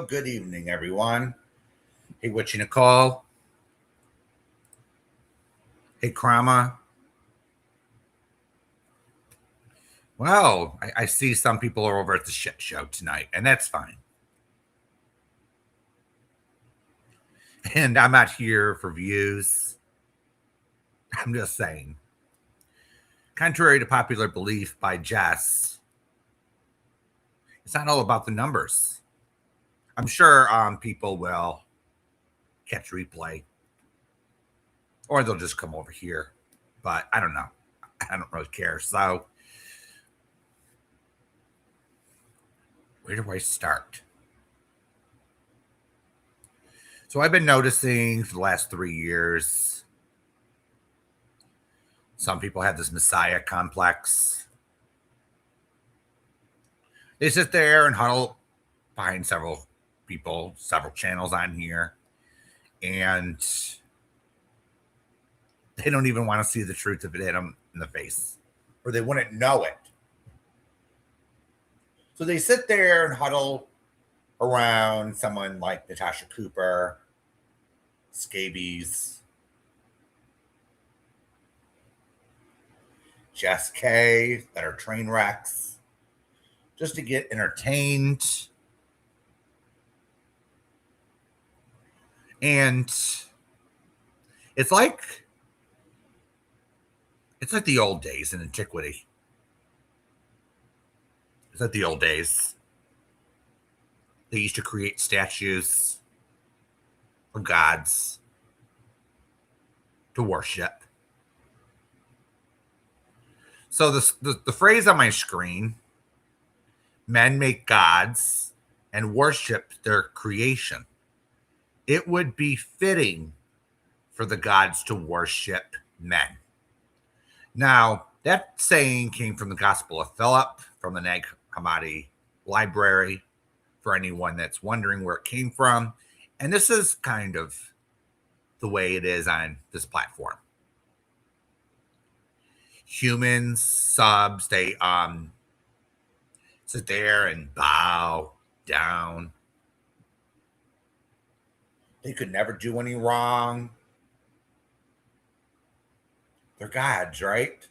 good evening, everyone. Hey, Witchy Nicole. Hey, Krama. Well, I see some people are over at the shit show tonight, and that's fine. And I'm not here for views. I'm just saying. Contrary to popular belief by Jess, it's not all about the numbers. I'm sure people will catch replay, or they'll just come over here. But I don't know. I don't really care. So, where do I start? So I've been noticing for the last 3 years, some people have this messiah complex. They sit there and huddle behind several people, several channels on here, and they don't even want to see the truth if it hit them in the face, or they wouldn't know it. So they sit there and huddle around someone like Natasha Cooper, Scabies, Jess K, that are train wrecks, just to get entertained. And it's like the old days in antiquity. It's like the old days. They used to create statues of gods to worship. So the phrase on my screen, men make gods and worship their creation. It would be fitting for the gods to worship men. Now, that saying came from the Gospel of Philip, from the Nag Hammadi Library, for anyone that's wondering where it came from. And this is kind of the way it is on this platform. Humans, subs, they sit there and bow down. They could never do any wrong. They're gods, right?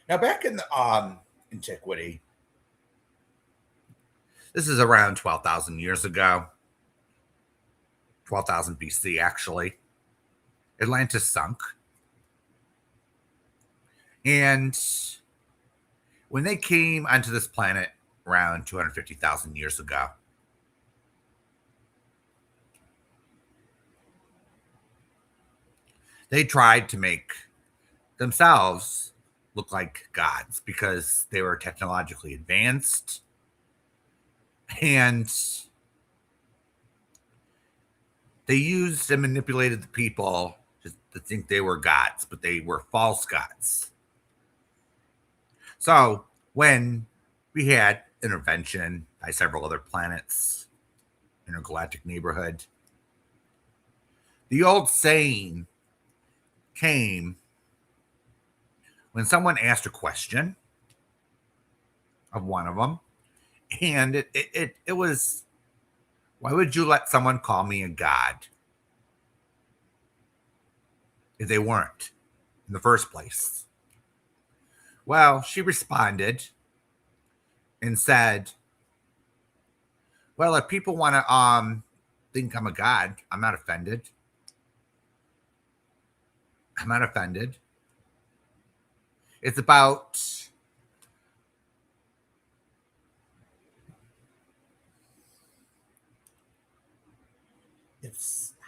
Now, back in the antiquity, this is around 12,000 years ago, 12,000 BC, actually. Atlantis sunk. And when they came onto this planet around 250,000 years ago, they tried to make themselves look like gods because they were technologically advanced, and they used and manipulated the people to think they were gods, but they were false gods. So when we had intervention by several other planets, intergalactic neighborhood, the old saying came when someone asked a question of one of them, and it was, why would you let someone call me a god if they weren't in the first place? Well, she responded and said, well, if people want to think I'm a god, I'm not offended. I'm not offended. It's about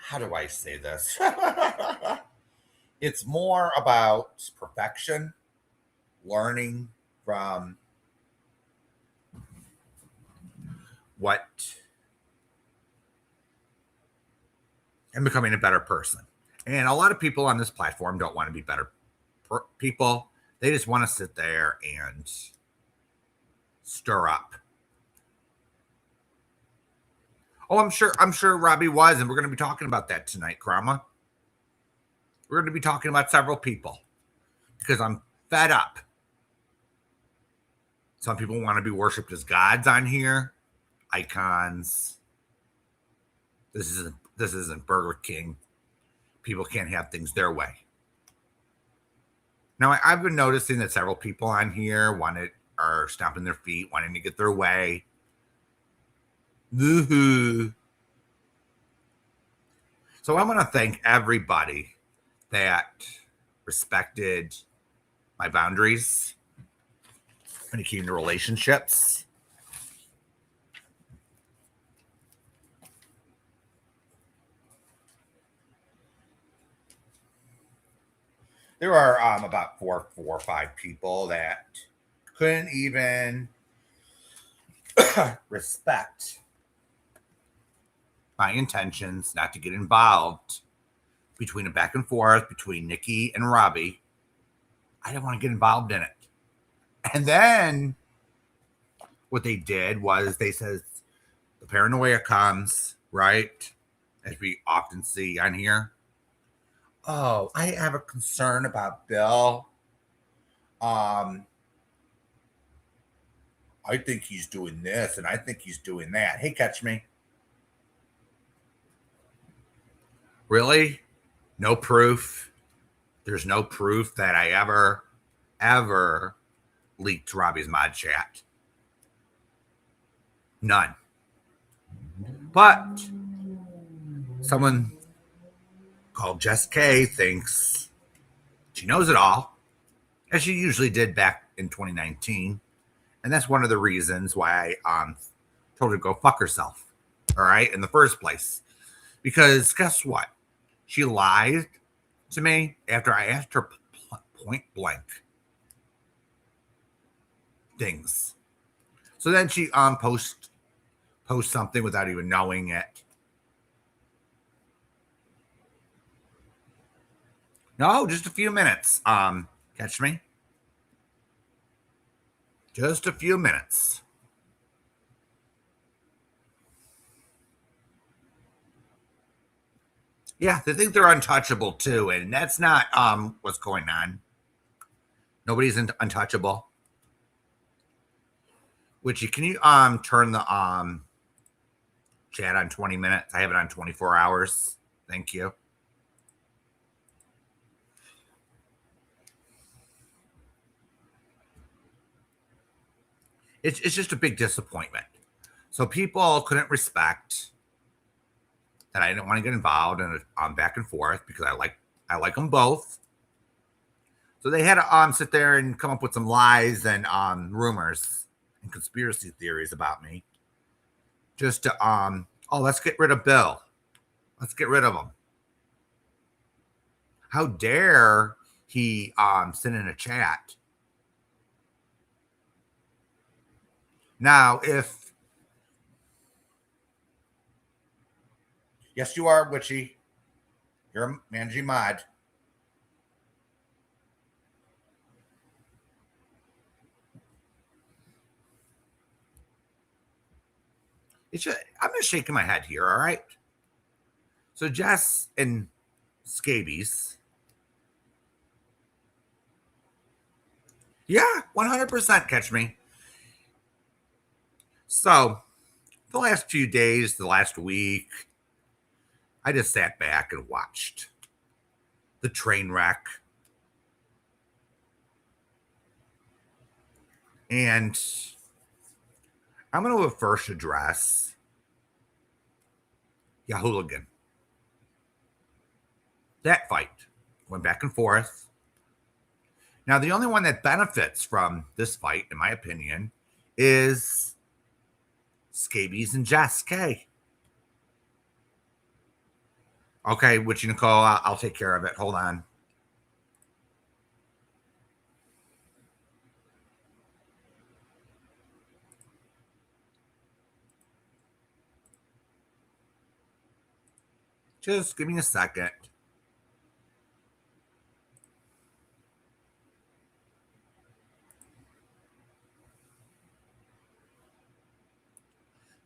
how do I say this? It's more about perfection, learning from what, and becoming a better person. And a lot of people on this platform don't want to be better people. They just want to sit there and stir up. Oh, I'm sure Robbie was, and we're going to be talking about that tonight, Krama. We're going to be talking about several people because I'm fed up. Some people want to be worshipped as gods on here, icons. This isn't Burger King. People can't have things their way. Now I've been noticing that several people on here are stomping their feet, wanting to get their way. Woohoo. So I want to thank everybody that respected my boundaries when it came to relationships. There are about four or five people that couldn't even respect my intentions not to get involved between a back and forth between Nikki and Robbie. I didn't want to get involved in it. And then what they did was they said the paranoia comes, right? As we often see on here. Oh, I have a concern about Bill. I think he's doing this and I think he's doing that. Hey, catch me. Really? No proof. There's no proof that I ever leaked Robbie's mod chat. None. But someone called Jess K thinks she knows it all, as she usually did back in 2019. And that's one of the reasons why I told her to go fuck herself. All right, in the first place. Because guess what? She lied to me after I asked her point blank things. So then she post something without even knowing it. No, just a few minutes. Catch me? Just a few minutes. Yeah, they think they're untouchable too, and that's not what's going on. Nobody's untouchable. Witchy, can you turn the chat on 20 minutes? I have it on 24 hours. Thank you. It's just a big disappointment. So people couldn't respect that I didn't want to get involved in back and forth because I like them both. So they had to sit there and come up with some lies and rumors and conspiracy theories about me, just to let's get rid of Bill, let's get rid of him. How dare he send in a chat? Now, if yes, you are Witchy, you're a managing mod. I'm just shaking my head here. All right. So Jess and Scabies. Yeah, 100% catch me. So the last few days, the last week, I just sat back and watched the train wreck. And I'm going to first address Yahooligan. That fight went back and forth. Now, the only one that benefits from this fight, in my opinion, is Scabies and Jess K. Okay, Witchy Nicole, I'll take care of it. Hold on. Just give me a second.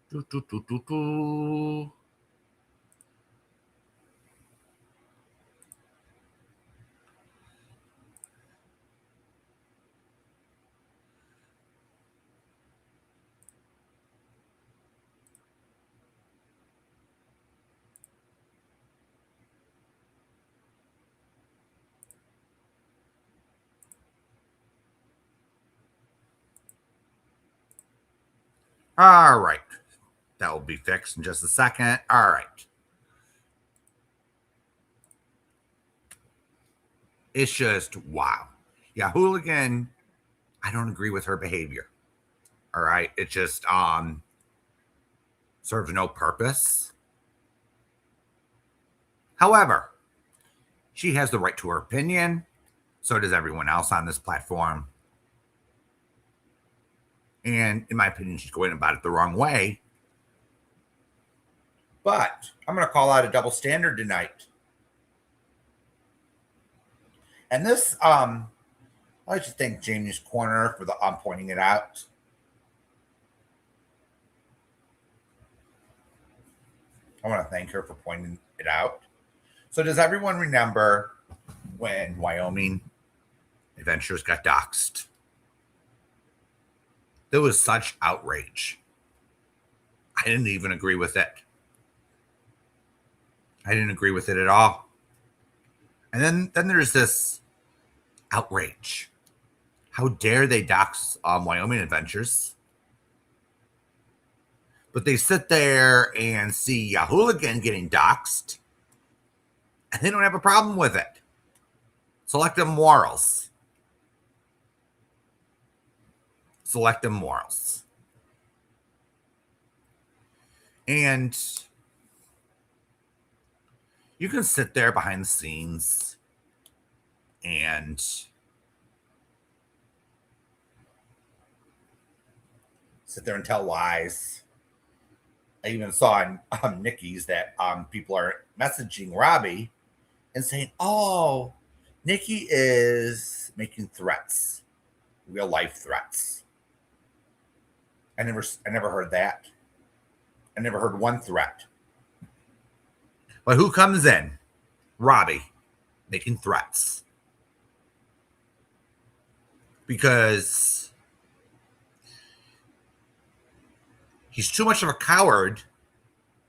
Do, do, do, do, do. All right. That will be fixed in just a second. All right. It's just wow. Yeah, Hooligan, I don't agree with her behavior. All right. It just serves no purpose. However, she has the right to her opinion. So does everyone else on this platform. And in my opinion, she's going about it the wrong way. But I'm going to call out a double standard tonight. And this, I like to thank Jamie's Corner for the pointing it out. I want to thank her for pointing it out. So, does everyone remember when Wyoming Adventures got doxxed? There was such outrage. I didn't even agree with it. I didn't agree with it at all. And then there's this outrage. How dare they dox Wyoming Adventures? But they sit there and see a hooligan getting doxxed, and they don't have a problem with it. Selective morals. Selective morals. And you can sit there behind the scenes and sit there and tell lies. I even saw on Nikki's that people are messaging Robbie and saying, "Oh, Nikki is making threats, real life threats." I never heard that. I never heard one threat. But who comes in? Robbie, making threats. Because he's too much of a coward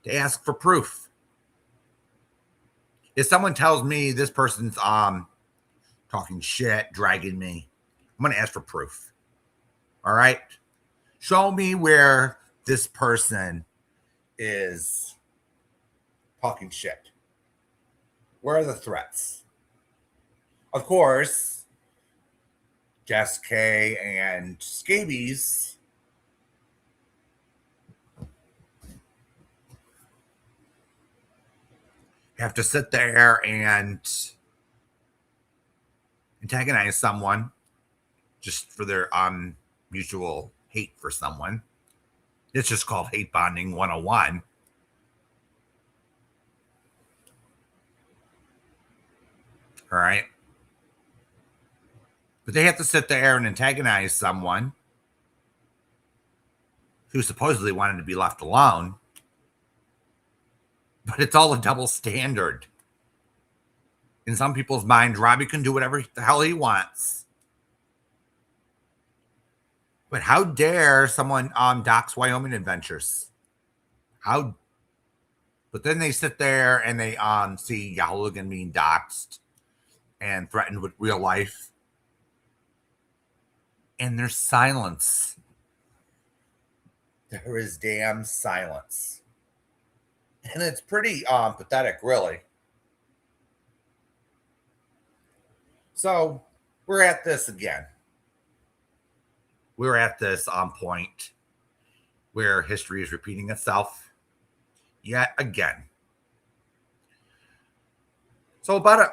to ask for proof. If someone tells me this person's talking shit, dragging me, I'm going to ask for proof. All right? Show me where this person is talking shit. Where are the threats? Of course, Jess K and Scabies have to sit there and antagonize someone just for their mutual hate for someone. It's just called hate bonding 101. All right. But they have to sit there and antagonize someone who supposedly wanted to be left alone. But it's all a double standard. In some people's minds, Robbie can do whatever the hell he wants. But how dare someone dox Wyoming Adventures? How? But then they sit there and they see Hooligan being doxxed and threatened with real life. And there's silence. There is damn silence. And it's pretty pathetic, really. So we're at this again. We're at this point where history is repeating itself yet again. So about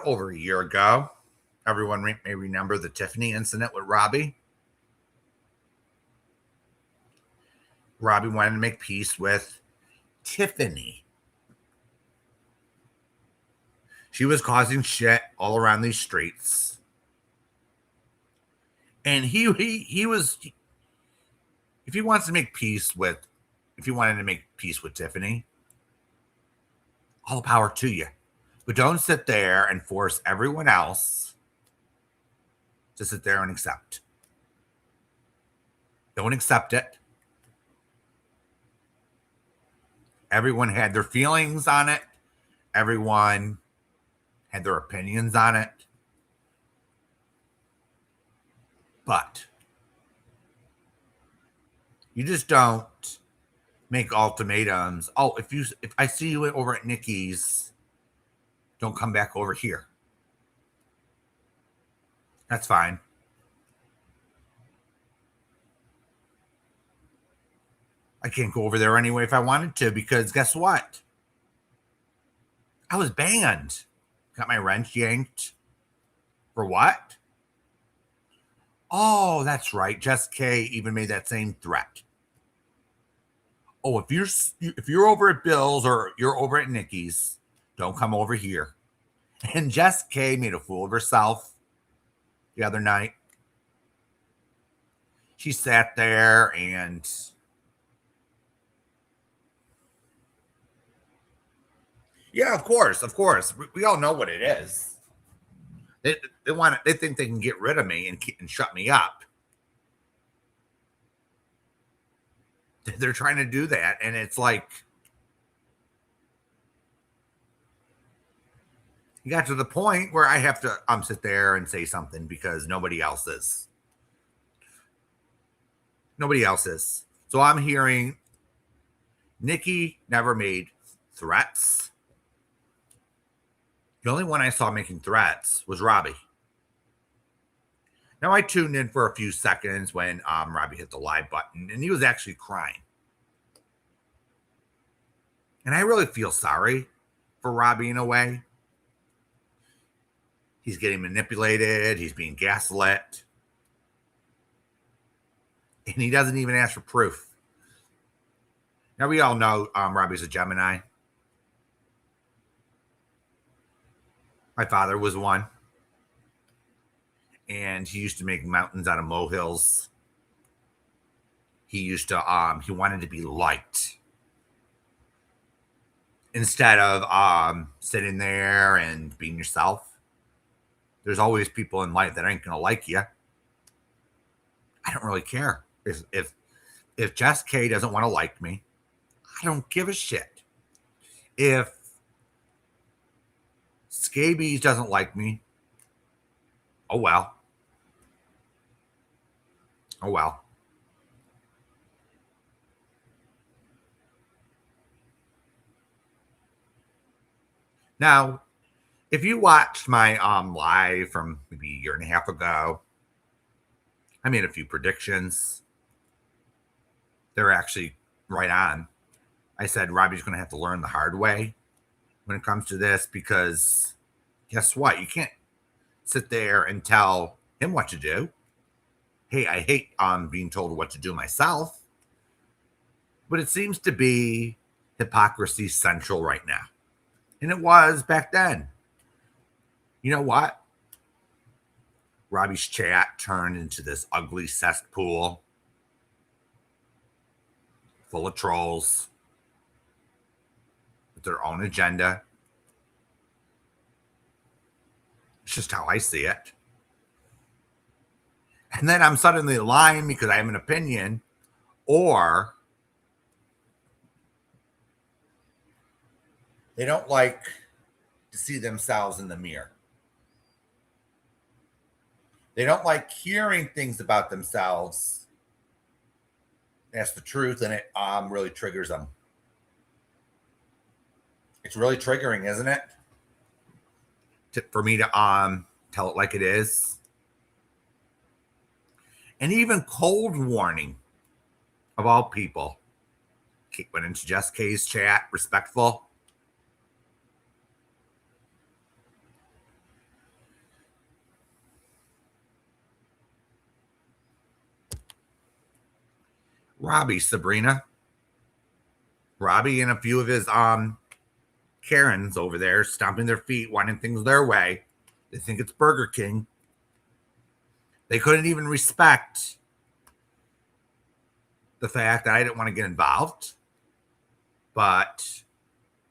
over a year ago, everyone may remember the Tiffany incident with Robbie. Robbie wanted to make peace with Tiffany. She was causing shit all around these streets. And he was, if he wanted to make peace with Tiffany, all the power to you. But don't sit there and force everyone else to sit there and accept. Don't accept it. Everyone had their feelings on it. Everyone had their opinions on it. But You just don't make ultimatums. Oh, if I see you over at Nikki's, don't come back over here. That's fine. I can't go over there anyway if I wanted to, because guess what? I was banned. Got my wrench yanked. For what? Oh, that's right. Jess K even made that same threat. Oh, if you're over at Bill's or you're over at Nikki's, don't come over here. And Jess K made a fool of herself the other night. She sat there and yeah, of course. We all know what it is. They think they can get rid of me and shut me up. They're trying to do that, and it's like you got to the point where I have to sit there and say something because nobody else is. Nobody else is. So I'm hearing Nikki never made threats. The only one I saw making threats was Robbie. Now I tuned in for a few seconds when Robbie hit the live button, and he was actually crying. And I really feel sorry for Robbie in a way. He's getting manipulated. He's being gaslit. And he doesn't even ask for proof. Now, we all know Robbie's a Gemini. My father was one. And he used to make mountains out of molehills. He used to, he wanted to be liked. Instead of sitting there and being yourself. There's always people in life that ain't going to like you. I don't really care. If Jess K doesn't want to like me, I don't give a shit. If Scabies doesn't like me, oh well. Oh well. Now, if you watched my live from maybe a year and a half ago, I made a few predictions. They're actually right on. I said Robbie's going to have to learn the hard way when it comes to this, because guess what? You can't sit there and tell him what to do. Hey, I hate being told what to do myself. But it seems to be hypocrisy central right now. And it was back then. You know what? Robbie's chat turned into this ugly cesspool full of trolls with their own agenda. It's just how I see it. And then I'm suddenly lying because I have an opinion, or they don't like to see themselves in the mirror. They don't like hearing things about themselves. That's the truth, and it really triggers them. It's really triggering, isn't it? For me to tell it like it is. And even Cold Warning, of all people, went into Jess K's chat, respectful. Robbie, Sabrina. Robbie and a few of his Karens over there stomping their feet, wanting things their way. They think it's Burger King. They couldn't even respect the fact that I didn't want to get involved. But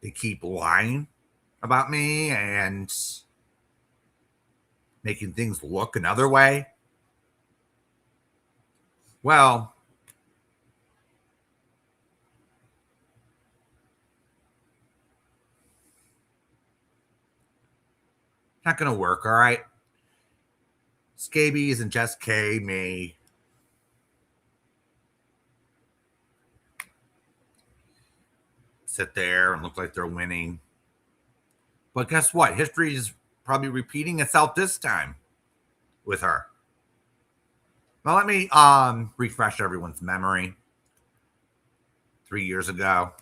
they keep lying about me and making things look another way. Well, not going to work, all right? Scabies and Jess K may sit there and look like they're winning. But guess what? History is probably repeating itself this time with her. Well, let me refresh everyone's memory. 3 years ago,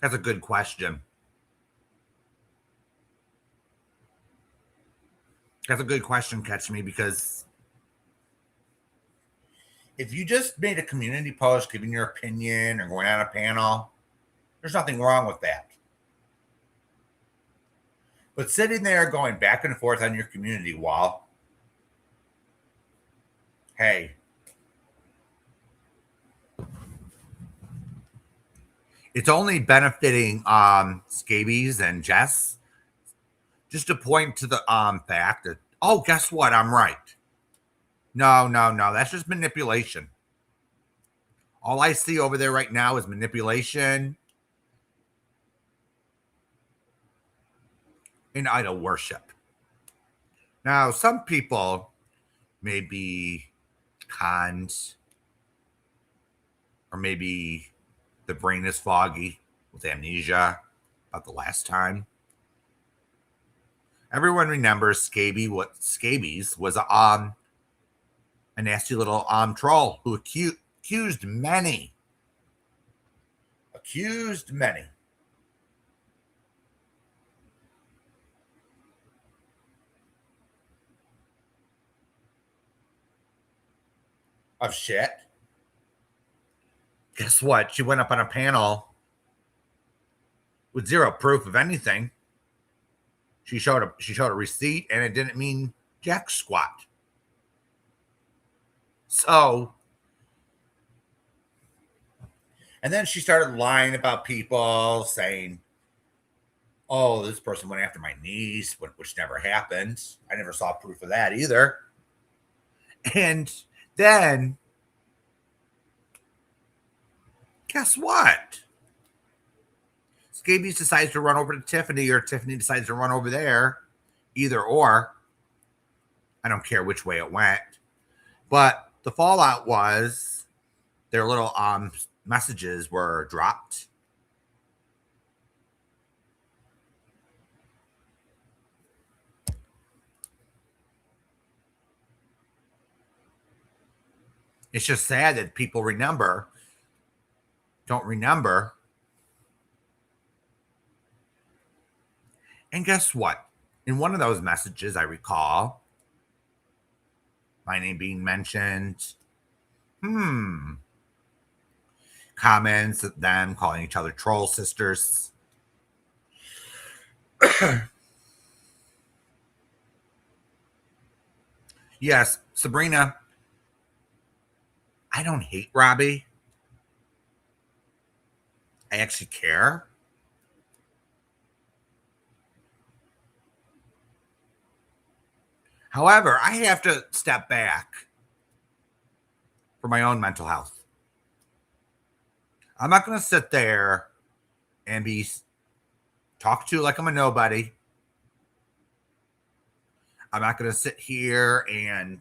that's a good question. That's a good question, Catch Me, because if you just made a community post giving your opinion or going on a panel, there's nothing wrong with that. But sitting there going back and forth on your community wall, hey, it's only benefiting Scabies and Jess just to point to the fact that, oh, guess what? I'm right. No, no, no. That's just manipulation. All I see over there right now is manipulation and idol worship. Now, some people may be cons, or maybe the brain is foggy with amnesia about the last time. Everyone remembers Scabies was a nasty little troll who accused many of shit. Guess what? She went up on a panel with zero proof of anything. She showed a receipt, and it didn't mean jack squat. So, and then she started lying about people, saying, "Oh, this person went after my niece," which never happened. I never saw proof of that either. And then, guess what? Scabies decides to run over to Tiffany, or Tiffany decides to run over there. Either or. I don't care which way it went. But the fallout was their little messages were dropped. It's just sad that people don't remember. And guess what? In one of those messages, I recall my name being mentioned. Comments at them calling each other troll sisters. Yes, Sabrina, I don't hate Robbie. I actually care. However, I have to step back for my own mental health. I'm not going to sit there and be talked to like I'm a nobody. I'm not going to sit here and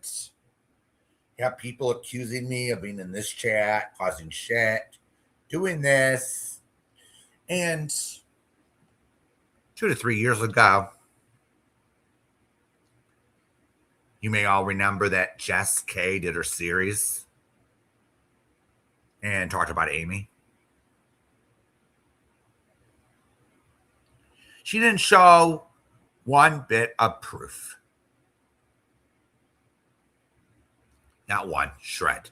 have people accusing me of being in this chat, causing shit, doing this. And 2 to 3 years ago, you may all remember that Jess K did her series and talked about Amy. She didn't show one bit of proof. Not one shred.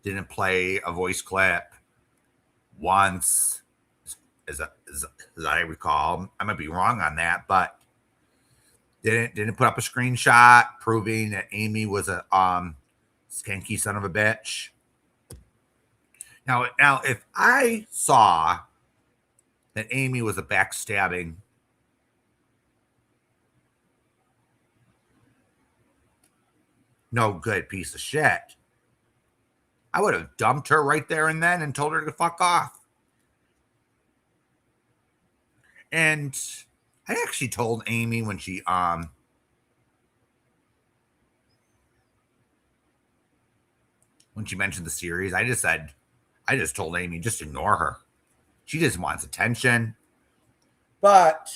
Didn't play a voice clip once, as I recall. I might be wrong on that, but didn't put up a screenshot proving that Amy was a skanky son of a bitch. Now, if I saw that Amy was a backstabbing no good piece of shit, I would have dumped her right there and then and told her to fuck off. And I actually told Amy when she when she mentioned the series. I just told Amy, just ignore her. She just wants attention. But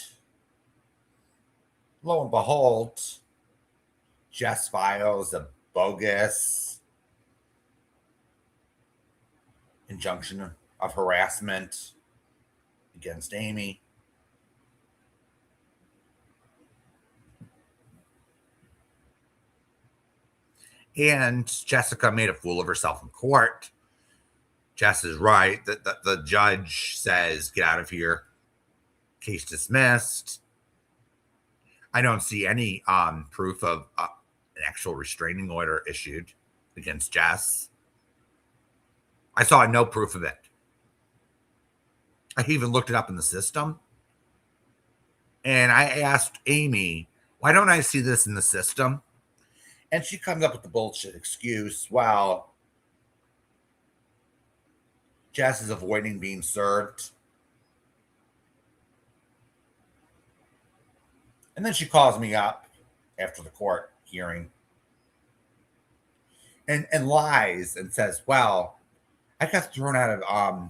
lo and behold, Jess files a bogus injunction of harassment against Amy. And Jessica made a fool of herself in court. Jess is right. The judge says, get out of here. Case dismissed. I don't see any proof of an actual restraining order issued against Jess. I saw no proof of it. I even looked it up in the system. And I asked Amy, why don't I see this in the system? And she comes up with the bullshit excuse, well, Jess is avoiding being served. And then she calls me up after the court hearing and lies and says, well, I got thrown out of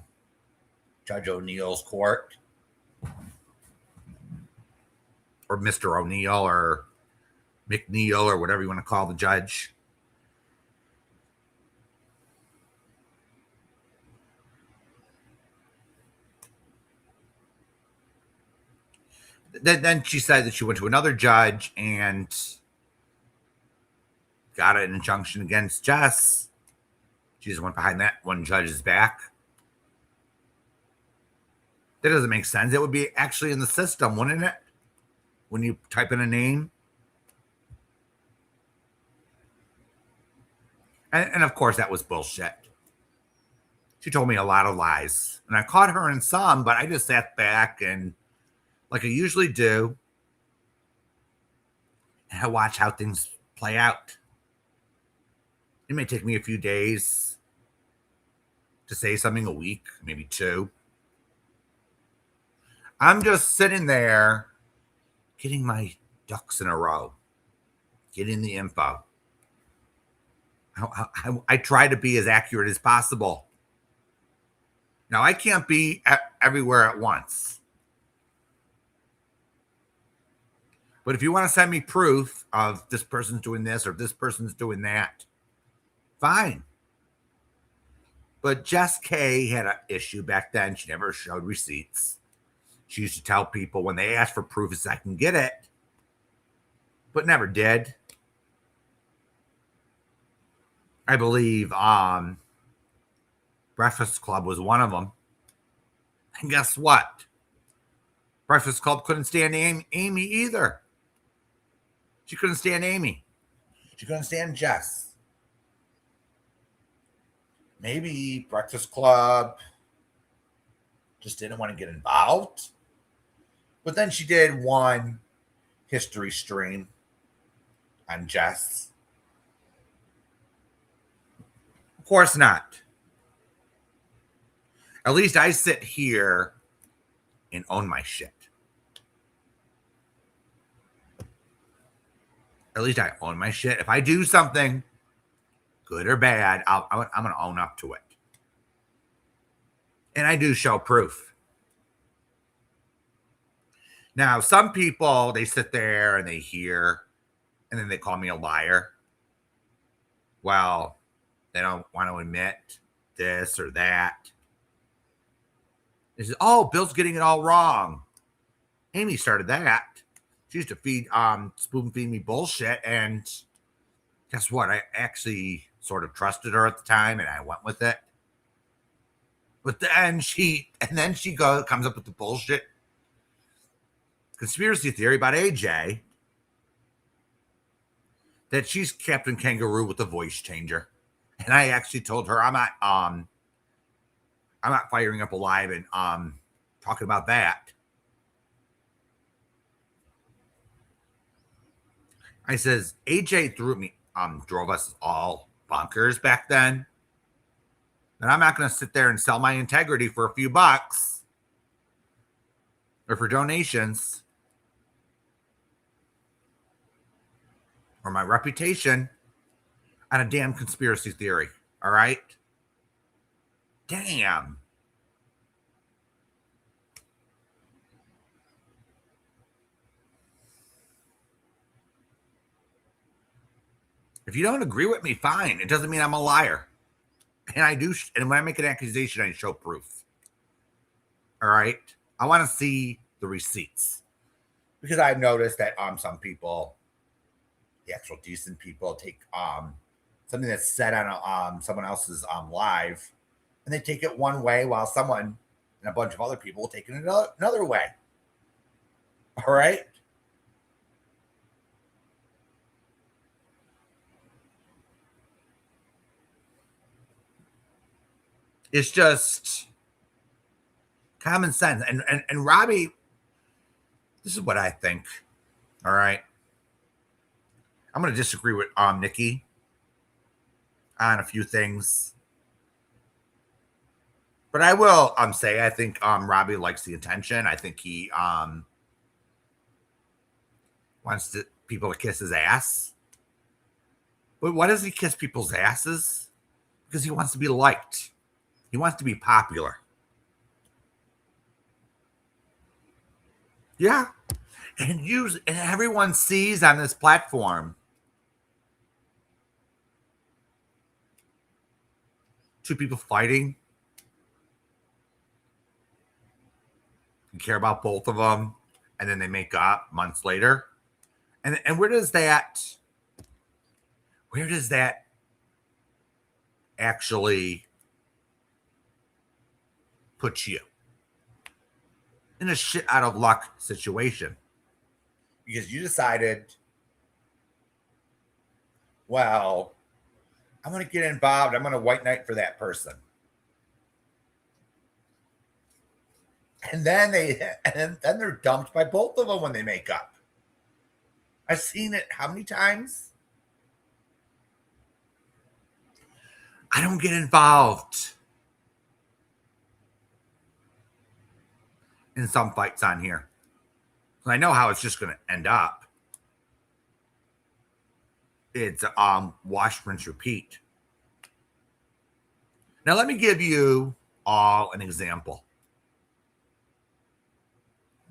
Judge O'Neill's court, or Mr. O'Neill, or McNeil, or whatever you want to call the judge. Then she said that she went to another judge and got an injunction against Jess. She just went behind that one judge's back. That doesn't make sense. It would be actually in the system, wouldn't it? When you type in a name. And of course, that was bullshit. She told me a lot of lies. And I caught her in some, but I just sat back and, like I usually do, and I watch how things play out. It may take me a few days to say something, a week, maybe 2. I'm just sitting there getting my ducks in a row, getting the info. I try to be as accurate as possible. Now, I can't be everywhere at once. But if you want to send me proof of this person's doing this or this person's doing that, fine. But Jess K had an issue back then. She never showed receipts. She used to tell people when they asked for proof, is I can get it, but never did. I believe Breakfast Club was one of them. And guess what? Breakfast Club couldn't stand Amy either. She couldn't stand Amy. She couldn't stand Jess. Maybe Breakfast Club just didn't want to get involved. But then she did one history stream on Jess. Of course not. At least I sit here and own my shit. At least I own my shit. If I do something, good or bad, I'm going to own up to it. And I do show proof. Now, some people, they sit there and they hear, and then they call me a liar. Well, they don't want to admit this or that. They say, oh, Bill's getting it all wrong. Amy started that. She used to spoon feed me bullshit, and guess what? I actually sort of trusted her at the time, and I went with it. But then she comes up with the bullshit conspiracy theory about AJ that she's Captain Kangaroo with a voice changer. And I actually told her I'm not firing up a live and talking about that. I says AJ drove us all bonkers back then. And I'm not going to sit there and sell my integrity for a few bucks or for donations or my reputation on a damn conspiracy theory. All right. Damn. If you don't agree with me, fine. It doesn't mean I'm a liar. And I do. And when I make an accusation, I show proof. All right. I want to see the receipts because I've noticed that some people, the actual decent people, take something that's said on someone else's live, and they take it one way while someone and a bunch of other people will take it another way. All right. It's just common sense. And Robbie, this is what I think. All right. I'm going to disagree with Nikki on a few things. But I will say I think Robbie likes the attention. I think he wants people to kiss his ass. But why does he kiss people's asses? Because he wants to be liked. He wants to be popular. Yeah. And everyone sees on this platform two people fighting. You care about both of them, and then they make up months later. And where does that actually put you? In a shit out of luck situation. Because you decided, well, I'm going to get involved. I'm going to white knight for that person. And then they're dumped by both of them when they make up. I've seen it how many times? I don't get involved in some fights on here. I know how it's just going to end up. It's wash, rinse, repeat. Now let me give you all an example.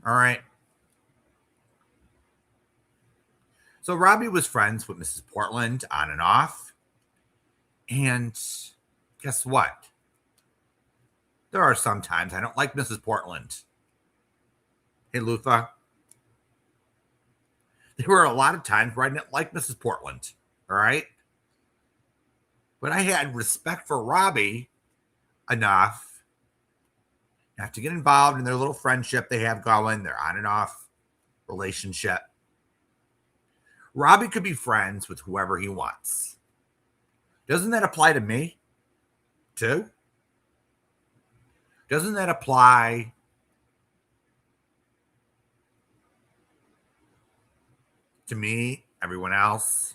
All right. So Robbie was friends with Mrs. Portland on and off. And guess what? There are some times I don't like Mrs. Portland. Hey, Luther. There were a lot of times where I didn't like Mrs. Portland. All right. But I had respect for Robbie enough not to get involved in their little friendship they have going, their on and off relationship. Robbie could be friends with whoever he wants. Doesn't that apply to me too? Doesn't that apply to me, everyone else?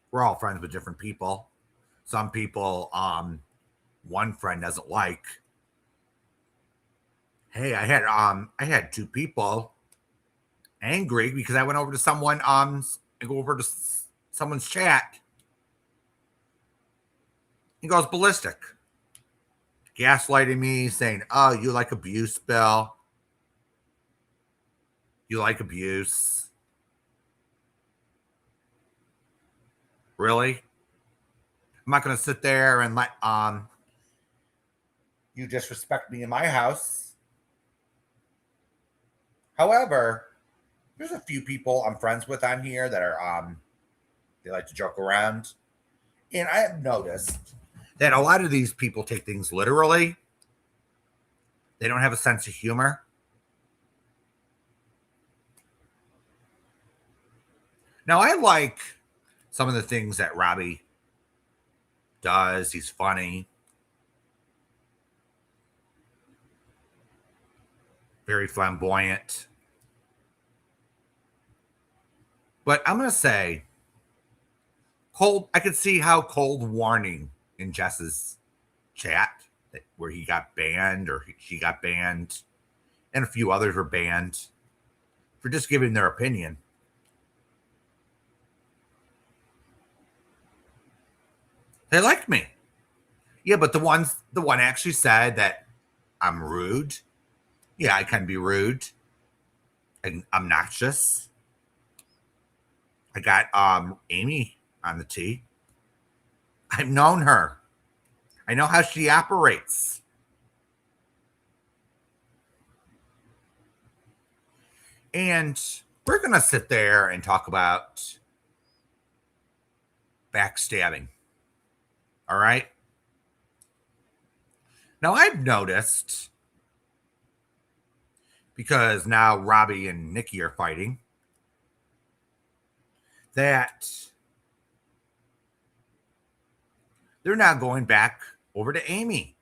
We're all friends with different people. Some people, one friend doesn't like. Hey, I had two people angry because I went over to someone and go over to someone's chat. He goes ballistic, gaslighting me, saying, "Oh, you like abuse, Bill. You like abuse." Really? I'm not going to sit there and let you disrespect me in my house. However, there's a few people I'm friends with on here that are they like to joke around. And I have noticed that a lot of these people take things literally. They don't have a sense of humor. Now, I like some of the things that Robbie does. He's funny. Very flamboyant. But I'm going to say, I could see how Cold Warning in Jess's chat, where he got banned or she got banned, and a few others were banned for just giving their opinion. They like me. Yeah, but the one actually said that I'm rude. Yeah, I can be rude and obnoxious. I got Amy on the tee. I've known her. I know how she operates. And we're going to sit there and talk about backstabbing. All right. Now, I've noticed, because now Robbie and Nikki are fighting, that they're now going back over to Amy.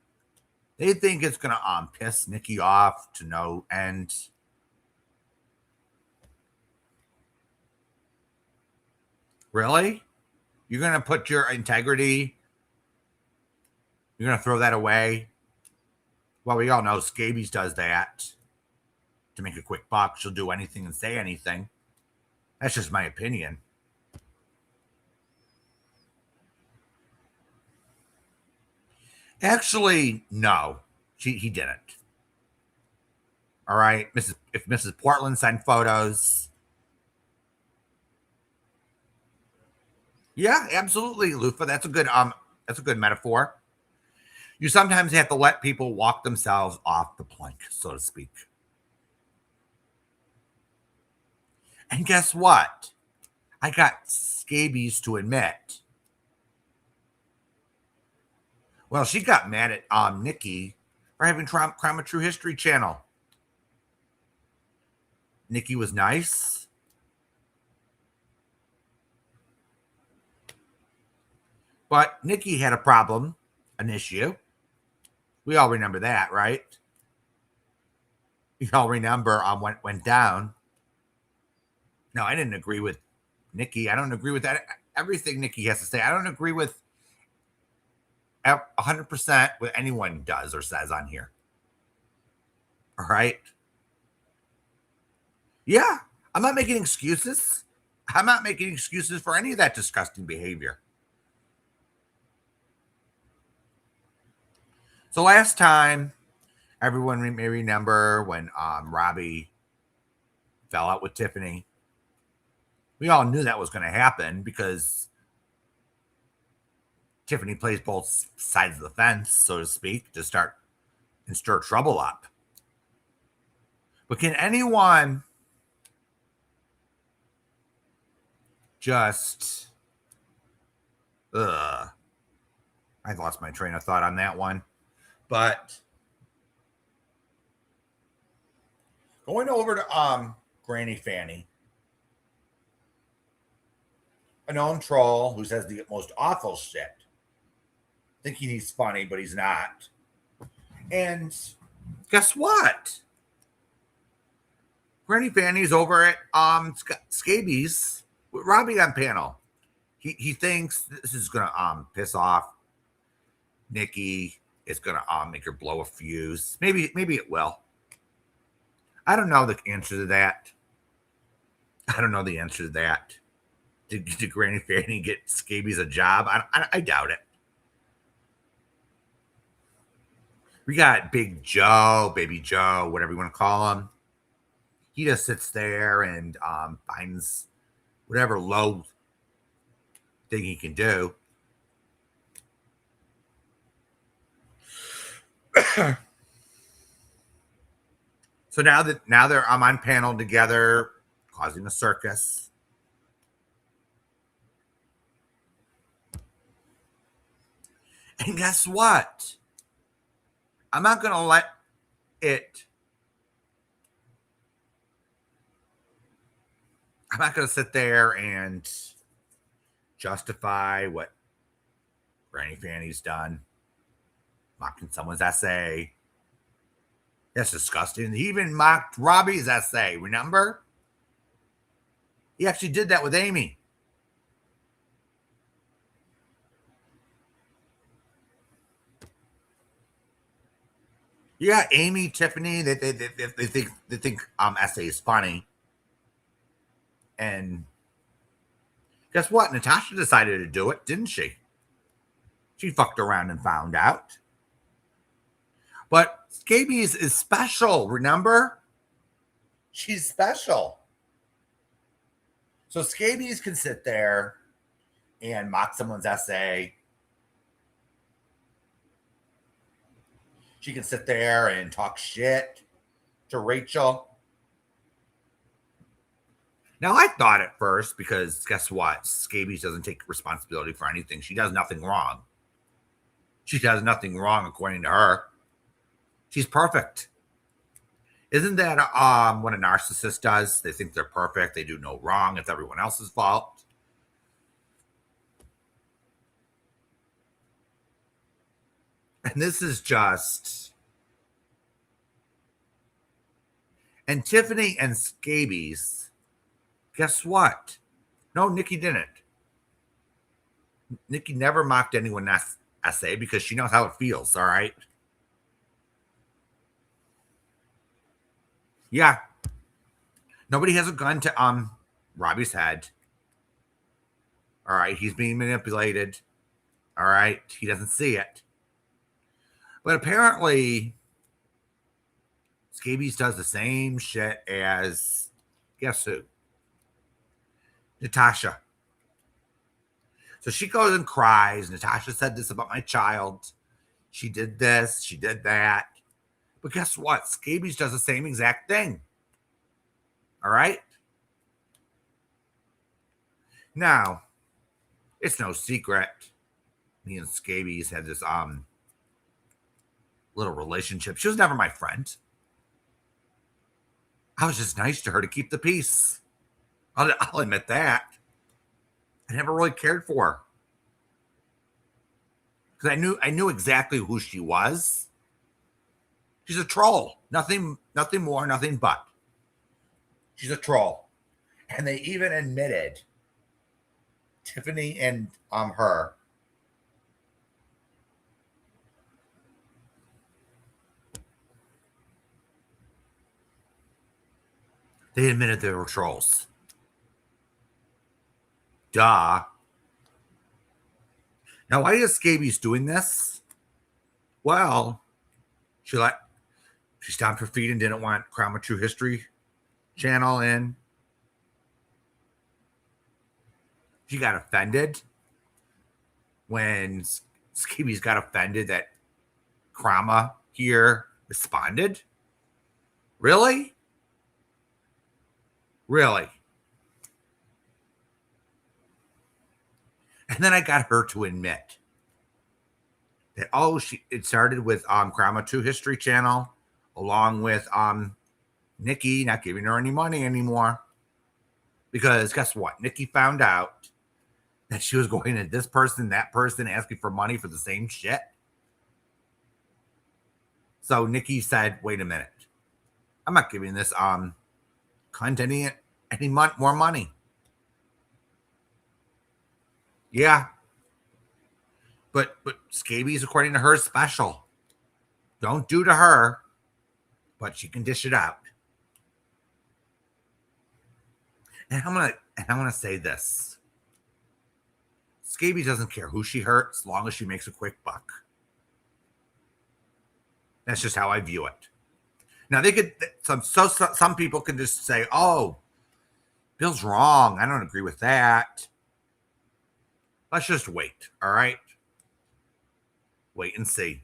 They think it's going to piss Nikki off to no end. Really? You're going to put your integrity, you're going to throw that away? Well, we all know Scabies does that to make a quick buck. She'll do anything and say anything. That's just my opinion. Actually, no, he didn't. All right, if Mrs. Portland sent photos, yeah, absolutely, Lufa. That's a good metaphor. You sometimes have to let people walk themselves off the plank, so to speak. And guess what? I got scabies to admit. Well, she got mad at Nikki for having Crime of True History channel. Nikki was nice. But Nikki had a problem, an issue. We all remember that, right? You all remember what went down. No, I didn't agree with Nikki. I don't agree with that. Everything Nikki has to say. I don't agree with 100% what anyone does or says on here. All right. Yeah, I'm not making excuses. I'm not making excuses for any of that disgusting behavior. So last time, everyone may remember when Robbie fell out with Tiffany. We all knew that was going to happen because Tiffany plays both sides of the fence, so to speak, to start and stir trouble up. But can anyone just I lost my train of thought on that one. But going over to Granny Fanny, a known troll who says the most awful shit. Thinking he's funny, but he's not. And guess what? Granny Fanny's over at Scabies with Robbie on panel. He thinks this is gonna piss off Nikki. It's gonna make her blow a fuse. Maybe it will. I don't know the answer to that. I don't know the answer to that. Did Granny Fanny get Scabies a job? I doubt it. We got Big Joe, Baby Joe, whatever you want to call him. He just sits there and finds whatever low thing he can do. So now they're on panel together, causing a circus. And guess what? I'm not going to let it. I'm not going to sit there and justify what Granny Fanny's done, mocking someone's essay. That's disgusting. He even mocked Robbie's essay, remember? He actually did that with Amy. Yeah, Amy, Tiffany, they think essay is funny. And guess what? Natasha decided to do it, didn't she? She fucked around and found out. But Scabies is special, remember? She's special. So Scabies can sit there and mock someone's essay. She can sit there and talk shit to Rachel. Now, I thought at first, because guess what? Scabies doesn't take responsibility for anything. She does nothing wrong. She does nothing wrong, according to her. She's perfect. Isn't that what a narcissist does? They think they're perfect. They do no wrong. It's everyone else's fault. And this is just... And Tiffany and Scabies, guess what? No, Nikki didn't. Nikki never mocked anyone's essay because she knows how it feels, all right? Yeah. Nobody has a gun to Robbie's head. All right, he's being manipulated. All right, he doesn't see it. But apparently, Scabies does the same shit as, guess who? Natasha. So she goes and cries. Natasha said this about my child. She did this. She did that. But guess what? Scabies does the same exact thing. All right? Now, it's no secret. Me and Scabies had this little relationship. She was never my friend. I was just nice to her to keep the peace. I'll admit that. I never really cared for her. Because I knew exactly who she was. She's a troll. Nothing more, nothing but. She's a troll. And they even admitted, Tiffany and her, they admitted they were trolls. Duh. Now, why is Scabies doing this? Well, she stomped her feet and didn't want Crown True History channel in. She got offended when Scabies got offended that Krama here responded. Really? Really? And then I got her to admit that it started with Krama 2 History Channel, along with Nikki not giving her any money anymore. Because guess what? Nikki found out that she was going to this person, that person, asking for money for the same shit. So Nikki said, wait a minute. I'm not giving this cunt any more money. Yeah. But Scabies, according to her, is special. Don't do to her, but she can dish it out. And I'm gonna say this. Scabies doesn't care who she hurts as long as she makes a quick buck. That's just how I view it. Now some people can just say, "Oh, Bill's wrong. I don't agree with that." Let's just wait, all right? Wait and see.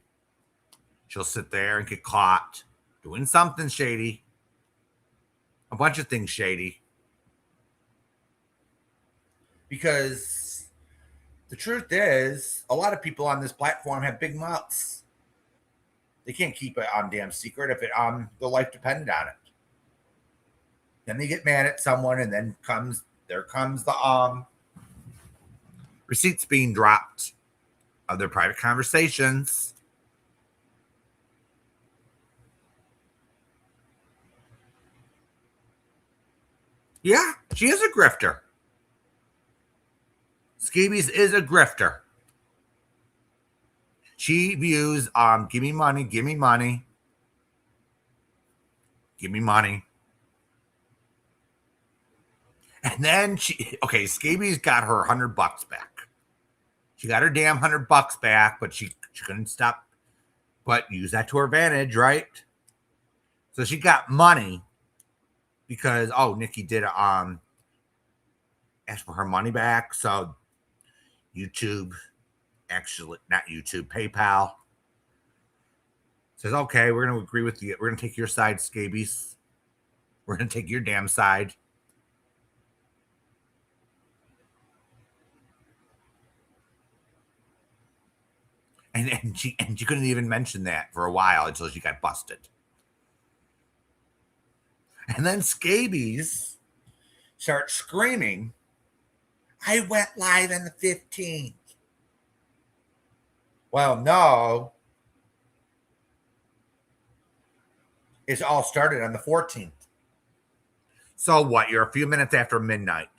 She'll sit there and get caught doing something shady. A bunch of things shady. Because the truth is, a lot of people on this platform have big mouths. They can't keep it damn secret if their life depended on it. Then they get mad at someone, and then there comes the receipts being dropped of their private conversations. Yeah, she is a grifter. Scabies is a grifter. She views give me money, give me money, give me money. And then Scabies got her $100 back. She got her damn $100 back, but she couldn't stop, but use that to her advantage, right? So she got money because Nikki did ask for her money back. So YouTube, actually not YouTube, PayPal says, okay, we're going to agree with you. We're going to take your side, scabies. We're going to take your damn side. And she couldn't even mention that for a while until she got busted. And then scabies start screaming, I went live on the 15th. Well, no. It's all started on the 14th. So what? You're a few minutes after midnight.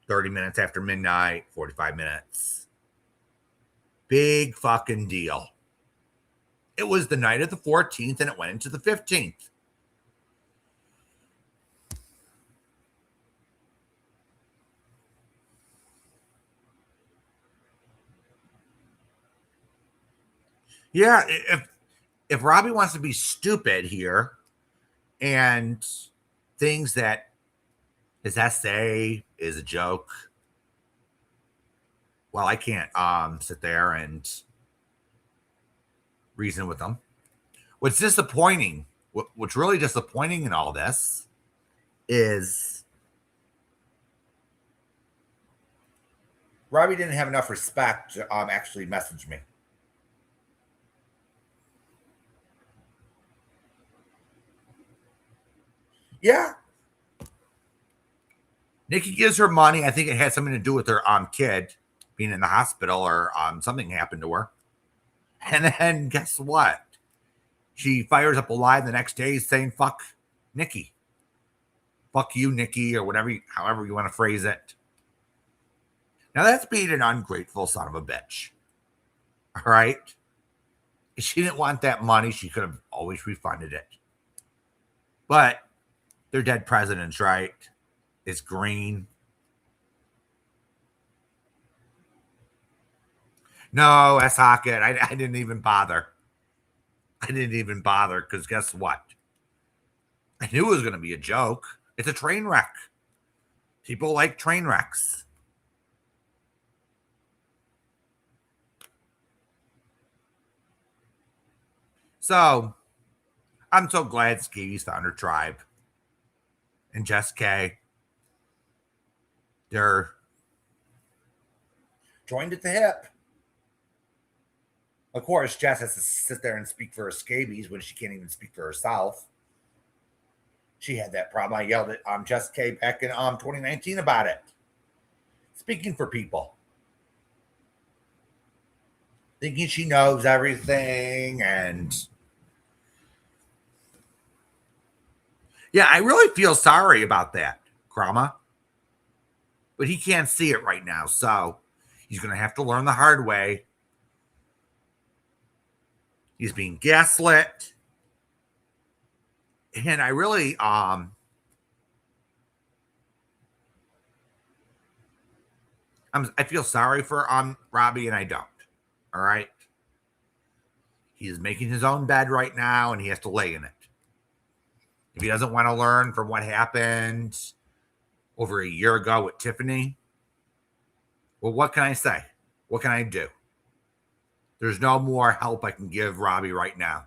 30 minutes after midnight, 45 minutes. Big fucking deal. It was the night of the 14th and it went into the 15th. Yeah, if Robbie wants to be stupid here and thinks that his essay is a joke, well, I can't sit there and reason with him. What's disappointing, what's really disappointing in all this is Robbie didn't have enough respect to actually message me. Yeah. Nikki gives her money. I think it had something to do with her kid being in the hospital or something happened to her. And then guess what? She fires up a live the next day saying, fuck Nikki. Fuck you, Nikki, or whatever, however you want to phrase it. Now that's being an ungrateful son of a bitch. All right? If she didn't want that money, she could have always refunded it. But they're dead presidents, right? It's green. No, that's Hockett. I didn't even bother. I didn't even bother because guess what? I knew it was going to be a joke. It's a train wreck. People like train wrecks. So I'm so glad Scabies found her tribe. And Jess K. They're joined at the hip. Of course, Jess has to sit there and speak for her scabies when she can't even speak for herself. She had that problem. I yelled at Jess K back in 2019 about it. Speaking for people. Thinking she knows everything and yeah, I really feel sorry about that, Krama. But he can't see it right now, so he's going to have to learn the hard way. He's being gaslit. And I really I feel sorry for Robbie, and I don't. All right. He's making his own bed right now and he has to lay in it. If he doesn't want to learn from what happened over a year ago with Tiffany, well, what can I say? What can I do? There's no more help I can give Robbie right now.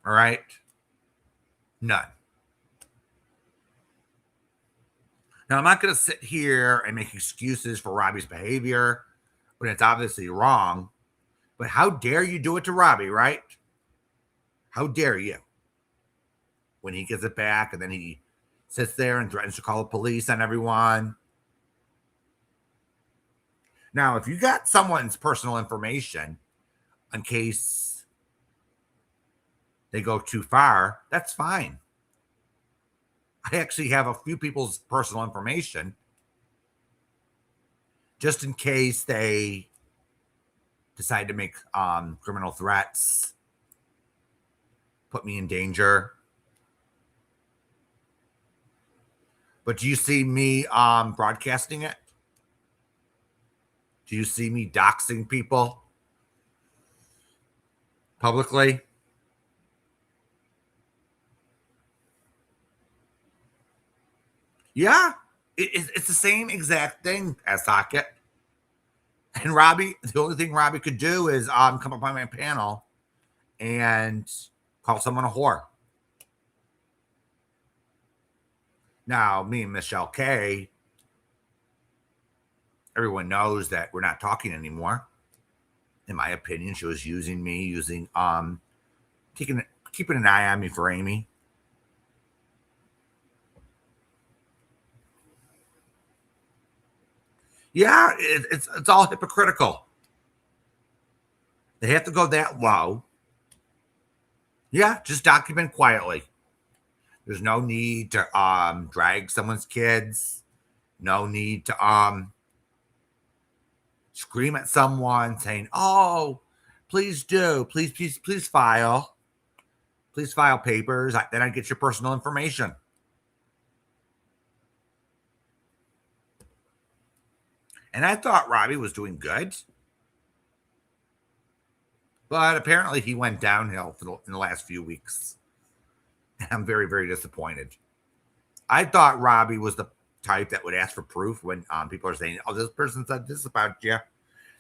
All right? None. Now, I'm not going to sit here and make excuses for Robbie's behavior when it's obviously wrong, but how dare you do it to Robbie, right? How dare you? When he gets it back and then he sits there and threatens to call the police on everyone. Now, if you got someone's personal information in case they go too far, that's fine. I actually have a few people's personal information just in case they decide to make criminal threats, put me in danger. But do you see me broadcasting it? Do you see me doxing people publicly? Yeah, it's the same exact thing as Socket. And Robbie, the only thing Robbie could do is come up on my panel and call someone a whore. Now, me and Michelle K, everyone knows that we're not talking anymore. In my opinion, she was using me, keeping an eye on me for Amy. Yeah, it's all hypocritical. They have to go that low. Yeah, just document quietly. There's no need to drag someone's kids. No need to scream at someone saying, "Oh, please do, please file papers." Then I get your personal information. And I thought Robbie was doing good, but apparently he went downhill in the last few weeks. I'm very, very disappointed. I thought Robbie was the type that would ask for proof when people are saying, "Oh, this person said this about you.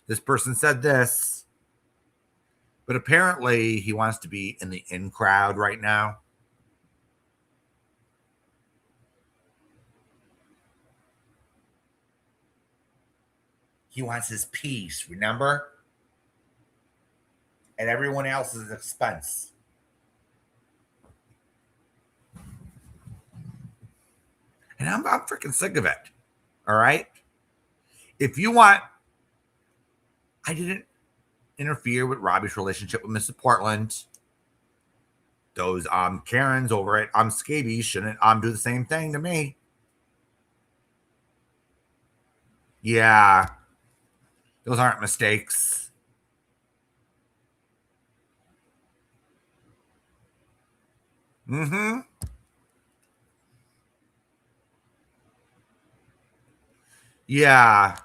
This person said this." But apparently he wants to be in the in crowd right now. He wants his piece, remember? At everyone else's expense. And I'm freaking sick of it. All right. If you want, I didn't interfere with Robbie's relationship with Mrs. Portland. Those Karens over at Scabies shouldn't do the same thing to me. Yeah. Those aren't mistakes. Mm-hmm. Yeah.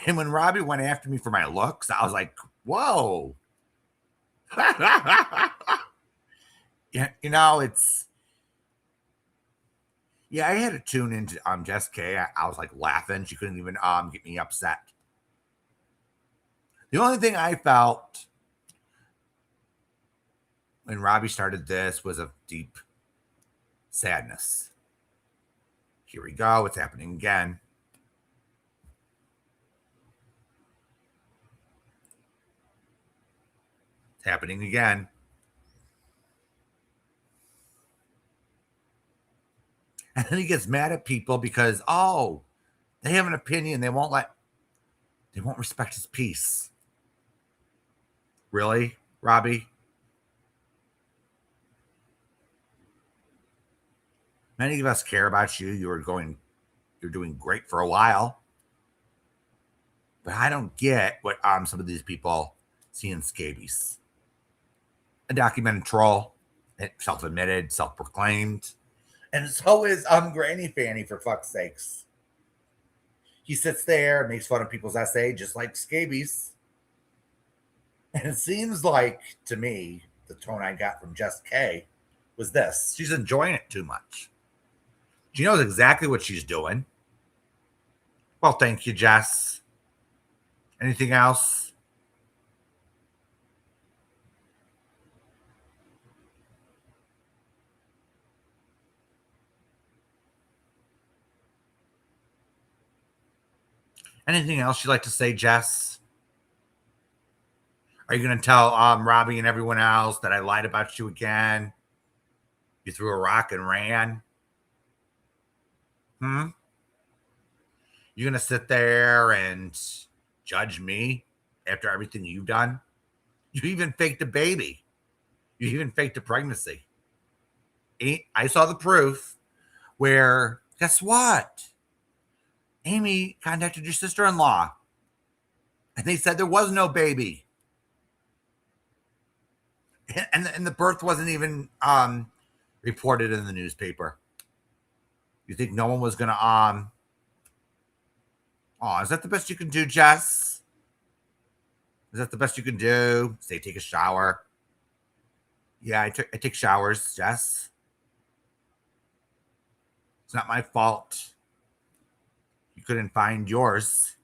And when Robbie went after me for my looks, I was like, whoa. Yeah, it's yeah, I had to tune into Jess K. I was like laughing. She couldn't even get me upset. The only thing I felt when Robbie started this was a deep sadness. Here we go. It's happening again. It's happening again. And then he gets mad at people because, oh, they have an opinion. They won't respect his peace. Really, Robbie? Many of us care about you. You're doing great for a while. But I don't get what some of these people see in scabies. A documented troll, self-admitted, self-proclaimed. And so is Granny Fanny, for fuck's sakes. He sits there and makes fun of people's essay, just like scabies. And it seems like, to me, the tone I got from Jess K was this. She's enjoying it too much. She knows exactly what she's doing. Well, thank you, Jess. Anything else? Anything else you'd like to say, Jess? Are you going to tell Robbie and everyone else that I lied about you again? You threw a rock and ran? You're going to sit there and judge me after everything you've done? You even faked a baby. You even faked a pregnancy. I saw the proof where, guess what? Amy contacted your sister-in-law and they said there was no baby. And the birth wasn't even reported in the newspaper. You think no one was going to Oh, is that the best you can do, Jess? Is that the best you can do? Say, take a shower. Yeah, I take showers, Jess. It's not my fault. You couldn't find yours.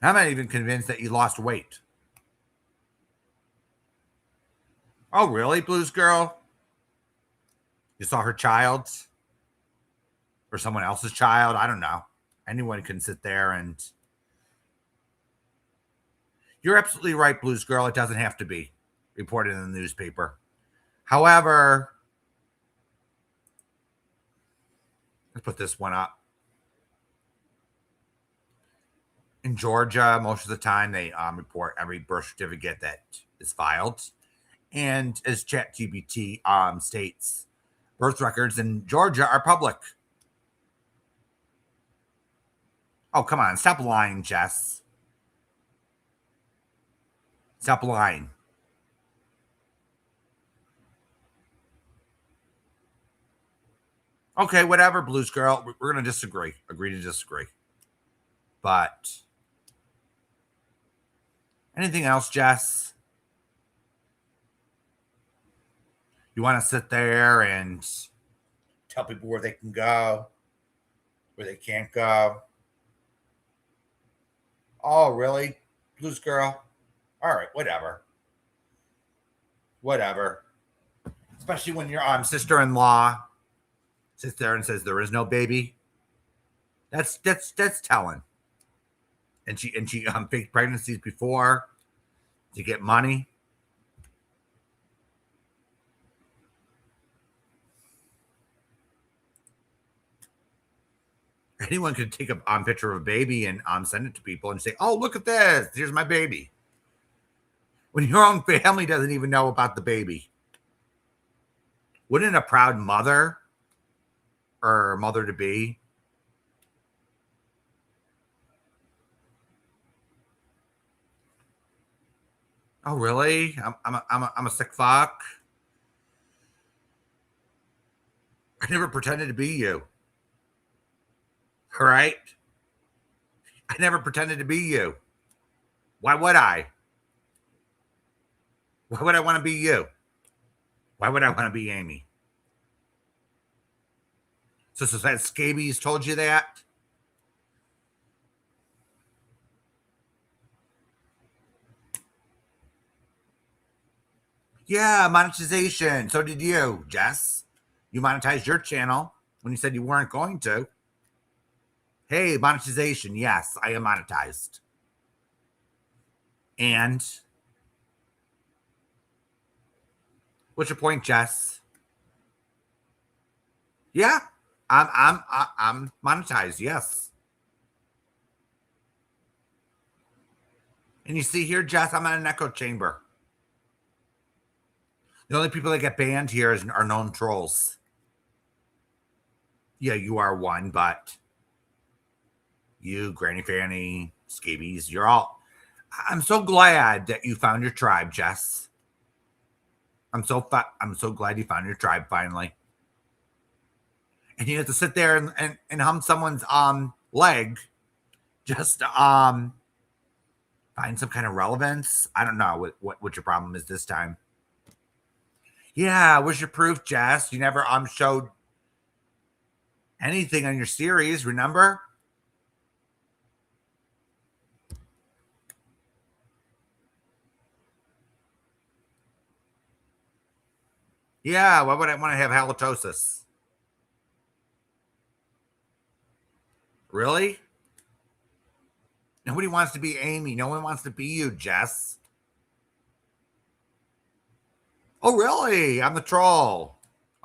I'm not even convinced that you lost weight. Oh, really, Blues Girl? You saw her child? Or someone else's child? I don't know. Anyone can sit there and. You're absolutely right, Blues Girl. It doesn't have to be reported in the newspaper. However, let's put this one up. In Georgia, most of the time they report every birth certificate that is filed. And as ChatGPT states, birth records in Georgia are public. Oh, come on. Stop lying, Jess. Stop lying. Okay, whatever, Blues Girl. We're going to disagree. Agree to disagree. But anything else, Jess? You want to sit there and tell people where they can go, where they can't go? Oh, really? Blues Girl? All right, whatever. Whatever. Especially when your sister-in-law sits there and says there is no baby. That's telling. And she faked pregnancies before to get money. Anyone could take a picture of a baby and send it to people and say, "Oh, look at this! Here's my baby." When your own family doesn't even know about the baby, wouldn't a proud mother or mother to be? Oh, really? I'm a sick fuck. I never pretended to be you. All right. I never pretended to be you. Why would I? Why would I want to be you? Why would I want to be Amy? So that scabies told you that? Yeah, monetization. So did you, Jess. You monetized your channel when you said you weren't going to. Hey, monetization. Yes, I am monetized. And what's your point, Jess? Yeah, I'm monetized. Yes. And you see here, Jess, I'm in an echo chamber. The only people that get banned here are known trolls. Yeah, you are one, but you, Granny Fanny, Scabies, you're all. I'm so glad that you found your tribe, Jess. I'm so glad you found your tribe finally. And you have to sit there and hum someone's leg just find some kind of relevance. I don't know what your problem is this time. Yeah, where's your proof, Jess? You never showed anything on your series, remember? Yeah, why would I want to have halitosis? Really? Nobody wants to be Amy. No one wants to be you, Jess. Oh, really? I'm the troll.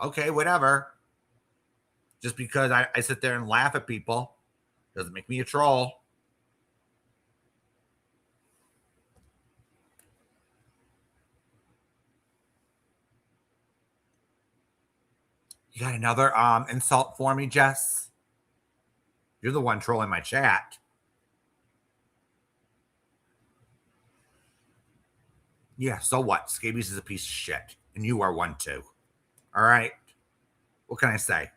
Okay, whatever. Just because I sit there and laugh at people doesn't make me a troll. You got another insult for me, Jess? You're the one trolling my chat. Yeah, so what? Scabies is a piece of shit. And you are one too. All right. What can I say?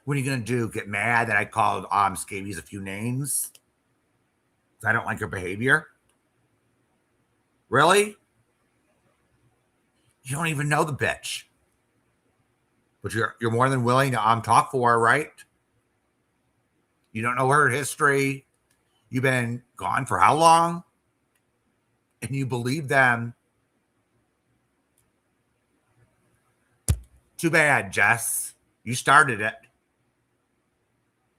What are you gonna do? Get mad that I called scabies a few names? I don't like your behavior. Really? You don't even know the bitch. But you're more than willing to talk for her, right? You don't know her history. You've been gone for how long? And you believe them. Too bad, Jess. You started it.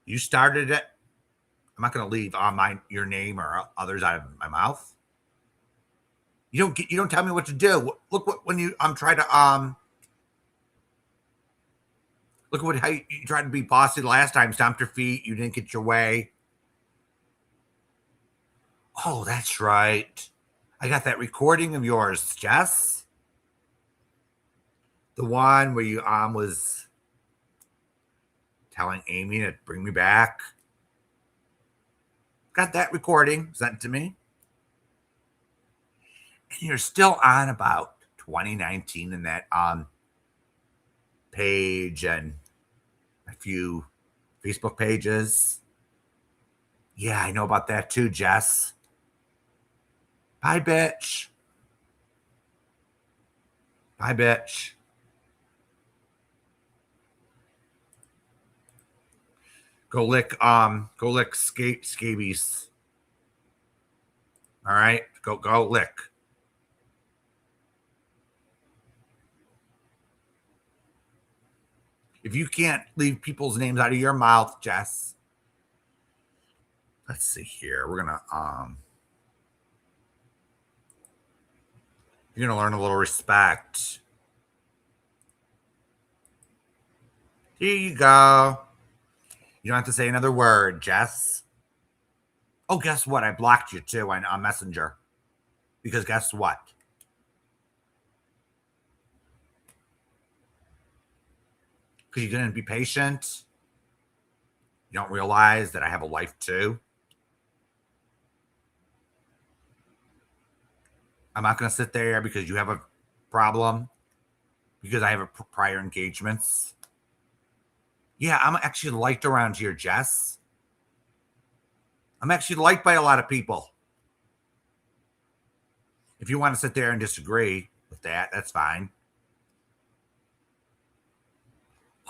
You started it. I'm not going to leave your name or others out of my mouth. You don't tell me what to do. Look what when you I'm trying to look at how you tried to be bossy the last time. Stomped your feet. You didn't get your way. Oh, that's right. I got that recording of yours, Jess. The one where you was telling Amy to bring me back. Got that recording sent to me. And you're still on about 2019 in that page and a few Facebook pages. Yeah, I know about that too, Jess. Bye, bitch. Bye, bitch. Go lick scabies. All right, go lick. If you can't leave people's names out of your mouth, Jess. Let's see here. We're gonna you're gonna learn a little respect. Here you go. You don't have to say another word, Jess. Oh, guess what? I blocked you too on Messenger. Because guess what? Because you didn't be patient. You don't realize that I have a life too. I'm not going to sit there because you have a problem. Because I have prior engagements. Yeah, I'm actually liked around here, Jess. I'm actually liked by a lot of people. If you want to sit there and disagree with that, that's fine.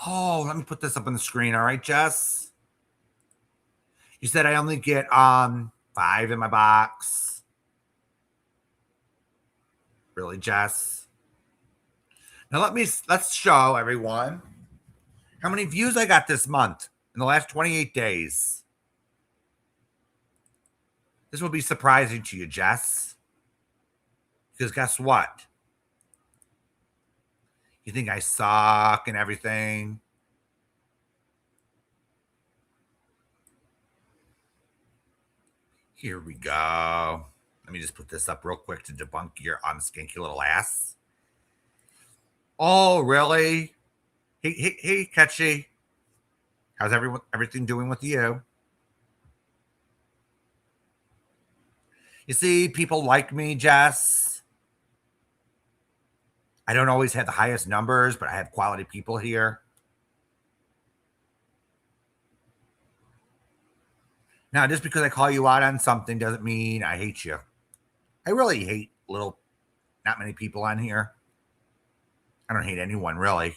Oh, let me put this up on the screen. All right, Jess. You said I only get 5 in my box. Really, Jess? Now let's show everyone how many views I got this month in the last 28 days. This will be surprising to you, Jess. Because guess what? You think I suck and everything? Here we go. Let me just put this up real quick to debunk your skanky little ass. Oh, really? Hey, Catchy. How's everything doing with you? You see, people like me, Jess. I don't always have the highest numbers, but I have quality people here. Now, just because I call you out on something doesn't mean I hate you. I really hate not many people on here. I don't hate anyone, really.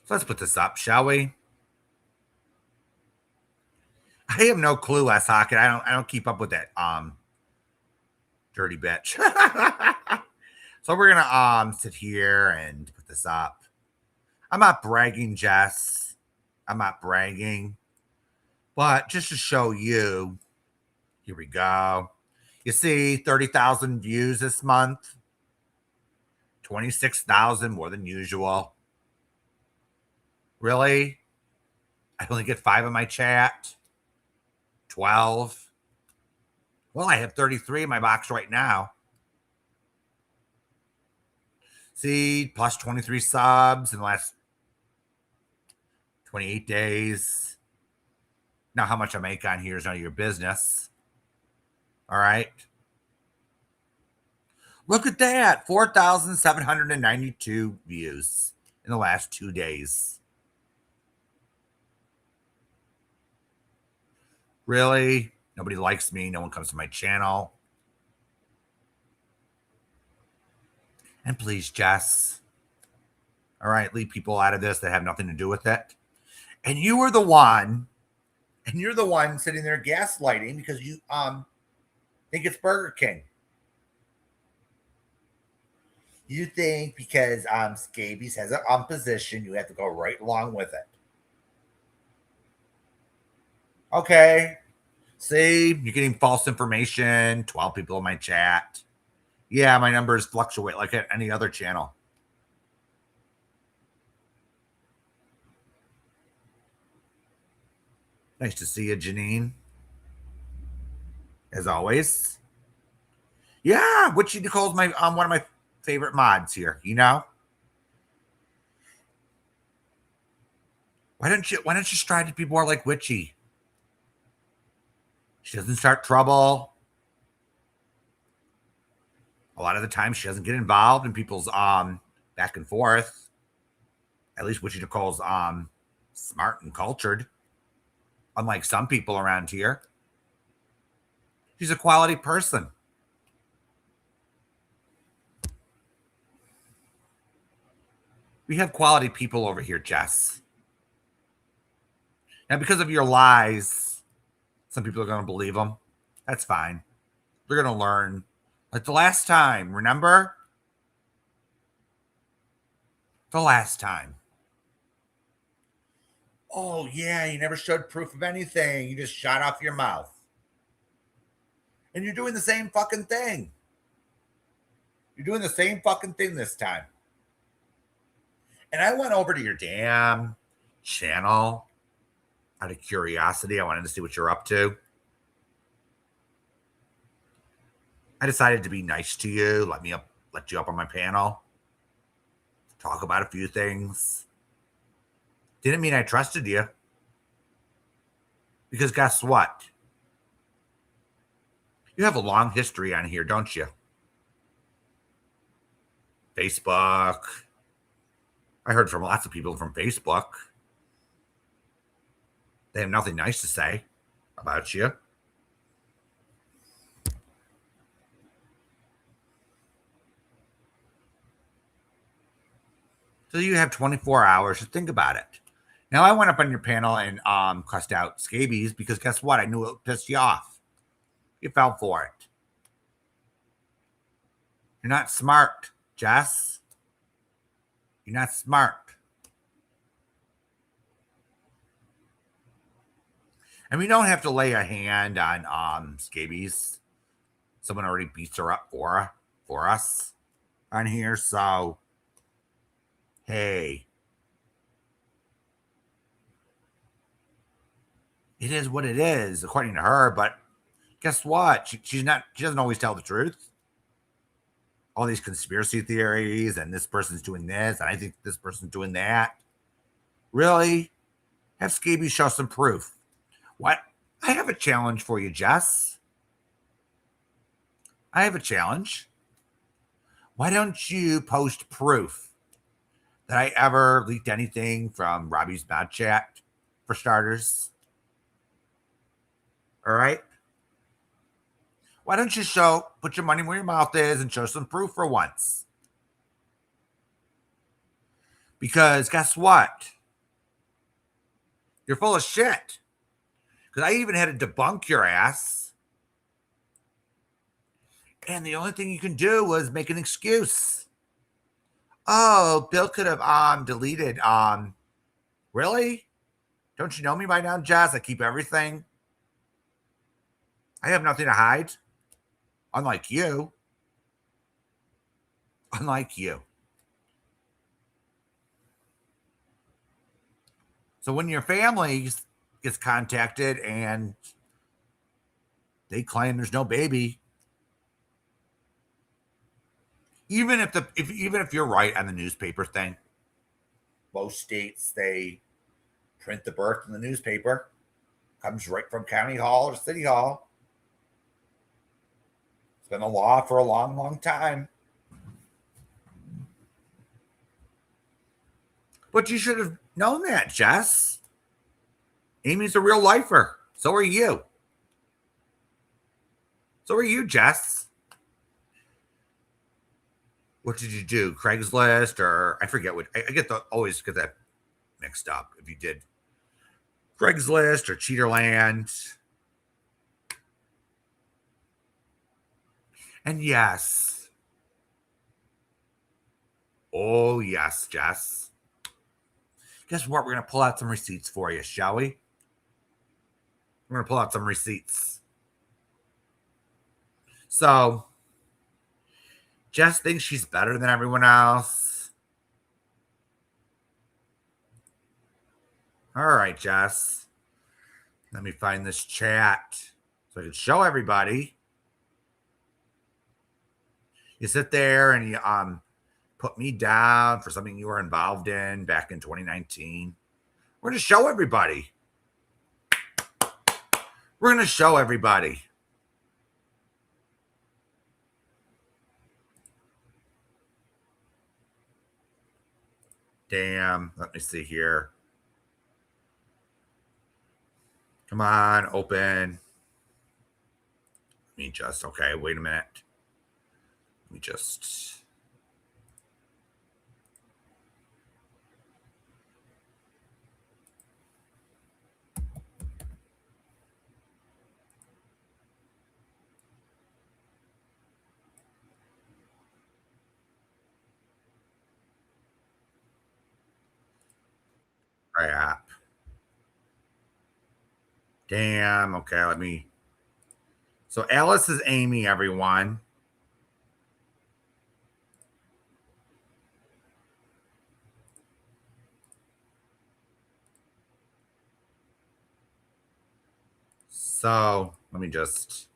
So let's put this up, shall we? I have no clue, S Hockett. I don't keep up with that dirty bitch. So we're gonna sit here and put this up. I'm not bragging, Jess. I'm not bragging. But just to show you, here we go. You see 30,000 views this month. 26,000 more than usual. Really? I only get 5 in my chat. 12. Well, I have 33 in my box right now. See, plus 23 subs in the last 28 days. Now, how much I make on here is none of your business. All right. Look at that. 4,792 views in the last 2 days. Really? Nobody likes me. No one comes to my channel. And please, Jess. All right, leave people out of this that have nothing to do with it. And you were the one, and you're the one sitting there gaslighting because you think it's Burger King. You think because Scabies has an position, you have to go right along with it. Okay. See, you're getting false information. 12 people in my chat. Yeah, my numbers fluctuate like at any other channel. Nice to see you, Janine. As always. Yeah, Witchy Nicole's my one of my favorite mods here, you know? Why don't you strive to be more like Witchy? She doesn't start trouble. A lot of the time she doesn't get involved in people's back and forth. At least Witchy Nicole's smart and cultured. Unlike some people around here. She's a quality person. We have quality people over here, Jess. Now, because of your lies, some people are going to believe them. That's fine. They're going to learn. Like the last time, remember? The last time. Oh, yeah, you never showed proof of anything. You just shot off your mouth. And you're doing the same fucking thing. You're doing the same fucking thing this time. And I went over to your damn channel out of curiosity. I wanted to see what you're up to. I decided to be nice to you, let you up on my panel, talk about a few things. Didn't mean I trusted you. Because guess what? You have a long history on here, don't you? Facebook. I heard from lots of people from Facebook. They have nothing nice to say about you. So you have 24 hours to think about it. Now, I went up on your panel and cussed out Scabies because guess what? I knew it pissed you off. You fell for it. You're not smart, Jess. You're not smart. And we don't have to lay a hand on Scabies. Someone already beats her up for us on here. So, hey. It is what it is, according to her. But guess what? She doesn't always tell the truth. All these conspiracy theories and this person's doing this and I think this person's doing that. Really? Have Scabies show some proof. What? I have a challenge for you, Jess. I have a challenge. Why don't you post proof that I ever leaked anything from Robbie's Mod Chat, for starters? All right? Why don't you put your money where your mouth is and show some proof for once? Because guess what? You're full of shit. Because I even had to debunk your ass. And the only thing you can do was make an excuse. Oh, Bill could have deleted. Really? Don't you know me by now, Jazz? I keep everything. I have nothing to hide. Unlike you. Unlike you. So when your family gets contacted and they claim there's no baby, even if you're right on the newspaper thing, most states they print the birth in the newspaper, comes right from county hall or city hall. It's been a law for a long, long time. But you should have known that, Jess. Amy's a real lifer. So are you. So are you, Jess. What did you do? Craigslist or I forget what I get always get that mixed up. If you did Craigslist or Cheaterland. And yes. Oh, yes, Jess. Guess what? We're going to pull out some receipts for you, shall we? We're going to pull out some receipts. So, Jess thinks she's better than everyone else. All right, Jess. Let me find this chat so I can show everybody. You sit there and you put me down for something you were involved in back in 2019. We're going to show everybody. We're going to show everybody. Damn. Let me see here. Come on, open. Let me just, okay, wait a minute. Let me just. Crap. Damn. Okay, let me. So Alice is Amy, everyone. So let me just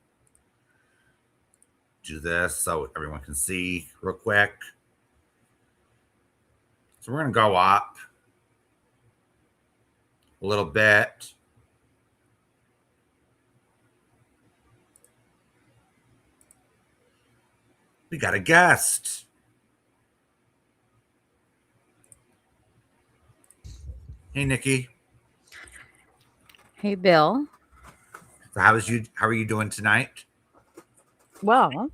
do this so everyone can see real quick. So we're going to go up a little bit. We got a guest. Hey, Nikki. Hey, Bill. So how are you doing tonight? Well,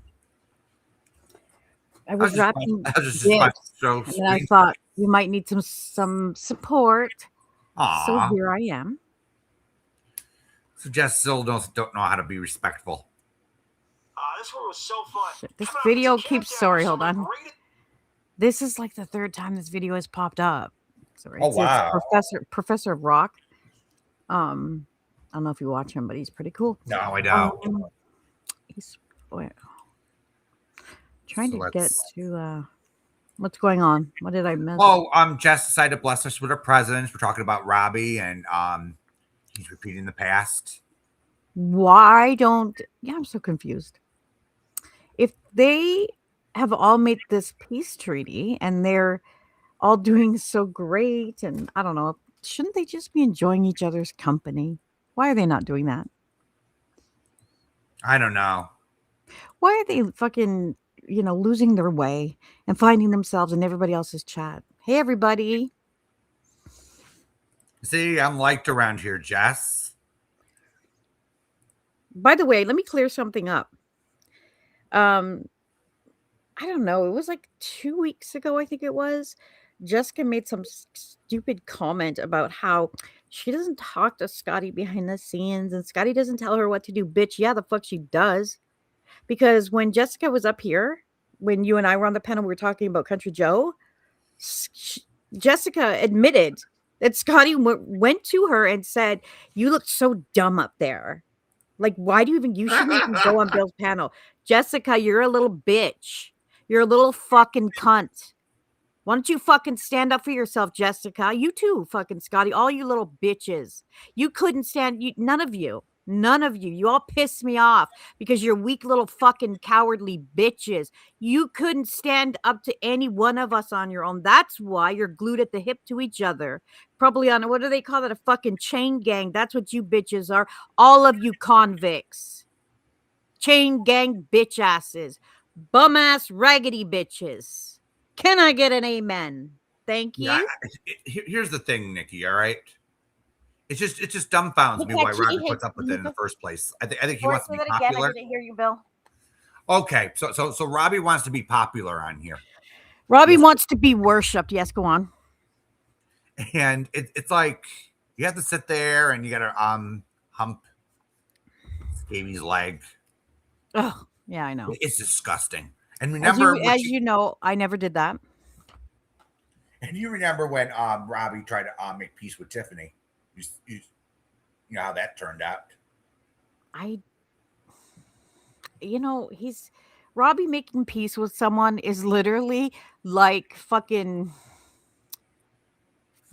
I was wrapping gifts, and then I thought you might need some support. Aww. So here I am. So Jess still don't know how to be respectful. This one was so fun. Shit, this video keeps. Sorry, hold on. This is like the third time this video has popped up. Sorry, wow. It's Professor Rock. I don't know if you watch him, but he's pretty cool. No, I don't. He's trying to get to what's going on. What did I miss? Oh, Jess decided to bless us with her presence. We're talking about Robbie, and he's repeating the past. Why don't? Yeah, I'm so confused. If they have all made this peace treaty and they're all doing so great, and I don't know, shouldn't they just be enjoying each other's company? Why are they not doing that? I don't know. Why are they fucking, losing their way and finding themselves in everybody else's chat? Hey, everybody. See, I'm liked around here, Jess. By the way, let me clear something up. I don't know. It was like 2 weeks ago, I think it was. Jessica made some stupid comment about how she doesn't talk to Scotty behind the scenes and Scotty doesn't tell her what to do. Bitch, yeah, the fuck she does. Because when Jessica was up here, when you and I were on the panel, we were talking about Country Joe. Jessica admitted that Scotty went to her and said, "You look so dumb up there. Like, why do you shouldn't even go on Bill's panel. Jessica, you're a little bitch. You're a little fucking cunt. Why don't you fucking stand up for yourself, Jessica? You too, fucking Scotty. All you little bitches. You couldn't stand, none of you. None of you. You all piss me off because you're weak little fucking cowardly bitches. You couldn't stand up to any one of us on your own. That's why you're glued at the hip to each other. Probably on, what do they call it? A fucking chain gang. That's what you bitches are. All of you convicts. Chain gang bitch asses. Bum ass raggedy bitches. Can I get an amen? Thank you. Yeah, here's the thing, Nikki. All right, it just dumbfounds me why Robbie puts up with it in the first place. I think he wants to be popular. I didn't hear you, Bill. Okay, so Robbie wants to be popular on here, Robbie wants to be worshipped. Yes, go on. and it's like you have to sit there and you got to hump Scavy's leg. Oh, yeah, I know. It's disgusting. And remember, as you know, I never did that. And you remember when Robbie tried to make peace with Tiffany? You know how that turned out. Robbie making peace with someone is literally like fucking.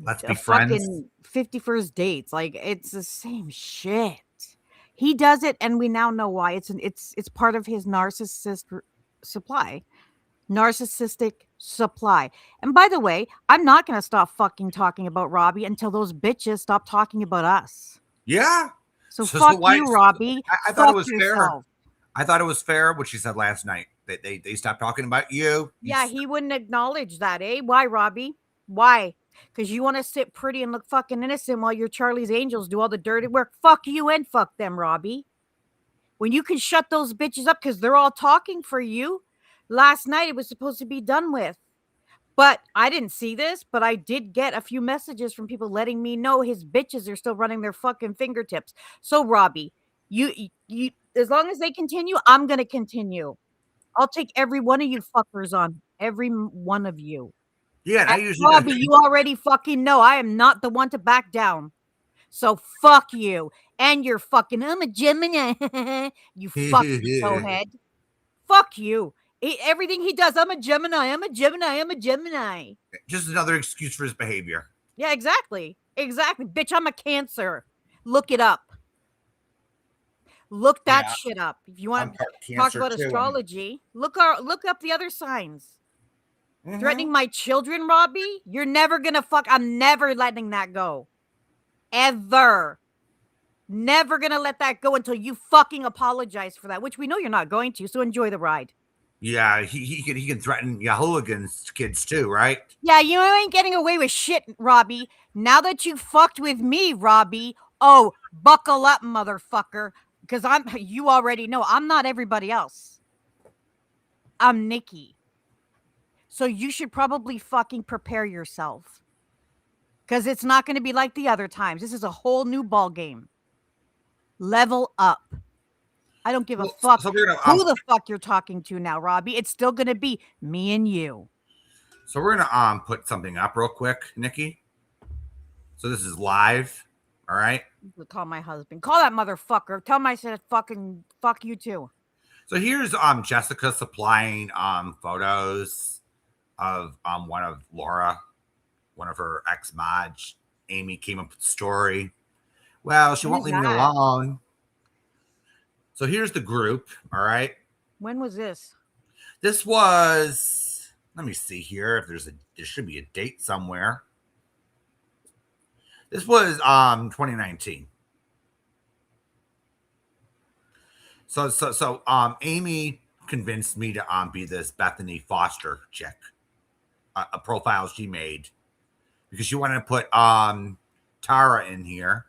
Let's be friends. 51st dates. Like, it's the same shit. He does it, and we now know why. It's part of his narcissistic supply. And by the way, I'm not going to stop fucking talking about Robbie until those bitches stop talking about us. Yeah. So fuck you, Robbie. I thought it was fair. I thought it was fair what she said last night. They stopped talking about you. Yeah, he wouldn't acknowledge that, eh? Why, Robbie? Why? Because you want to sit pretty and look fucking innocent while your Charlie's Angels do all the dirty work. Fuck you and fuck them, Robbie. When you can shut those bitches up because they're all talking for you. Last night it was supposed to be done with. But I didn't see this, but I did get a few messages from people letting me know his bitches are still running their fucking fingertips. So, Robbie, you as long as they continue, I'm going to continue. I'll take every one of you fuckers on. Every one of you. Yeah, and I usually Robbie, you already fucking know I am not the one to back down. So fuck you. And you're fucking, I'm a Gemini. You fucking towhead. Fuck you. Everything he does, I'm a Gemini. Just another excuse for his behavior. Yeah, exactly. Bitch, I'm a Cancer. Look it up. Look that shit up. If you want to talk about astrology, look up the other signs. Mm-hmm. Threatening my children, Robbie? You're never gonna I'm never letting that go. Ever. Never gonna let that go until you fucking apologize for that, which we know you're not going to, so enjoy the ride. Yeah, he can threaten hooligans kids too, right? Yeah, you ain't getting away with shit, Robbie. Now that you fucked with me, Robbie, buckle up, motherfucker. Because you already know, I'm not everybody else. I'm Nikki. So you should probably fucking prepare yourself. Because it's not going to be like the other times. This is a whole new ball game. Level up. I don't give a fuck who the fuck you're talking to now, Robbie. It's still going to be me and you. So we're going to put something up real quick, Nikki. So this is live. All right. Call my husband. Call that motherfucker. Tell him I said fucking fuck you too. So here's Jessica supplying photos of one of Laura, one of her ex-mods. Amy came up with the story. Well, she won't leave me alone. So here's the group. All right. When was this? This was, let me see here if there should be a date somewhere. This was 2019. So Amy convinced me to be this Bethany Foster chick, a profile she made, because she wanted to put Tara in here,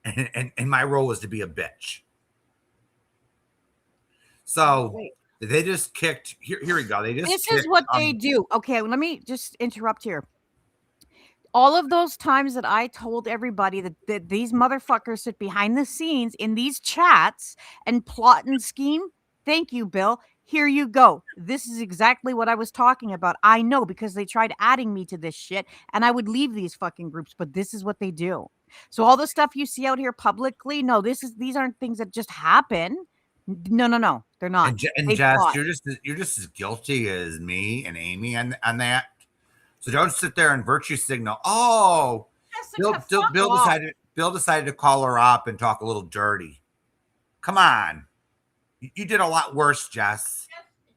and my role was to be a bitch. So they just kicked. Here we go. This is what they do. Okay, let me just interrupt here. All of those times that I told everybody that these motherfuckers sit behind the scenes in these chats and plot and scheme. Thank you, Bill. Here you go. This is exactly what I was talking about. I know, because they tried adding me to this shit and I would leave these fucking groups, but this is what they do. So all the stuff you see out here publicly, no, these aren't things that just happen. No, they're not. And Jess, you're just as guilty as me and Amy on that. So don't sit there and virtue signal. Oh, Bill decided to call her up and talk a little dirty. Come on. You did a lot worse, Jess.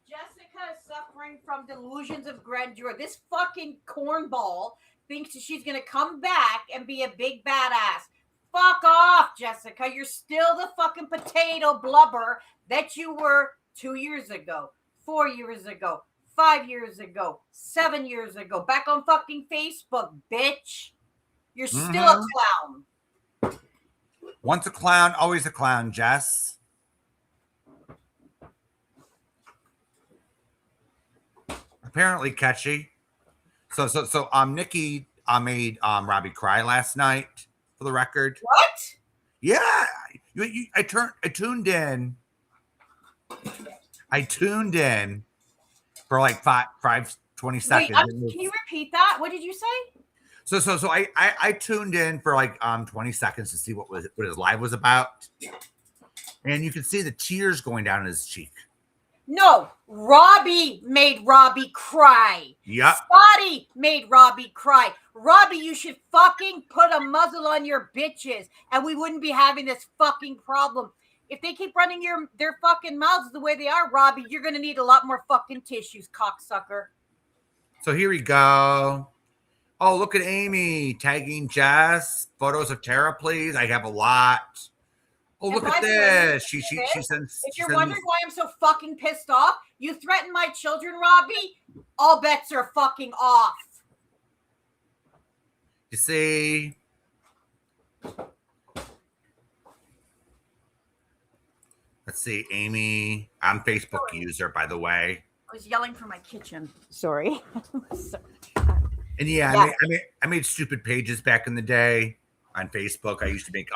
Jessica is suffering from delusions of grandeur. This fucking cornball thinks she's going to come back and be a big badass. Fuck off, Jessica. You're still the fucking potato blubber that you were 2 years ago, 4 years ago, 5 years ago, 7 years ago, back on fucking Facebook, bitch. You're still a clown. Once a clown, always a clown, Jess. Apparently catchy. So Nikki made Robbie cry last night, for the record. What? Yeah. I tuned in. I tuned in for like 20 seconds. Wait, can you repeat that? What did you say? So I tuned in for like 20 seconds to see what his live was about. And you can see the tears going down his cheek. No, Robbie made Robbie cry. Yep. Scotty made Robbie cry. Robbie, you should fucking put a muzzle on your bitches and we wouldn't be having this fucking problem. If they keep running their fucking mouths the way they are, Robbie, you're going to need a lot more fucking tissues, cocksucker. So here we go. Oh, look at Amy tagging Jess. Photos of Tara, please. I have a lot. Oh, look at this. She sends. If you're wondering why I'm so fucking pissed off, you threaten my children, Robbie. All bets are fucking off. You see. Let's see, Amy. I'm Facebook user, by the way. I was yelling from my kitchen. Sorry. And yeah. I made stupid pages back in the day on Facebook. I used to make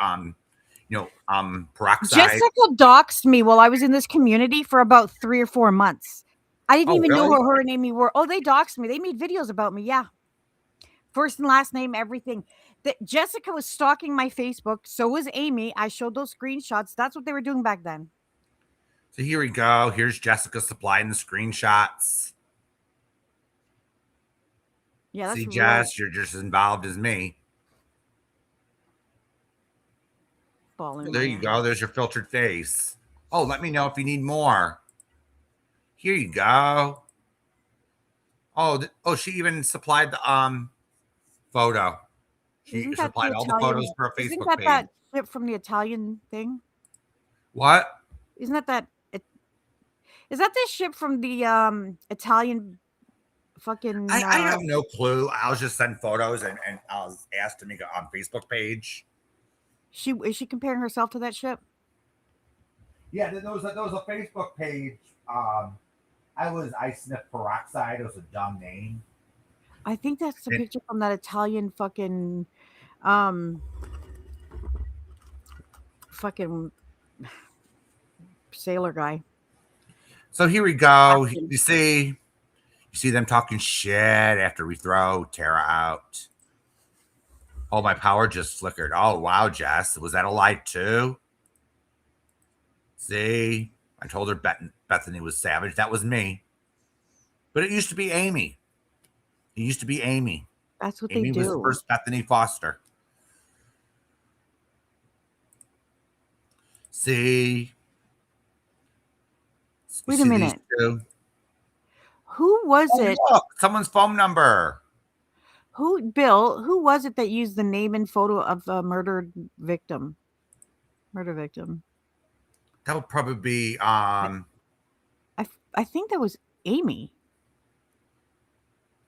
peroxide. Jessica doxed me while I was in this community for about 3 or 4 months. I didn't even know who her and Amy were. Oh, they doxed me. They made videos about me. Yeah. First and last name, everything. Jessica was stalking my Facebook. So was Amy. I showed those screenshots. That's what they were doing back then. So here we go. Here's Jessica supplying the screenshots. Yeah, that's see, Jess, you're just as involved as me. There you go. There's your filtered face. Oh, let me know if you need more. Here you go. Oh, she even supplied the photo. She supplied all the photos for a Facebook page. That clip from the Italian thing? What? Isn't that is that this ship from the Italian fucking I have no clue. I was just sent photos and I was asked to make a Facebook page. Is she comparing herself to that ship? Yeah, there was a Facebook page. I sniffed peroxide. It was a dumb name. I think that's the picture from that Italian fucking sailor guy. So here we go. You see them talking shit after we throw Tara out. Oh, my power just flickered. Oh, wow, Jess. Was that a lie too? See? I told her Bethany was savage. That was me. But it used to be Amy. It used to be Amy. That's what Amy they do. was the first Bethany Foster. See? Wait a minute. Who was it? Look, someone's phone number. Bill, who was it that used the name and photo of a murder victim? That would probably be I think that was Amy.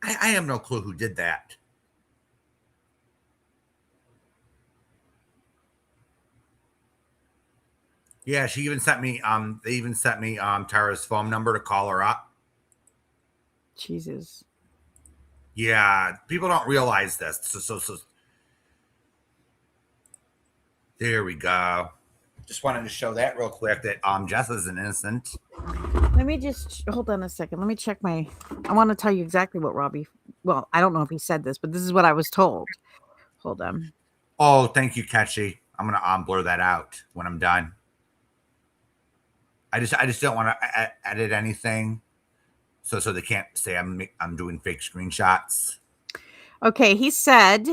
I have no clue who did that. Yeah, she even sent me they even sent me Tara's phone number to call her up. Jesus. Yeah, people don't realize this. So there we go. Just wanted to show that real quick that Jess isn't innocent. Let me just hold on a second. Let me check I want to tell you exactly what Robbie. Well, I don't know if he said this, but this is what I was told. Hold on. Oh, thank you, Ketchy. I'm gonna blur that out when I'm done. I just don't want to edit anything, so they can't say I'm doing fake screenshots. Okay, he said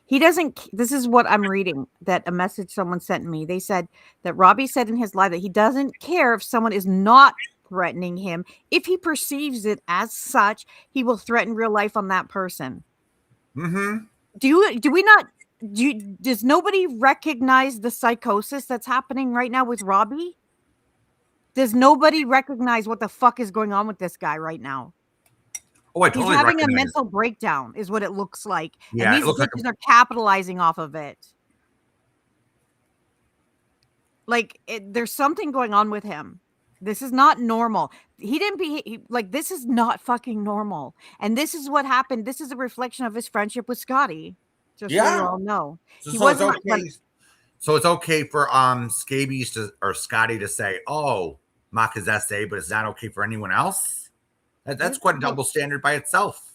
he doesn't. This is what I'm reading. That a message someone sent me. They said that Robbie said in his live that he doesn't care if someone is not threatening him. If he perceives it as such, he will threaten real life on that person. Mm-hmm. Does nobody recognize the psychosis that's happening right now with Robbie? Does nobody recognize what the fuck is going on with this guy right now? Oh, I He's totally having a recognize. mental breakdown, is what it looks like. And Yeah, it these looks like bitches are capitalizing off of it. Like, there's something going on with him. This is not normal. He didn't be like, this is not fucking normal. And this is what happened. This is a reflection of his friendship with Scotty. Just so you yeah. all know. So, He so it's wasn't okay. So it's okay for Scabies to or Scotty to say, "Oh, mock his essay," but it's not okay for anyone else. That's quite a double standard by itself.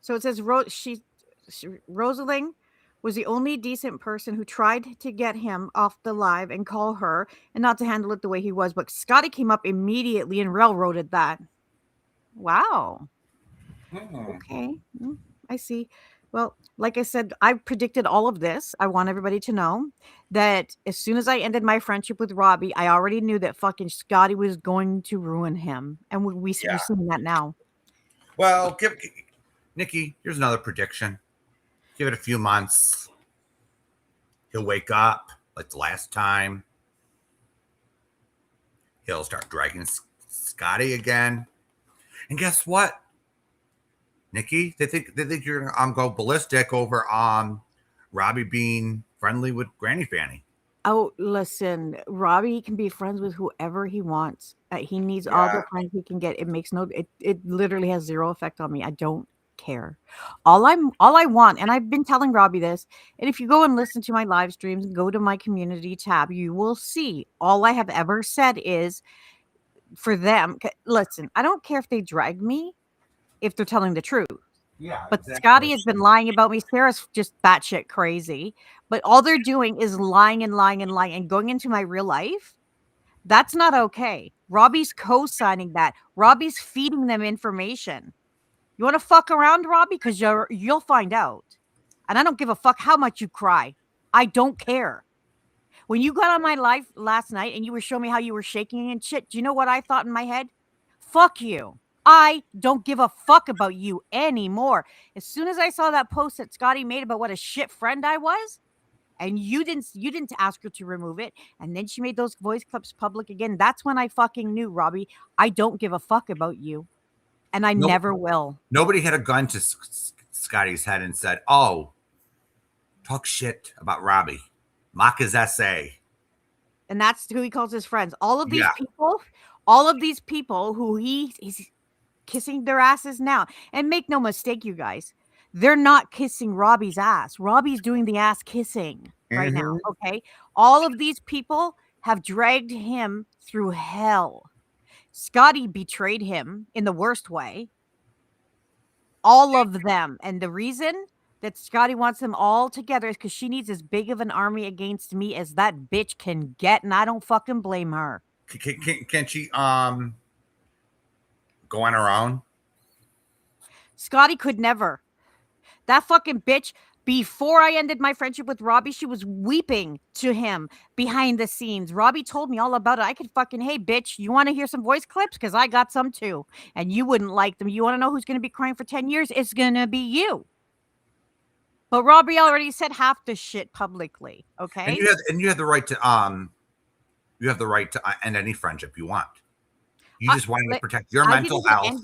So it says Rosaling was the only decent person who tried to get him off the live and call her and not to handle it the way he was. But Scotty came up immediately and railroaded that. Wow. Okay. I see. Well, like I said, I predicted all of this. I want everybody to know that as soon as I ended my friendship with Robbie, I already knew that fucking Scotty was going to ruin him. And we're seeing that now. Well, Nikki, here's another prediction. Give it a few months. He'll wake up like the last time. He'll start dragging Scotty again. And guess what? Nikki, they think you're gonna go ballistic over Robbie being friendly with Granny Fanny. Oh, listen, Robbie can be friends with whoever he wants. He needs all the friends he can get. It makes it literally has zero effect on me. I don't care. All I want, and I've been telling Robbie this, and if you go and listen to my live streams and go to my community tab, you will see all I have ever said is for them. Listen, I don't care if they drag me if they're telling the truth. Yeah, but Scotty has been lying about me. Sarah's just batshit crazy. But all they're doing is lying and lying and lying and going into my real life. That's not okay. Robbie's co-signing that. Robbie's feeding them information. You want to fuck around, Robbie? Because you'll find out. And I don't give a fuck how much you cry. I don't care. When you got on my live last night and you were showing me how you were shaking and shit, do you know what I thought in my head? Fuck you. I don't give a fuck about you anymore. As soon as I saw that post that Scotty made about what a shit friend I was, and you didn't ask her to remove it, and then she made those voice clips public again, that's when I fucking knew, Robbie, I don't give a fuck about you. And I never will. Nobody had a gun to Scotty's head and said, "Oh, talk shit about Robbie. Mock his essay." And that's who he calls his friends. All of these people who he's kissing their asses now. And make no mistake, you guys, they're not kissing Robbie's ass. Robbie's doing the ass kissing right now. Okay. All of these people have dragged him through hell. Scotty betrayed him in the worst way. All of them. And the reason that Scotty wants them all together is because she needs as big of an army against me as that bitch can get. And I don't fucking blame her. Can she go on her own? Scotty could never. That fucking bitch, before I ended my friendship with Robbie, she was weeping to him behind the scenes. Robbie told me all about it. I could fucking, hey, bitch, you want to hear some voice clips? Because I got some too. And you wouldn't like them. You want to know who's going to be crying for 10 years? It's going to be you. But Robbie already said half the shit publicly. Okay. And you have the right to end any friendship you want. You just wanted to protect your mental health.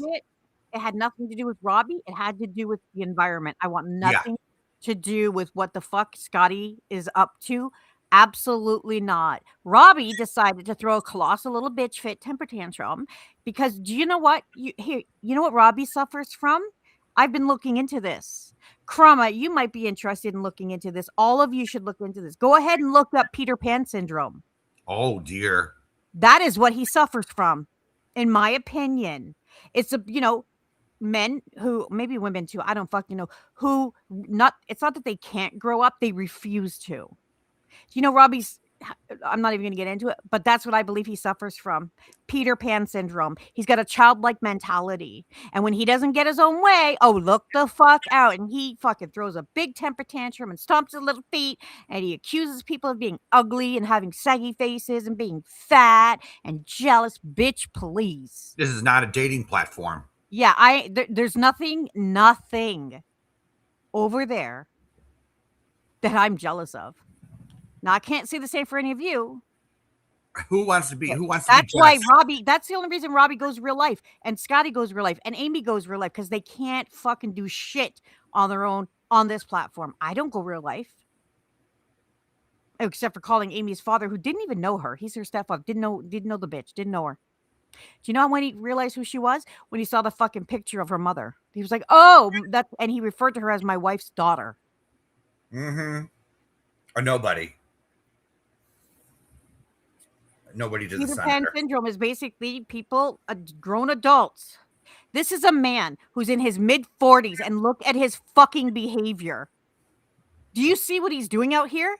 It had nothing to do with Robbie. It had to do with the environment. I want nothing to do with what the fuck Scotty is up to. Absolutely not. Robbie decided to throw a colossal little bitch fit temper tantrum because do you know what? You know what Robbie suffers from? I've been looking into this. Krama, you might be interested in looking into this. All of you should look into this. Go ahead and look up Peter Pan syndrome. Oh dear. That is what he suffers from, in my opinion. It's men who, maybe women too, I don't fucking know, who it's not that they can't grow up, they refuse to. Robbie's, I'm not even going to get into it, but that's what I believe he suffers from. Peter Pan syndrome. He's got a childlike mentality. And when he doesn't get his own way, oh, look the fuck out. And he fucking throws a big temper tantrum and stomps his little feet. And he accuses people of being ugly and having saggy faces and being fat and jealous. Bitch, please. This is not a dating platform. Yeah, there's nothing over there that I'm jealous of. Now, I can't say the same for any of you, Who wants to be? Who wants to That's be why Jess? Robbie, that's the only reason Robbie goes real life and Scotty goes real life and Amy goes real life because they can't fucking do shit on their own on this platform. I don't go real life. Except for calling Amy's father, who didn't even know her. He's her stepfather. Didn't know the bitch. Didn't know her. Do you know when he realized who she was? When he saw the fucking picture of her mother. He was like, oh, that, and he referred to her as my wife's daughter. Mm-hmm. A nobody. Nobody to the Peter Pan senator. syndrome is basically people, grown adults. This is a man who's in his mid-40s and look at his fucking behavior. Do you see what he's doing out here?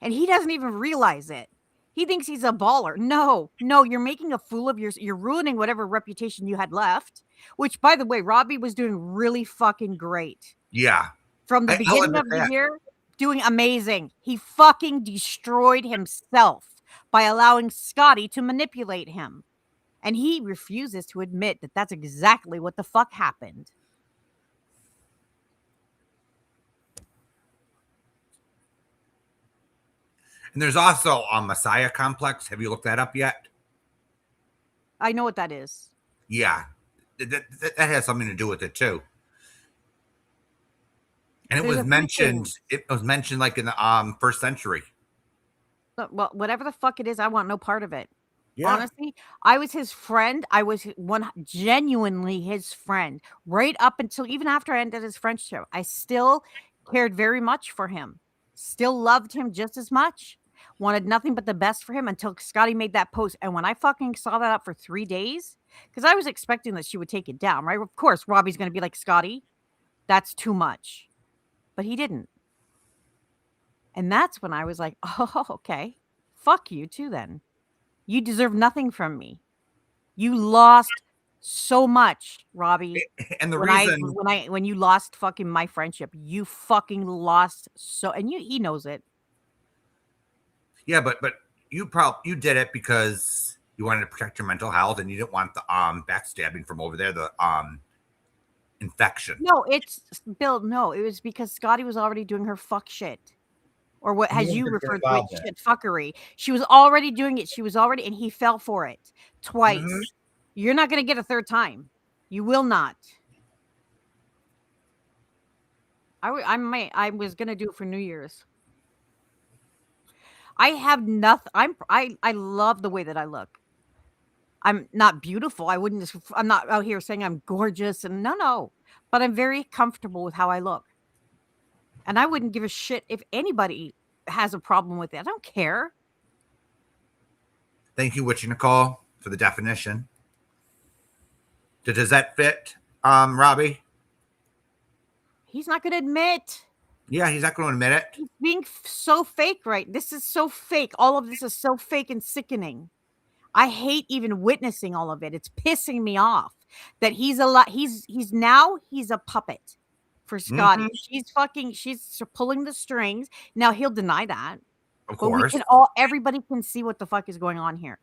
And he doesn't even realize it. He thinks he's a baller. No, you're making a fool of yourself. You're ruining whatever reputation you had left, which, by the way, Robbie was doing really fucking great. Yeah. From the beginning of the year, doing amazing. He fucking destroyed himself by allowing Scotty to manipulate him. And he refuses to admit that that's exactly what the fuck happened. And there's also a Messiah complex. Have you looked that up yet? I know what that is. Yeah. That has something to do with it too. And it was mentioned. It was mentioned like in the first century. Well, whatever the fuck it is, I want no part of it. Yeah. Honestly, I was his friend. I was genuinely his friend right up until even after I ended his friendship. I still cared very much for him. Still loved him just as much. Wanted nothing but the best for him until Scotty made that post. And when I fucking saw that up for 3 days, because I was expecting that she would take it down, right? Of course, Robbie's going to be like, Scotty, that's too much. But he didn't. And that's when I was like, oh, okay. Fuck you too then. You deserve nothing from me. You lost so much, Robbie. And the reason when you lost fucking my friendship, you fucking lost so, and he knows it. Yeah, but you did it because you wanted to protect your mental health and you didn't want the backstabbing from over there, the infection. No, it's Bill. No, it was because Scotty was already doing her fuck shit. Or what has you referred to it, shit fuckery. She was already doing it. She was already, and he fell for it twice. Mm-hmm. You're not going to get a third time. You will not. I was going to do it for New Year's. I have nothing. I love the way that I look. I'm not beautiful. I'm not out here saying I'm gorgeous and no. But I'm very comfortable with how I look. And I wouldn't give a shit if anybody has a problem with it. I don't care. Thank you, Witchy Nicole, for the definition. Does that fit, Robbie? He's not going to admit. Yeah, he's not going to admit it. He's being so fake, right? This is so fake. All of this is so fake and sickening. I hate even witnessing all of it. It's pissing me off that he's a puppet for Scotty. Mm-hmm. She's pulling the strings. Now he'll deny that. Of course. But everybody can see what the fuck is going on here.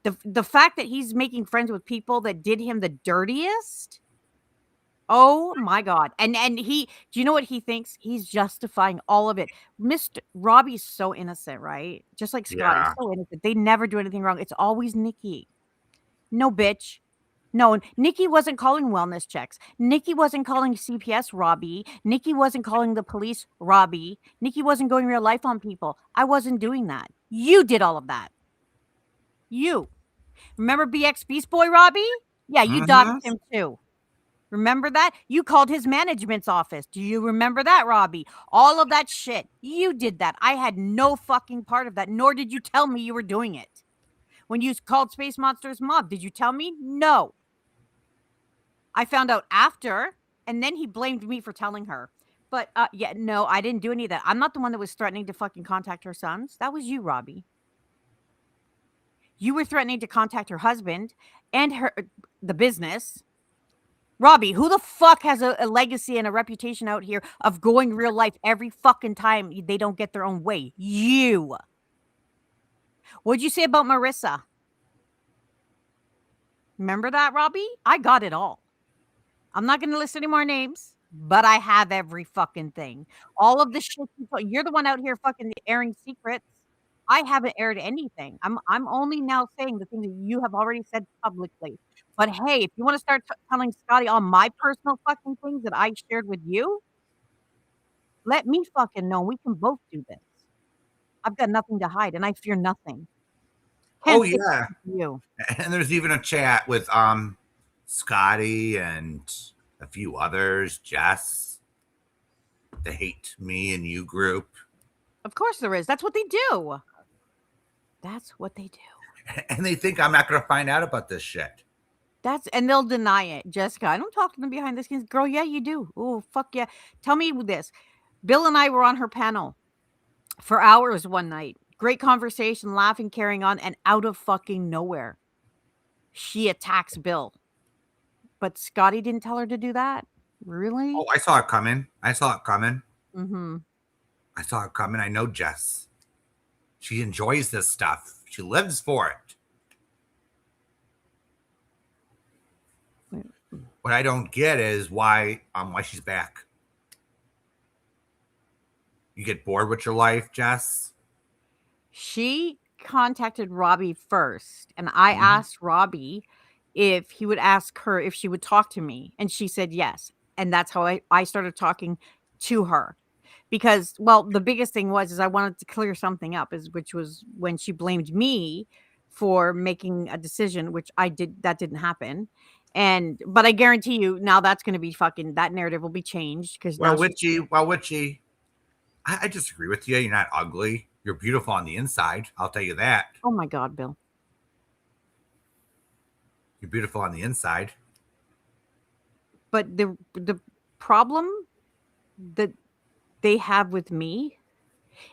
The fact that he's making friends with people that did him the dirtiest. Oh my God. And do you know what he thinks? He's justifying all of it. Mr. Robbie's so innocent, right? Just like Scotty, so innocent. They never do anything wrong. It's always Nikki. No, bitch. No, Nikki wasn't calling wellness checks. Nikki wasn't calling CPS Robbie. Nikki wasn't calling the police Robbie. Nikki wasn't going real life on people. I wasn't doing that. You did all of that. You. Remember BX Beast Boy Robbie? Yeah, you doxed him too. Remember that? You called his management's office. Do you remember that, Robbie? All of that shit. You did that. I had no fucking part of that, nor did you tell me you were doing it. When you called Space Monsters Mob, did you tell me? No. I found out after, and then he blamed me for telling her. But no, I didn't do any of that. I'm not the one that was threatening to fucking contact her sons. That was you, Robbie. You were threatening to contact her husband and the business. Robbie, who the fuck has a legacy and a reputation out here of going real life every fucking time they don't get their own way? You. What'd you say about Marissa? Remember that, Robbie? I got it all. I'm not going to list any more names, but I have every fucking thing. All of the shit. You're the one out here fucking airing secrets. I haven't aired anything. I'm only now saying the things that you have already said publicly. But hey, if you want to start telling Scotty all my personal fucking things that I shared with you, let me fucking know. We can both do this. I've got nothing to hide, and I fear nothing. Oh Can't say yeah, anything to you. and there's even a chat with Scotty and a few others, Jess, the Hate Me and You group, Of course there is. That's what they do. That's what they do. and they think I'm not going to find out about this shit. And they'll deny it. Jessica, I don't talk to them behind the scenes. Girl, yeah, you do. Oh, fuck yeah. Tell me this. Bill and I were on her panel for hours one night. Great conversation, laughing, carrying on, and out of fucking nowhere, she attacks Bill. But Scotty didn't tell her to do that? Really? Oh, I saw it coming. I saw it coming. Mm-hmm. I saw it coming. I know Jess. She enjoys this stuff. She lives for it. What I don't get is why she's back. You get bored with your life, Jess? She contacted Robbie first, and I asked Robbie if he would ask her if she would talk to me, and she said yes. And that's how I started talking to her. Because, well, the biggest thing is I wanted to clear something up, which was when she blamed me for making a decision, which that didn't happen. But I guarantee you now that's going to be that narrative will be changed because Witchy, I disagree with you. You're not ugly. You're beautiful on the inside. I'll tell you that. Oh my God, Bill. You're beautiful on the inside. But the problem that they have with me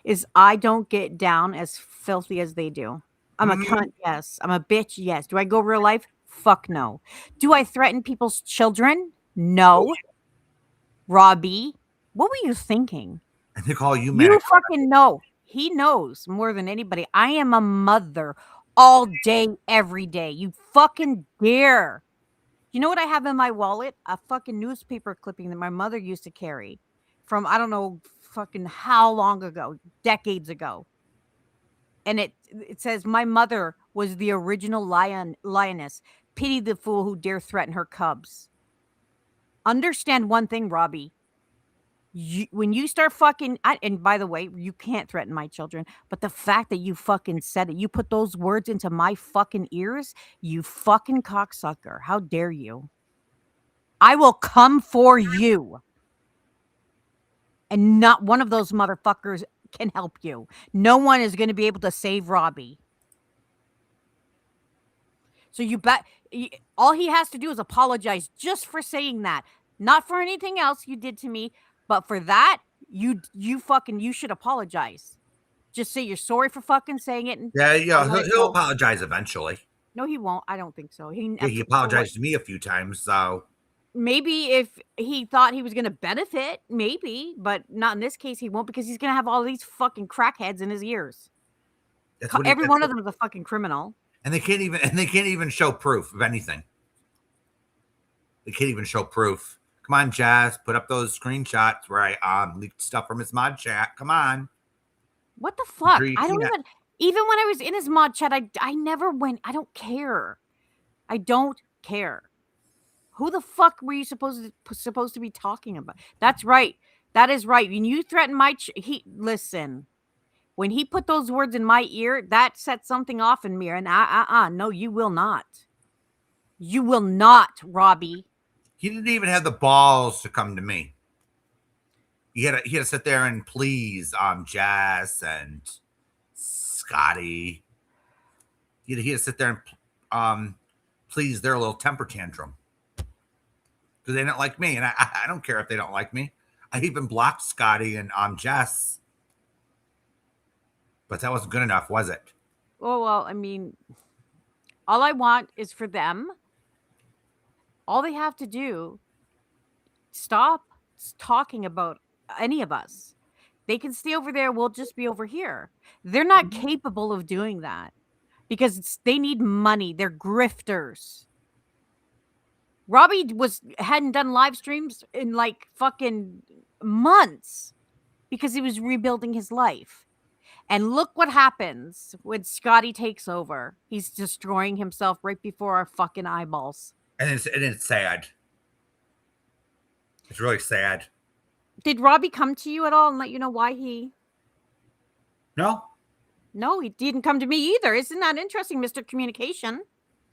is I don't get down as filthy as they do. I'm a cunt, yes. I'm a bitch, yes. Do I go real life? Fuck no. Do I threaten people's children? No. Robbie, what were you thinking? And they call you You fucking know. He knows more than anybody. I am a mother all day, every day. You fucking dare. You know what I have in my wallet? A fucking newspaper clipping that my mother used to carry from, I don't know, fucking how long ago, decades ago. And it says, my mother was the original lioness. Pity the fool who dare threaten her cubs. Understand one thing, Robbie. When you start fucking, and by the way, you can't threaten my children, but the fact that you fucking said it, you put those words into my fucking ears, you fucking cocksucker. How dare you? I will come for you. And not one of those motherfuckers can help you. No one is going to be able to save Robbie. So all he has to do is apologize just for saying that. Not for anything else you did to me, but for that, you should apologize. Just say you're sorry for fucking saying it. He'll apologize eventually. No, he won't. I don't think so. He apologized to me a few times, so maybe if he thought he was going to benefit, maybe, but not in this case. He won't because he's going to have all these fucking crackheads in his ears. Every one of them is a fucking criminal, and they can't even show proof of anything. They can't even show proof. Come on, Jazz, put up those screenshots where I leaked stuff from his mod chat. Come on. What the fuck? I don't even when I was in his mod chat, I never went. I don't care. I don't care. Who the fuck were you supposed to be talking about? That's right. That is right. When you threaten listen. When he put those words in my ear, that set something off in me. And no, you will not. You will not, Robbie. He didn't even have the balls to come to me. He had to sit there and please Jess and Scotty. He had to sit there and please their little temper tantrum. Because they didn't like me. And I don't care if they don't like me. I even blocked Scotty and Jess. But that wasn't good enough, was it? Oh, well, I mean, all I want is for them. All they have to do, stop talking about any of us. They can stay over there. We'll just be over here. They're not capable of doing that because they need money. They're grifters. Robbie hadn't done live streams in like fucking months because he was rebuilding his life. And look what happens when Scotty takes over. He's destroying himself right before our fucking eyeballs. And it's sad. It's really sad. Did Robbie come to you at all and let you know why he... No? No, he didn't come to me either. Isn't that interesting, Mr. Communication?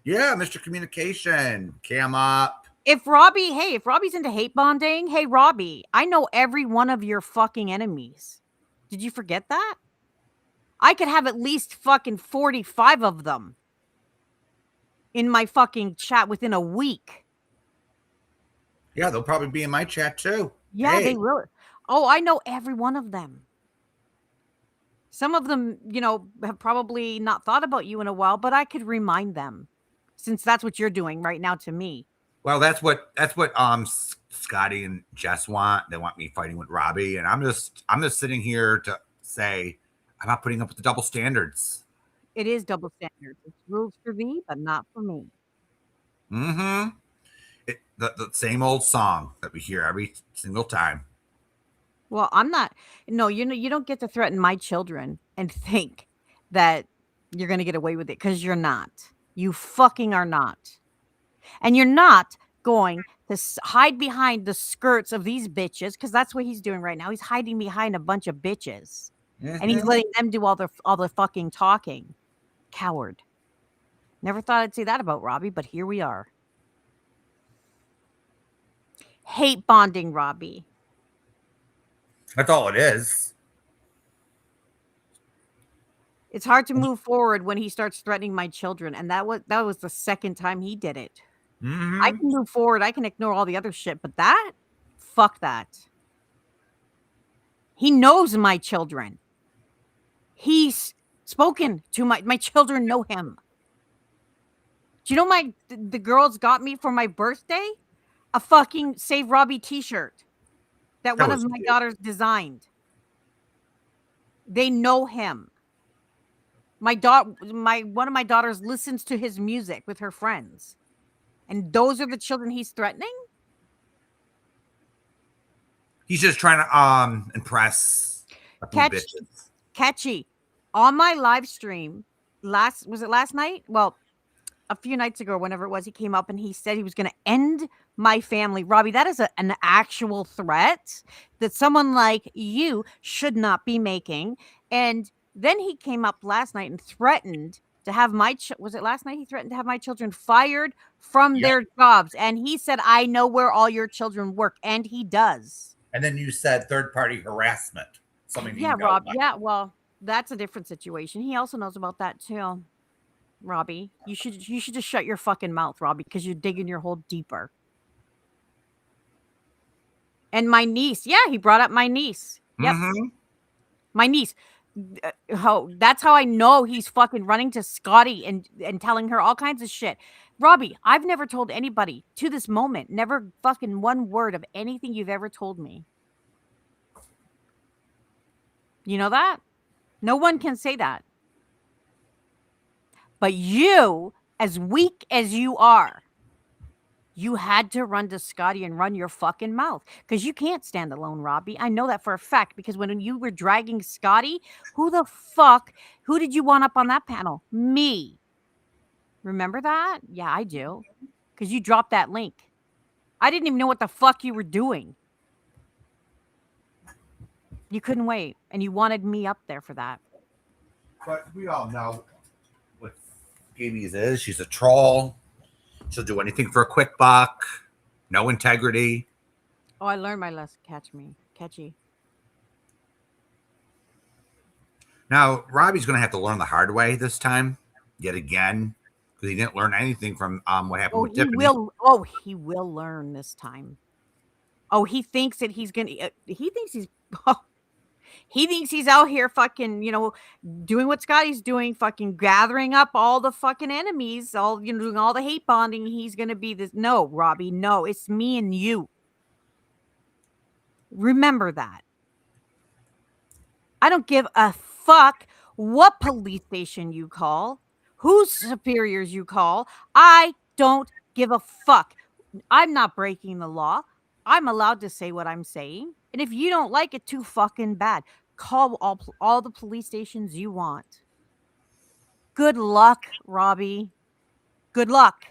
Yeah, Mr. Communication. Cam up. If Robbie's into hate bonding, hey, Robbie, I know every one of your fucking enemies. Did you forget that? I could have at least fucking 45 of them in my fucking chat within a week. Yeah, they'll probably be in my chat too. Yeah, Hey. they will. Oh, I know every one of them. Some of them, have probably not thought about you in a while, but I could remind them, since that's what you're doing right now to me. Well, that's what Scotty and Jess want. They want me fighting with Robbie, and I'm just sitting here to say I'm not putting up with the double standards. It is double standards. It's rules for thee, but not for me. Mm-hmm. The same old song that we hear every single time. Well, I'm not. No, you don't get to threaten my children and think that you're going to get away with it, because you're not. You fucking are not. And you're not going to hide behind the skirts of these bitches, because that's what he's doing right now. He's hiding behind a bunch of bitches. Mm-hmm. And he's letting them do all the fucking talking. Coward. Never thought I'd say that about Robbie, but here we are. Hate bonding, Robbie. That's all it is. It's hard to move forward when he starts threatening my children, and that was the second time he did it. Mm-hmm. I can move forward, I can ignore all the other shit, but that, fuck that. He knows my children. He's spoken to my children know him. Do you know the girls got me for my birthday? A fucking Save Robbie t-shirt that one of my daughters designed. They know him. One of my daughters listens to his music with her friends. And those are the children he's threatening? He's just trying to impress a few bitches. Catchy. On my live stream, was it last night? Well, a few nights ago, whenever it was, he came up and he said he was going to end my family. Robbie, that is an actual threat that someone like you should not be making. And then he came up last night and threatened to have was it last night? He threatened to have my children fired from their jobs. And he said, I know where all your children work. And he does. And then you said third-party harassment. Rob. Yeah, well, that's a different situation. He also knows about that too. Robbie, you should just shut your fucking mouth, Robbie, because you're digging your hole deeper. And my niece, he brought up my niece. Yep, my niece. That's how I know he's fucking running to Scotty and telling her all kinds of shit. Robbie, I've never told anybody to this moment, never fucking one word of anything you've ever told me. You know that? No one can say that. But you, as weak as you are, you had to run to Scotty and run your fucking mouth, because you can't stand alone, Robbie. I know that for a fact, because when you were dragging Scotty, who did you want up on that panel? Me. Remember that? Yeah, I do. Because you dropped that link. I didn't even know what the fuck you were doing. You couldn't wait, and you wanted me up there for that. But we all know what Amy's is. She's a troll. She'll do anything for a quick buck. No integrity. Oh, I learned my lesson. Catchy. Now, Robbie's going to have to learn the hard way this time, yet again, because he didn't learn anything from what happened with Tiffany. He will learn this time. Oh, he thinks that he's going to... he thinks he's out here fucking, doing what Scotty's doing, fucking gathering up all the fucking enemies, doing all the hate bonding. He's going to be this. No, Robbie, no, it's me and you. Remember that. I don't give a fuck what police station you call, whose superiors you call. I don't give a fuck. I'm not breaking the law. I'm allowed to say what I'm saying. And if you don't like it, too fucking bad. Call all the police stations you want. Good luck, Robbie. Good luck.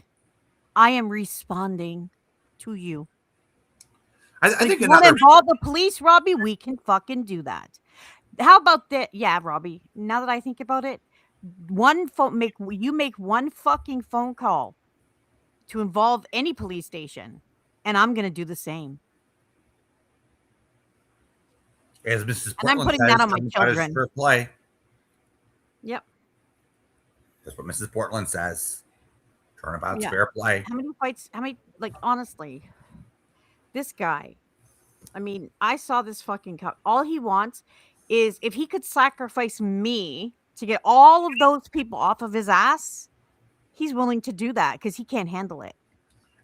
I am responding to you. I But if think you want to another. involve the police, Robbie, we can fucking do that. How about that? Yeah, Robbie. Now that I think about it, make one fucking phone call to involve any police station, and I'm gonna do the same. As Mrs. And I'm Portland putting that says, on my turnabout is children. fair play. Yep. That's what Mrs. Portland says. Turnabout's Yeah. fair play. How many fights? Like, honestly, this guy. I mean, I saw this fucking cop. All he wants is if he could sacrifice me to get all of those people off of his ass, he's willing to do that because he can't handle it.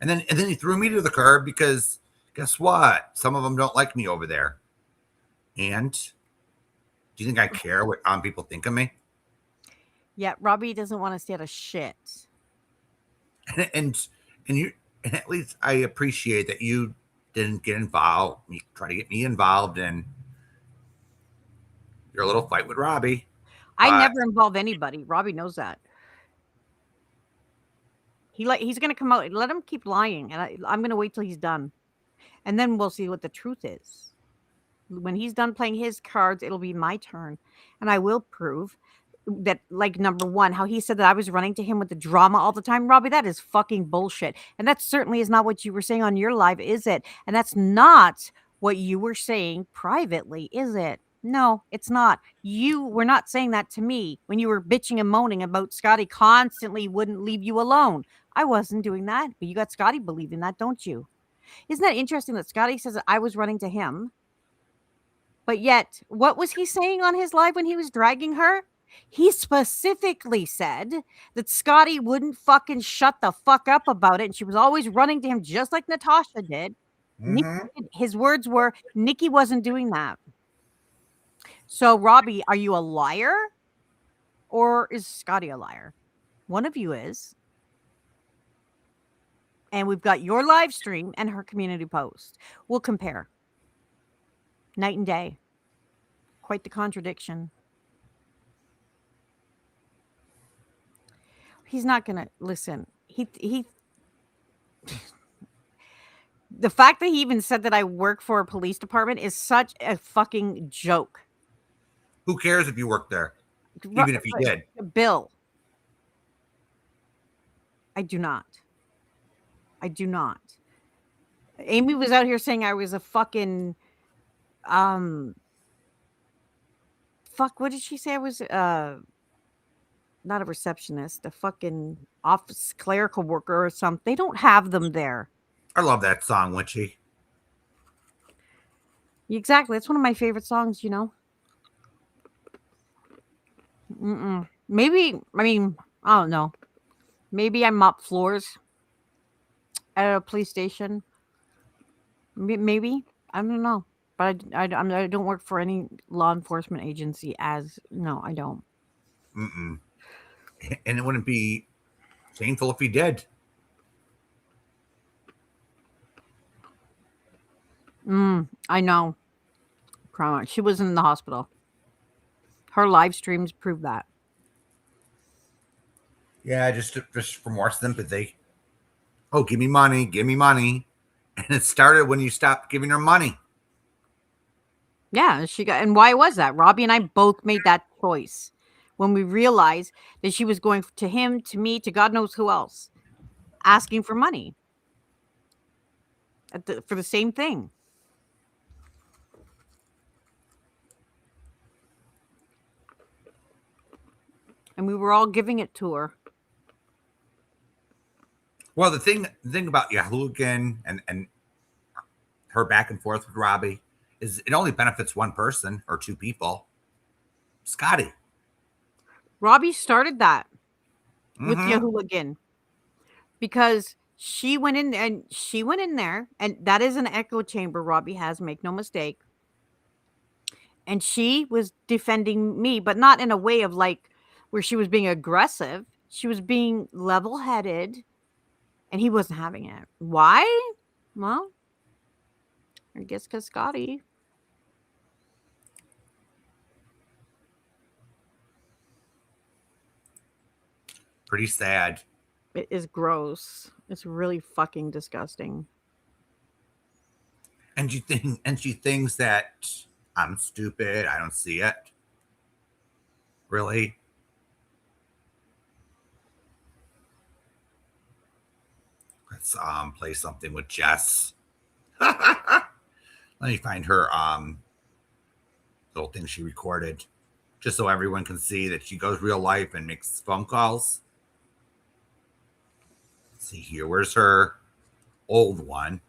And then he threw me to the curb because guess what? Some of them don't like me over there. And do you think I care what people think of me? Yeah, Robbie doesn't want to stay out of shit. And at least I appreciate that you didn't get involved. You try to get me involved in your little fight with Robbie. I never involve anybody. Robbie knows that. He's gonna come out. Let him keep lying, and I'm gonna wait till he's done, and then we'll see what the truth is. When he's done playing his cards, it'll be my turn, and I will prove that, like, number one, how he said that I was running to him with the drama all the time. Robbie, that is fucking bullshit. And that certainly is not what you were saying on your live, is it? And that's not what you were saying privately, is it? No, it's not. You were not saying that to me when you were bitching and moaning about Scotty constantly wouldn't leave you alone. I wasn't doing that, but you got Scotty believing that, don't you? Isn't that interesting that Scotty says that I was running to him? But yet, what was he saying on his live when he was dragging her? He specifically said that Scotty wouldn't fucking shut the fuck up about it. And she was always running to him just like Natasha did. Mm-hmm. His words were, Nikki wasn't doing that. So, Robbie, are you a liar? Or is Scotty a liar? One of you is. And we've got your live stream and her community post. We'll compare. Night and day. Quite the contradiction. He's not gonna listen. He the fact that he even said that I work for a police department is such a fucking joke. Who cares if you work there? Even if you did. Bill. I do not. I do not. Amy was out here saying I was a fucking what did she say? I was not a receptionist, a fucking office clerical worker or something. They don't have them there. I love that song, Witchy. Exactly. It's one of my favorite songs, you know. Maybe, I mean, I don't know. Maybe I mop floors at a police station. Maybe. I don't know. But I don't work for any law enforcement agency no, I don't. And it wouldn't be shameful if he did. I know. She was in the hospital. Her live streams prove that. Yeah, just for more sympathy. Oh, give me money, give me money. And it started when you stopped giving her money. Yeah, and why was that? Robbie and I both made that choice when we realized that she was going to him, to me, to God knows who else, asking for money for the same thing. And we were all giving it to her. Well, the thing about Yahooligan and her back and forth with Robbie is it only benefits one person or two people. Scotty. Robbie started that with Yahooligan because she went in there, and that is an echo chamber Robbie has, make no mistake. And she was defending me, but not in a way of like where she was being aggressive. She was being level-headed, and he wasn't having it. Why? Well, I guess because Scotty. Pretty sad. It is gross. It's really fucking disgusting. And she thinks that I'm stupid. I don't see it. Really? Let's play something with Jess. Let me find her little thing she recorded, just so everyone can see that she goes real life and makes phone calls. Let's see here. Where's her old one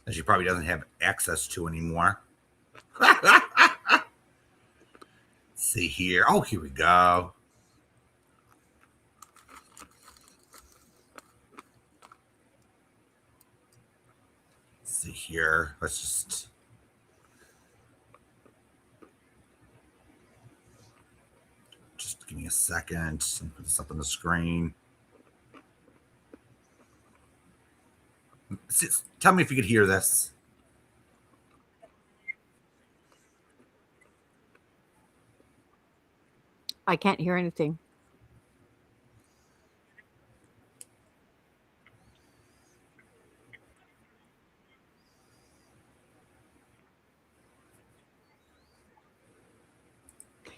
that she probably doesn't have access to anymore? Let's see here. Oh, here we go. Let's see here. Let's just give me a second and put this up on the screen. Tell me if you could hear this. I can't hear anything.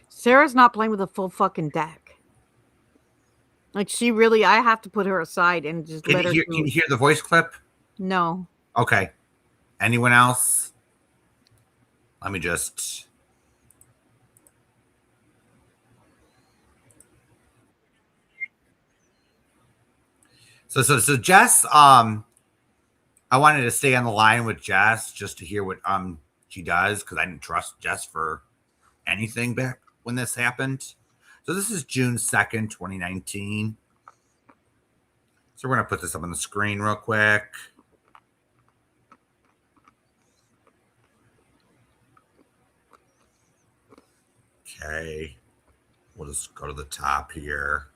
Sarah's not playing with a full fucking deck. Like she really, I have to put her aside and just let her. Can you hear the voice clip? No. Okay. Anyone else? Let me just. So Jess, I wanted to stay on the line with Jess just to hear what she does, because I didn't trust Jess for anything back when this happened. So this is June 2nd, 2019. So we're gonna put this up on the screen real quick. Okay. We'll just go to the top here.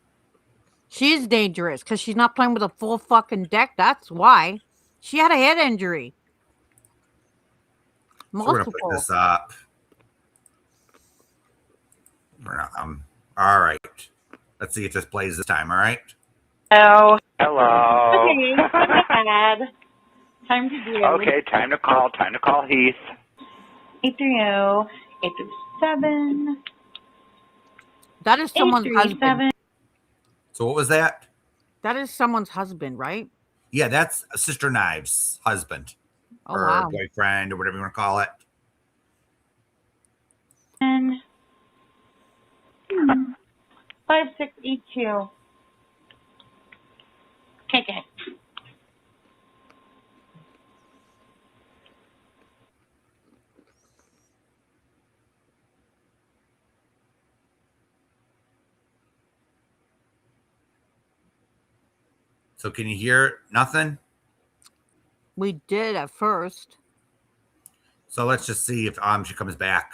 She's dangerous because she's not playing with a full fucking deck. That's why. She had a head injury. So we're gonna put this up. All right. Let's see if this plays this time. All right. Hello. Hello. Okay, not bad. Time to do. Okay, time to call Heath. 830-837. That is someone's husband. 837. So what was that? That is someone's husband, right? Yeah, that's Sister Knives' husband. Oh, or wow. boyfriend or whatever you want to call it. 5682. Okay. So can you hear nothing? We did at first. So let's just see if she comes back.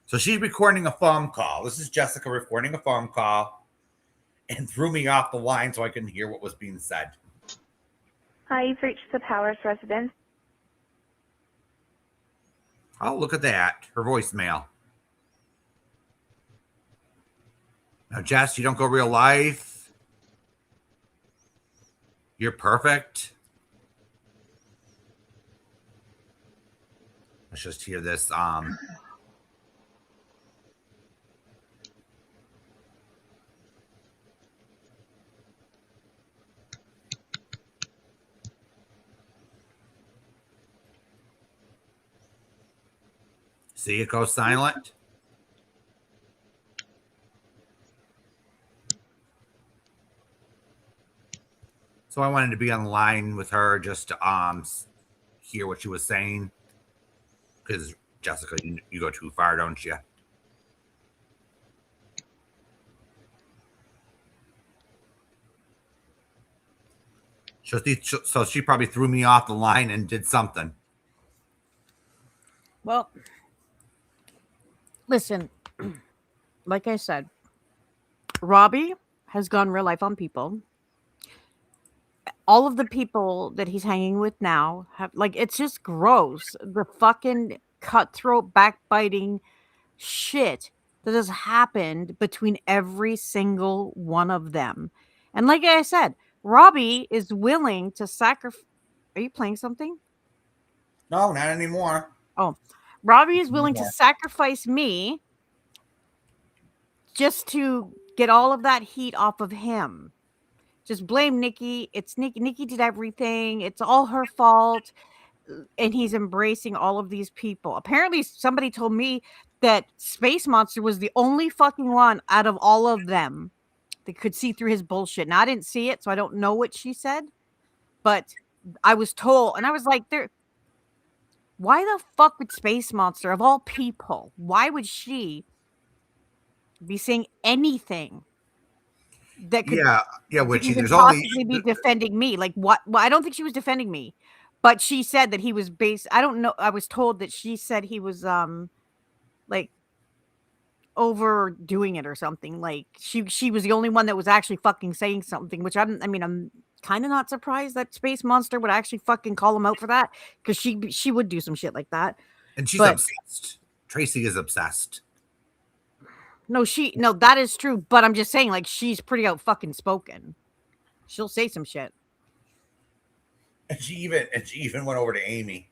So she's recording a phone call. This is Jessica recording a phone call and threw me off the line so I couldn't hear what was being said. Hi, you've reached the Powers residence. Oh, look at that. Her voicemail. Now, Jess, you don't go real life. You're perfect. Let's just hear this. See it go silent. So I wanted to be on the line with her just to hear what she was saying. Because Jessica, you go too far, don't you? So she probably threw me off the line and did something. Well, listen, like I said, Robbie has gone real life on people. All of the people that he's hanging with now have, like, it's just gross. The fucking cutthroat, backbiting shit that has happened between every single one of them. And like I said, Robbie is willing to sacrifice. Are you playing something? No, not anymore. Oh, Robbie is willing to more. sacrifice me just to get all of that heat off of him. Just blame Nikki. It's Nikki. Nikki did everything. It's all her fault. And he's embracing all of these people. Apparently, somebody told me that Space Monster was the only fucking one out of all of them that could see through his bullshit. Now, I didn't see it, so I don't know what she said. But I was told, and I was like, why the fuck would Space Monster, of all people, why would she be saying anything that could Witchy, even there's only possibly be defending me? Like, what? Well, I don't think she was defending me, but she said that he was based. I don't know. I was told that she said he was like overdoing it or something. Like she was the only one that was actually fucking saying something, which I'm kind of not surprised that Space Monster would actually fucking call him out for that, because she would do some shit like that. and she's but- obsessed. Tracy is obsessed. No, that is true, but I'm just saying, like, she's pretty out fucking spoken. She'll say some shit. And she even went over to Amy,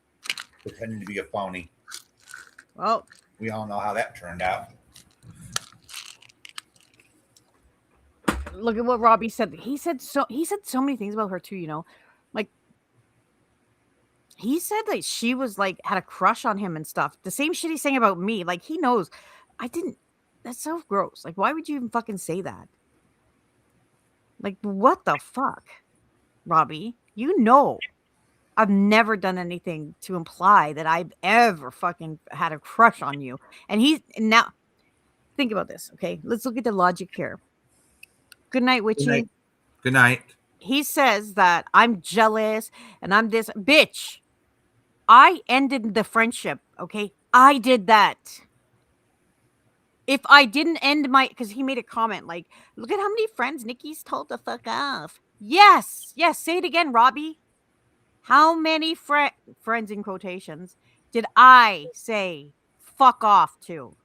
pretending to be a phony. Well, We all know how that turned out. look at what Robbie said. He said so many things about her too, you know. Like, he said that she was like had a crush on him and stuff. The same shit he's saying about me. Like, he knows. That's so gross. Like, why would you even fucking say that? Like, what the fuck? Robbie, you know I've never done anything to imply that I've ever fucking had a crush on you. And now think about this, okay? Let's look at the logic here. Good night, Witchy. Good night. He says that I'm jealous and I'm this bitch. I ended the friendship, okay? I did that. If I didn't end because he made a comment like, look at how many friends Nikki's told to fuck off. Yes, say it again, Robbie. How many friends in quotations did I say fuck off to?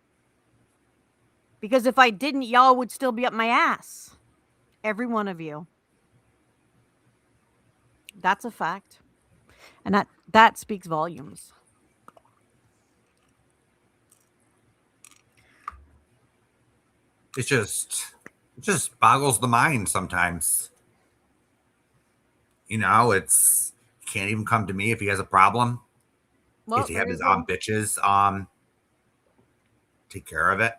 Because if I didn't, y'all would still be up my ass. Every one of you. That's a fact. And that speaks volumes. It just boggles the mind sometimes. You know, he can't even come to me if he has a problem. Well, if he have his there you go. bitches take care of it.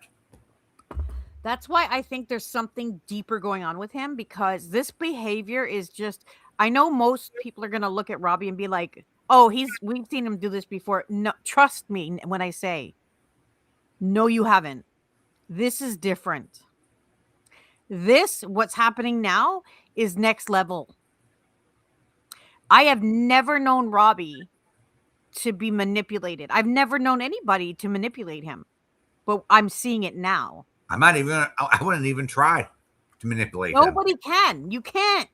That's why I think there's something deeper going on with him, because this behavior is just, I know most people are going to look at Robbie and be like, oh, we've seen him do this before. No, trust me when I say, no, you haven't. This is different. What's happening now is next level. I have never known Robbie to be manipulated. I've never known anybody to manipulate him, but I'm seeing it now. I wouldn't even try to manipulate him. Nobody can. You can't.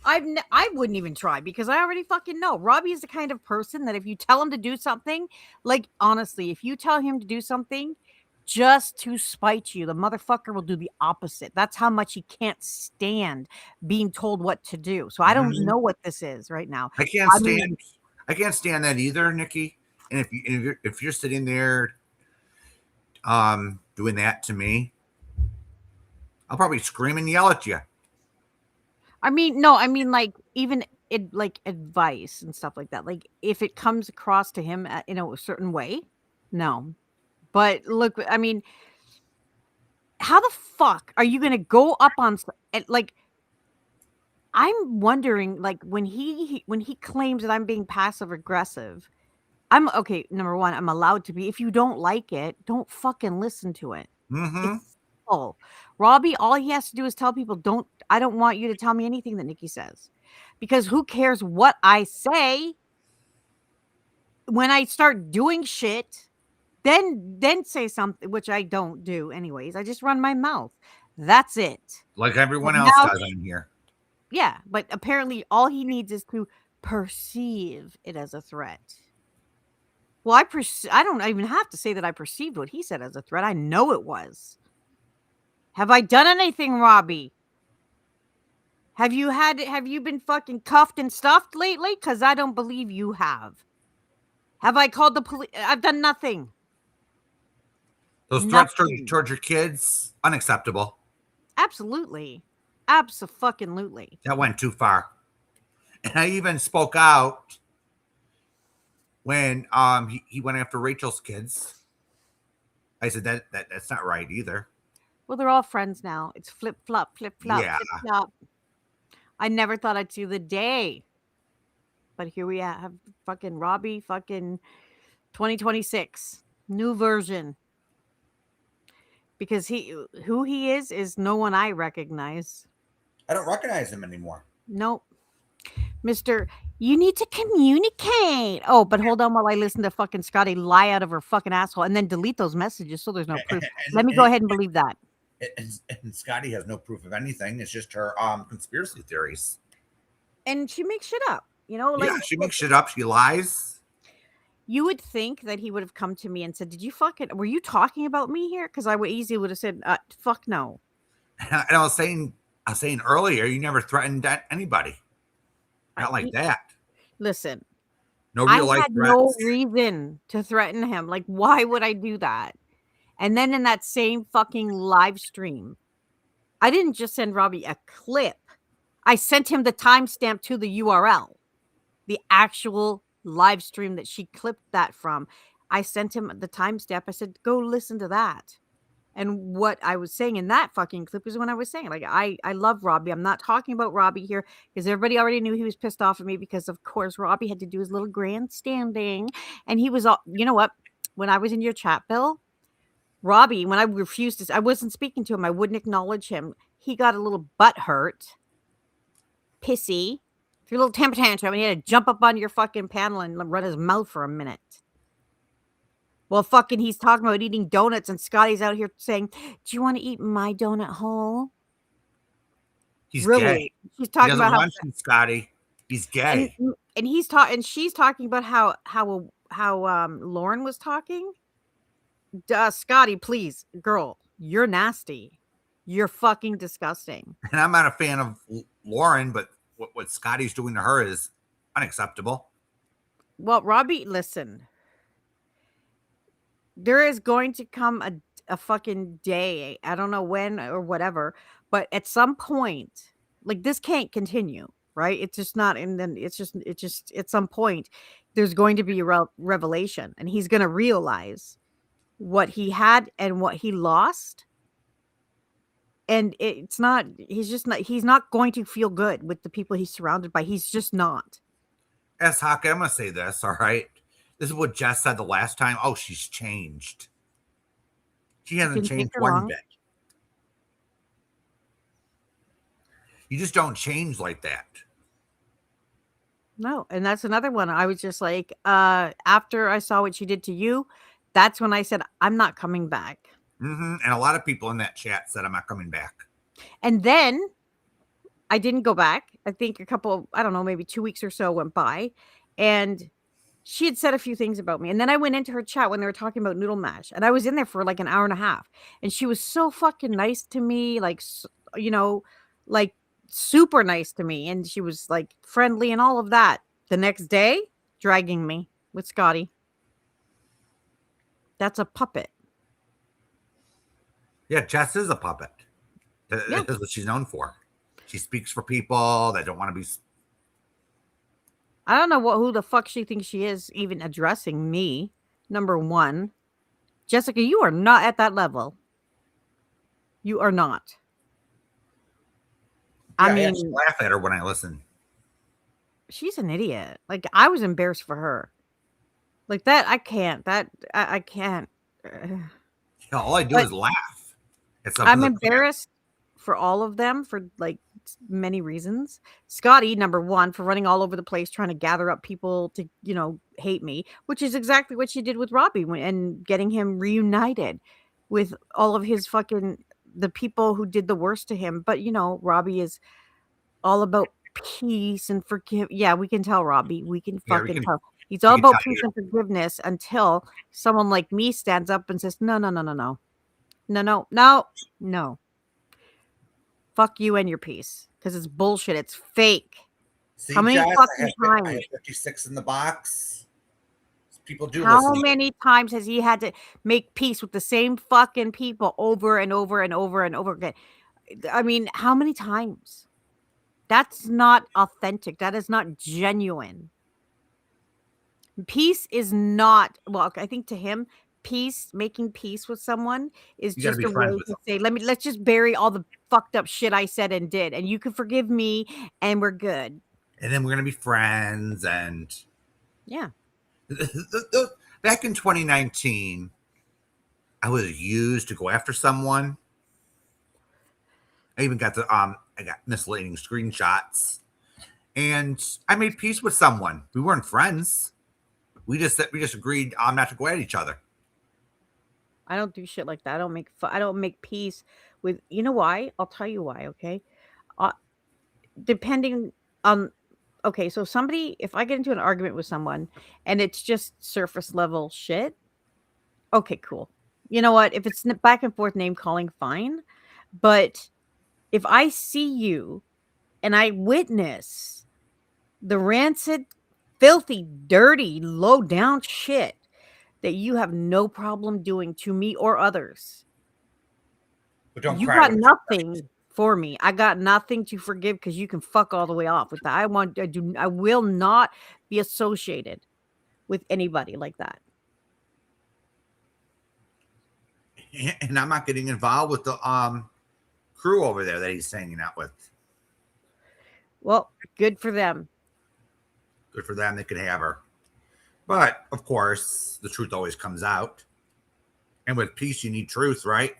I wouldn't even try, because I already fucking know. Robbie is the kind of person that if you tell him to do something, like, honestly, if you tell him to do something just to spite you, the motherfucker will do the opposite. That's how much he can't stand being told what to do. So I don't know what this is right now. I can't stand that either, Nikki. And if you're sitting there doing that to me, I'll probably scream and yell at you. Like, even like advice and stuff like that. Like, if it comes across to him in a certain way, no. But look, how the fuck are you going to go up on, like, I'm wondering, like, when he claims that I'm being passive aggressive, I'm okay. Number one, I'm allowed to be. If you don't like it, don't fucking listen to it. Mm-hmm. It's simple. Robbie, all he has to do is tell people, I don't want you to tell me anything that Nikki says, because who cares what I say? When I start doing shit, then say something, which I don't do anyways. I just run my mouth. That's it. Like everyone else does on here. Yeah, but apparently all he needs is to perceive it as a threat. Well, I don't even have to say that I perceived what he said as a threat. I know it was. Have I done anything, Robbie? Have you been fucking cuffed and stuffed lately? Because I don't believe you have. Have I called the police? I've done nothing. Those threats Nothing. towards your kids, unacceptable. Absolutely. Abso-fucking-lutely. That went too far. And I even spoke out when he went after Rachel's kids. I said that's not right either. Well, they're all friends now. It's flip-flop, flip-flop, Yeah. flip-flop. I never thought I'd see the day. But here we have fucking Robbie fucking 2026. New version. Because who he is no one I recognize. I don't recognize him anymore. Nope. Mr. You need to communicate. Oh, but hold on while I listen to fucking Scotty lie out of her fucking asshole and then delete those messages so there's no proof. Let me go ahead and believe that. And Scotty has no proof of anything. It's just her conspiracy theories. And she makes shit up. You know, like Yeah, she makes shit up. She lies. you would think that he would have come to me and said, "Did you were you talking about me here?" Because I would easily would have said, "Fuck no." And I was saying earlier, you never threatened anybody. Not like that. Listen, No I real life had threats. no reason to threaten him. Like, why would I do that? And then in that same fucking live stream, I didn't just send Robbie a clip. I sent him the timestamp to the URL, the actual live stream that she clipped that from. I sent him the timestamp. I said, go listen to that. And what I was saying in that fucking clip is when I was saying, like, I love Robbie. I'm not talking about Robbie here because everybody already knew he was pissed off at me because, of course, Robbie had to do his little grandstanding. And he was all, you know what? When I was in your chat, Bill, Robbie, when I refused to, I wasn't speaking to him. I wouldn't acknowledge him. He got a little butt hurt, pissy, threw a little temper tantrum, and he had to jump up on your fucking panel and run his mouth for a minute. Well, fucking, he's talking about eating donuts, and Scotty's out here saying, "Do you want to eat my donut hole?" He's Really? gay. She's He talking doesn't about how, want you, Scotty. He's gay. and he's talking, and she's talking about how Lauren was talking. Scotty, please, girl, you're nasty. You're fucking disgusting. And I'm not a fan of Lauren, but what Scotty's doing to her is unacceptable. Well, Robbie, listen. There is going to come a fucking day. I don't know when or whatever, but at some point, like, this can't continue, right? It's just not, and then it's just at some point, there's going to be a revelation, and he's going to realize what he had and what he lost. And he's not going to feel good with the people he's surrounded by. He's just not. Hawk, I'm going to say this, all right? This is what Jess said the last time. Oh, she's changed. She hasn't changed one bit. You just don't change like that. No, and that's another one. I was just like, after I saw what she did to you, that's when I said, I'm not coming back. Mm-hmm. And a lot of people in that chat said, I'm not coming back. And then I didn't go back. I think I don't know, maybe 2 weeks or so went by. And she had said a few things about me. And then I went into her chat when they were talking about Noodle Mash. And I was in there for like an hour and a half. And she was so fucking nice to me. Like, you know, like super nice to me. And she was like friendly and all of that. The next day, dragging me with Scotty. That's a puppet. Yeah, Jess is a puppet. Yeah. That's what she's known for. She speaks for people that don't want to be. I don't know who the fuck she thinks she is even addressing me. Number one. Jessica, you are not at that level. You are not. Yeah, I mean, actually laugh at her when I listen. she's an idiot. Like, I was embarrassed for her. Like that, I can't. I can't. Yeah, all I do is laugh. I'm embarrassed for all of them for like many reasons. Scotty, number one, for running all over the place trying to gather up people to, you know, hate me, which is exactly what she did with Robbie and getting him reunited with all of his the people who did the worst to him. But, you know, Robbie is all about peace and forgive. Yeah, we can tell, Robbie. We can fucking tell. He's all can about tell peace you. and forgiveness until someone like me stands up and says, no, no, no, no, no. No, no, no, no. Fuck you and your peace. Because it's bullshit. It's fake. See, How many Jess, fucking I times? have 56 in the box. People do How listen. many times has he had to make peace with the same fucking people over and over and over and over again? I mean, how many times? That's not authentic. That is not genuine. Peace is not, well, I think to him, making peace with someone is You gotta just be a friends way with to them. say, let's just bury all the fucked up shit I said and did, and you can forgive me, and we're good. And then we're gonna be friends. And Yeah. back in 2019, I was used to go after someone. I even got I got misleading screenshots, and I made peace with someone. We weren't friends. We just agreed not to go at each other. I don't do shit like that. I don't make peace with, you know why? I'll tell you why, okay? Uh, depending on, okay, so if I get into an argument with someone and it's just surface level shit, okay, cool. You know what? If it's back and forth name calling, fine. But if I see you and I witness the rancid, filthy, dirty, low down shit that you have no problem doing to me or others, But don't you cry got with nothing for me. I got nothing to forgive because you can fuck all the way off with that. I will not be associated with anybody like that. me. And I'm not getting involved with the crew over there that he's hanging out with. Well, good for them. Good for them. They can have her. But of course, the truth always comes out. And with peace, you need truth, right?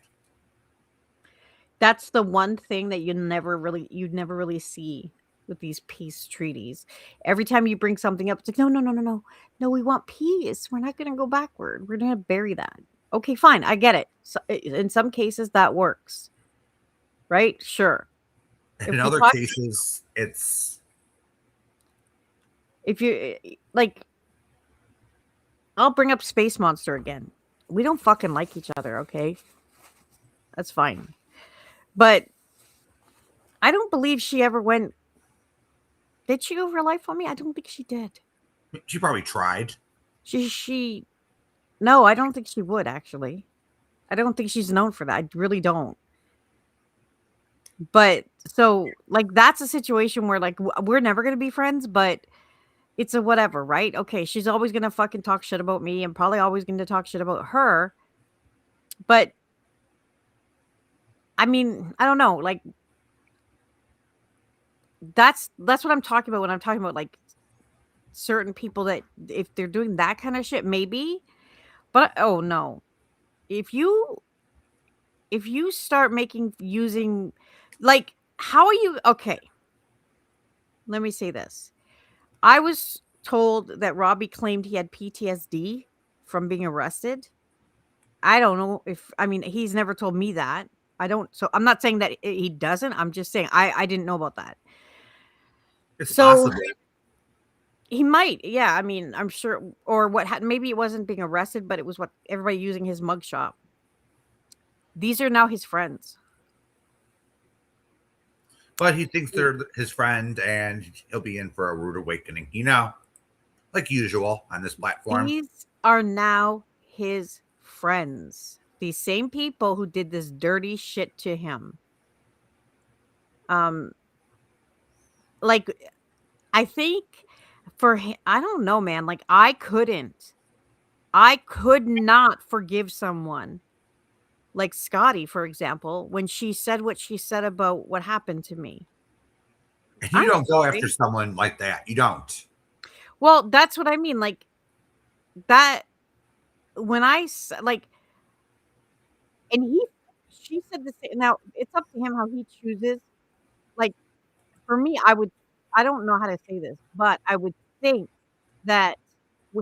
That's the one thing that you'd never really see with these peace treaties. Every time you bring something up, it's like, no, no, no, no, no. No, we want peace. We're not going to go backward. We're going to bury that. Okay, fine. I get it. So, in some cases, that works. Right? Sure. In other cases, it's if you like, I'll bring up Space Monster again. We don't fucking like each other, okay? That's fine. But I don't believe she ever went. Did she go for life on me? I don't think she did. she probably tried. No, I don't think she would, actually. I don't think she's known for that. I really don't. But so, like, that's a situation where, like, we're never going to be friends, but it's a whatever, right? Okay, she's always going to fucking talk shit about me and probably always going to talk shit about her. But, I mean, I don't know. Like, that's what I'm talking about when I'm talking about, like, certain people that if they're doing that kind of shit, maybe. But, oh, no. If you start using, like, how are you? Okay. Let me say this. I was told that Robbie claimed he had PTSD from being arrested. I don't know I mean, he's never told me that. So I'm not saying that he doesn't. I'm just saying I didn't know about that. It's So possible. he might. Yeah. I mean, I'm sure. Or maybe it wasn't being arrested, but it was everybody using his mugshot. These are now his friends. But he thinks they're his friend and he'll be in for a rude awakening, like usual on this platform. These are now his friends. These same people who did this dirty shit to him. Like, I think for him, I don't know, man. Like, I could not forgive someone like Scotty, for example, when she said what she said about what happened to me. And you don't go after someone like that. You don't. Well, that's what I mean. Like, that, when I, like, and she said the same. Now, it's up to him how he chooses. Like, for me, I don't know how to say this, but I would think that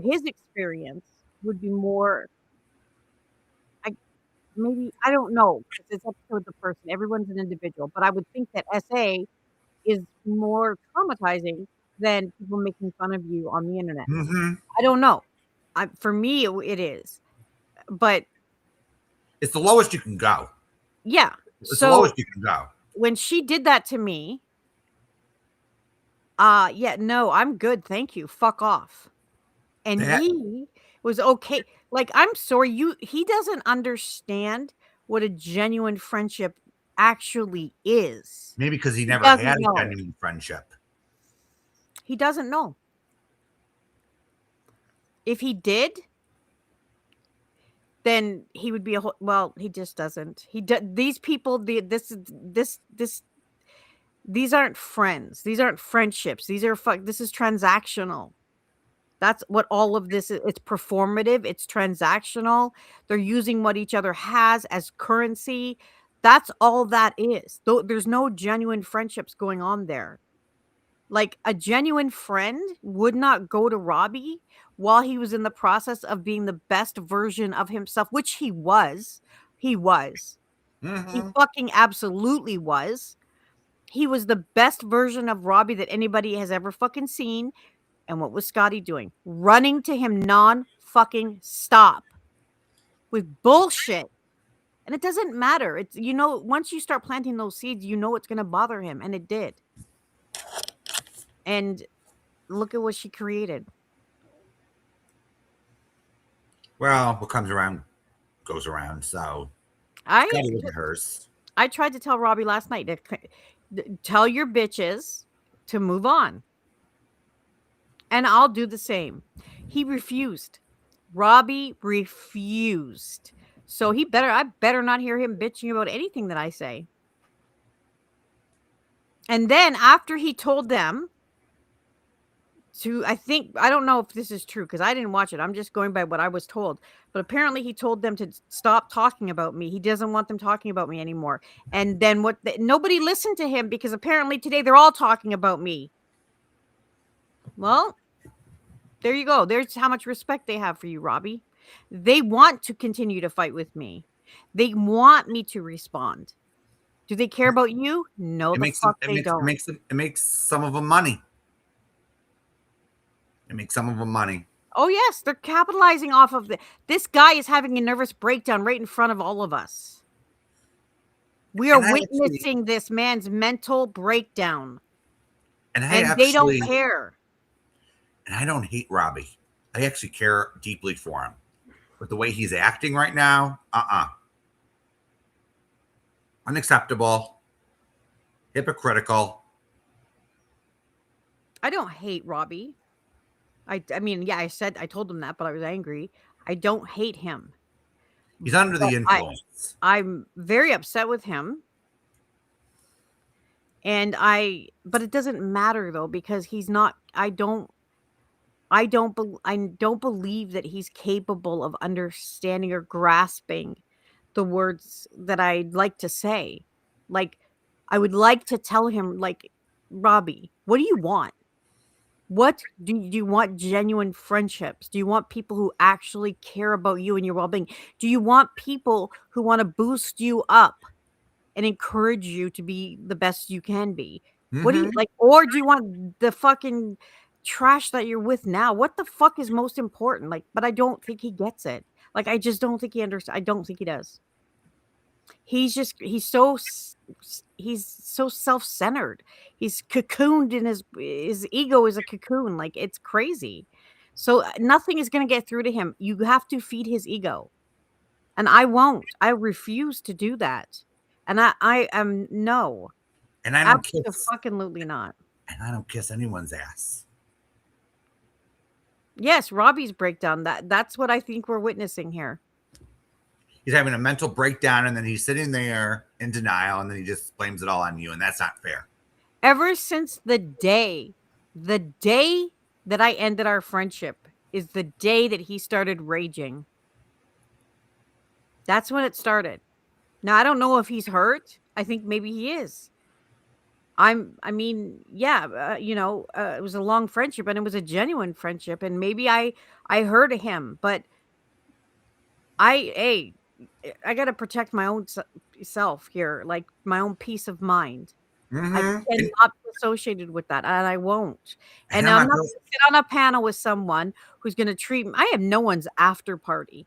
his experience would be more, maybe, I don't know, because it's up to the person. Everyone's an individual, but I would think that SA is more traumatizing than people making fun of you on the internet. Mm-hmm. I don't know. For me, it is. But It's the lowest you can go. yeah. It's the So lowest you can go. when she did that to me, yeah, no, I'm good. Thank you. Fuck off. And That- he was okay. Like, I'm sorry, he doesn't understand what a genuine friendship actually is. Maybe because he never doesn't had know. a genuine friendship. He doesn't know. If he did, then he would be a whole, well, he just doesn't. These people, these aren't friends. These aren't friendships. These are this is transactional. That's what all of this is. It's performative. It's transactional. They're using what each other has as currency. That's all that is. There's no genuine friendships going on there. Like, a genuine friend would not go to Robbie while he was in the process of being the best version of himself, which he was. He was. Mm-hmm. He fucking absolutely was. He was the best version of Robbie that anybody has ever fucking seen. And what was Scotty doing? Running to him non-fucking stop with bullshit. And it doesn't matter. It's, once you start planting those seeds, it's going to bother him. And it did. And look at what she created. Well, what comes around goes around. So I gotta look at hers. I tried to tell Robbie last night to tell your bitches to move on. And I'll do the same. He refused. Robbie refused. So I better not hear him bitching about anything that I say. And then after he told them I don't know if this is true because I didn't watch it. I'm just going by what I was told. But apparently he told them to stop talking about me. He doesn't want them talking about me anymore. And then nobody listened to him because apparently today they're all talking about me. Well, there you go. There's how much respect they have for you, Robbie. They want to continue to fight with me. They want me to respond. Do they care about you? No, they don't. It makes some of them money. It makes some of them money. Oh, yes. They're capitalizing off of this guy is having a nervous breakdown right in front of all of us. We are witnessing this man's mental breakdown. And they don't care. And I don't hate Robbie. I actually care deeply for him. But the way he's acting right now, unacceptable, hypocritical. I don't hate Robbie. I mean, yeah, I told him that, but I was angry. I don't hate him. He's under the influence. I'm very upset with him. But it doesn't matter though, because he's not, I don't believe that he's capable of understanding or grasping the words that I'd like to say. Like, I would like to tell him, like, Robbie, what do you want? What do you want? Genuine friendships? Do you want people who actually care about you and your well-being? Do you want people who want to boost you up and encourage you to be the best you can be? Mm-hmm. What do you like? Or do you want the fucking trash that you're with now? What the fuck is most important? Like, but I don't think he gets it. Like, I just don't think he understands. I don't think he does. He's so self-centered. He's cocooned in his ego is a cocoon. Like, it's crazy. So nothing is going to get through to him. You have to feed his ego. And I won't. I refuse to do that. And I am no. And I don't absolutely not. And I don't kiss anyone's ass. Yes, Robbie's breakdown. That's what I think we're witnessing here. He's having a mental breakdown, and then he's sitting there in denial, and then he just blames it all on you, and that's not fair. Ever since the day that I ended our friendship is the day that he started raging. That's when it started. Now, I don't know if he's hurt. I think maybe he is. It was a long friendship, and it was a genuine friendship, and maybe I hurt him, but I got to protect my own self here, like my own peace of mind. I Mhm. cannot be associated with that, and I won't. And And I'm I'm not not gonna- gonna sit on a panel with someone who's gonna treat me. I have no one's after party,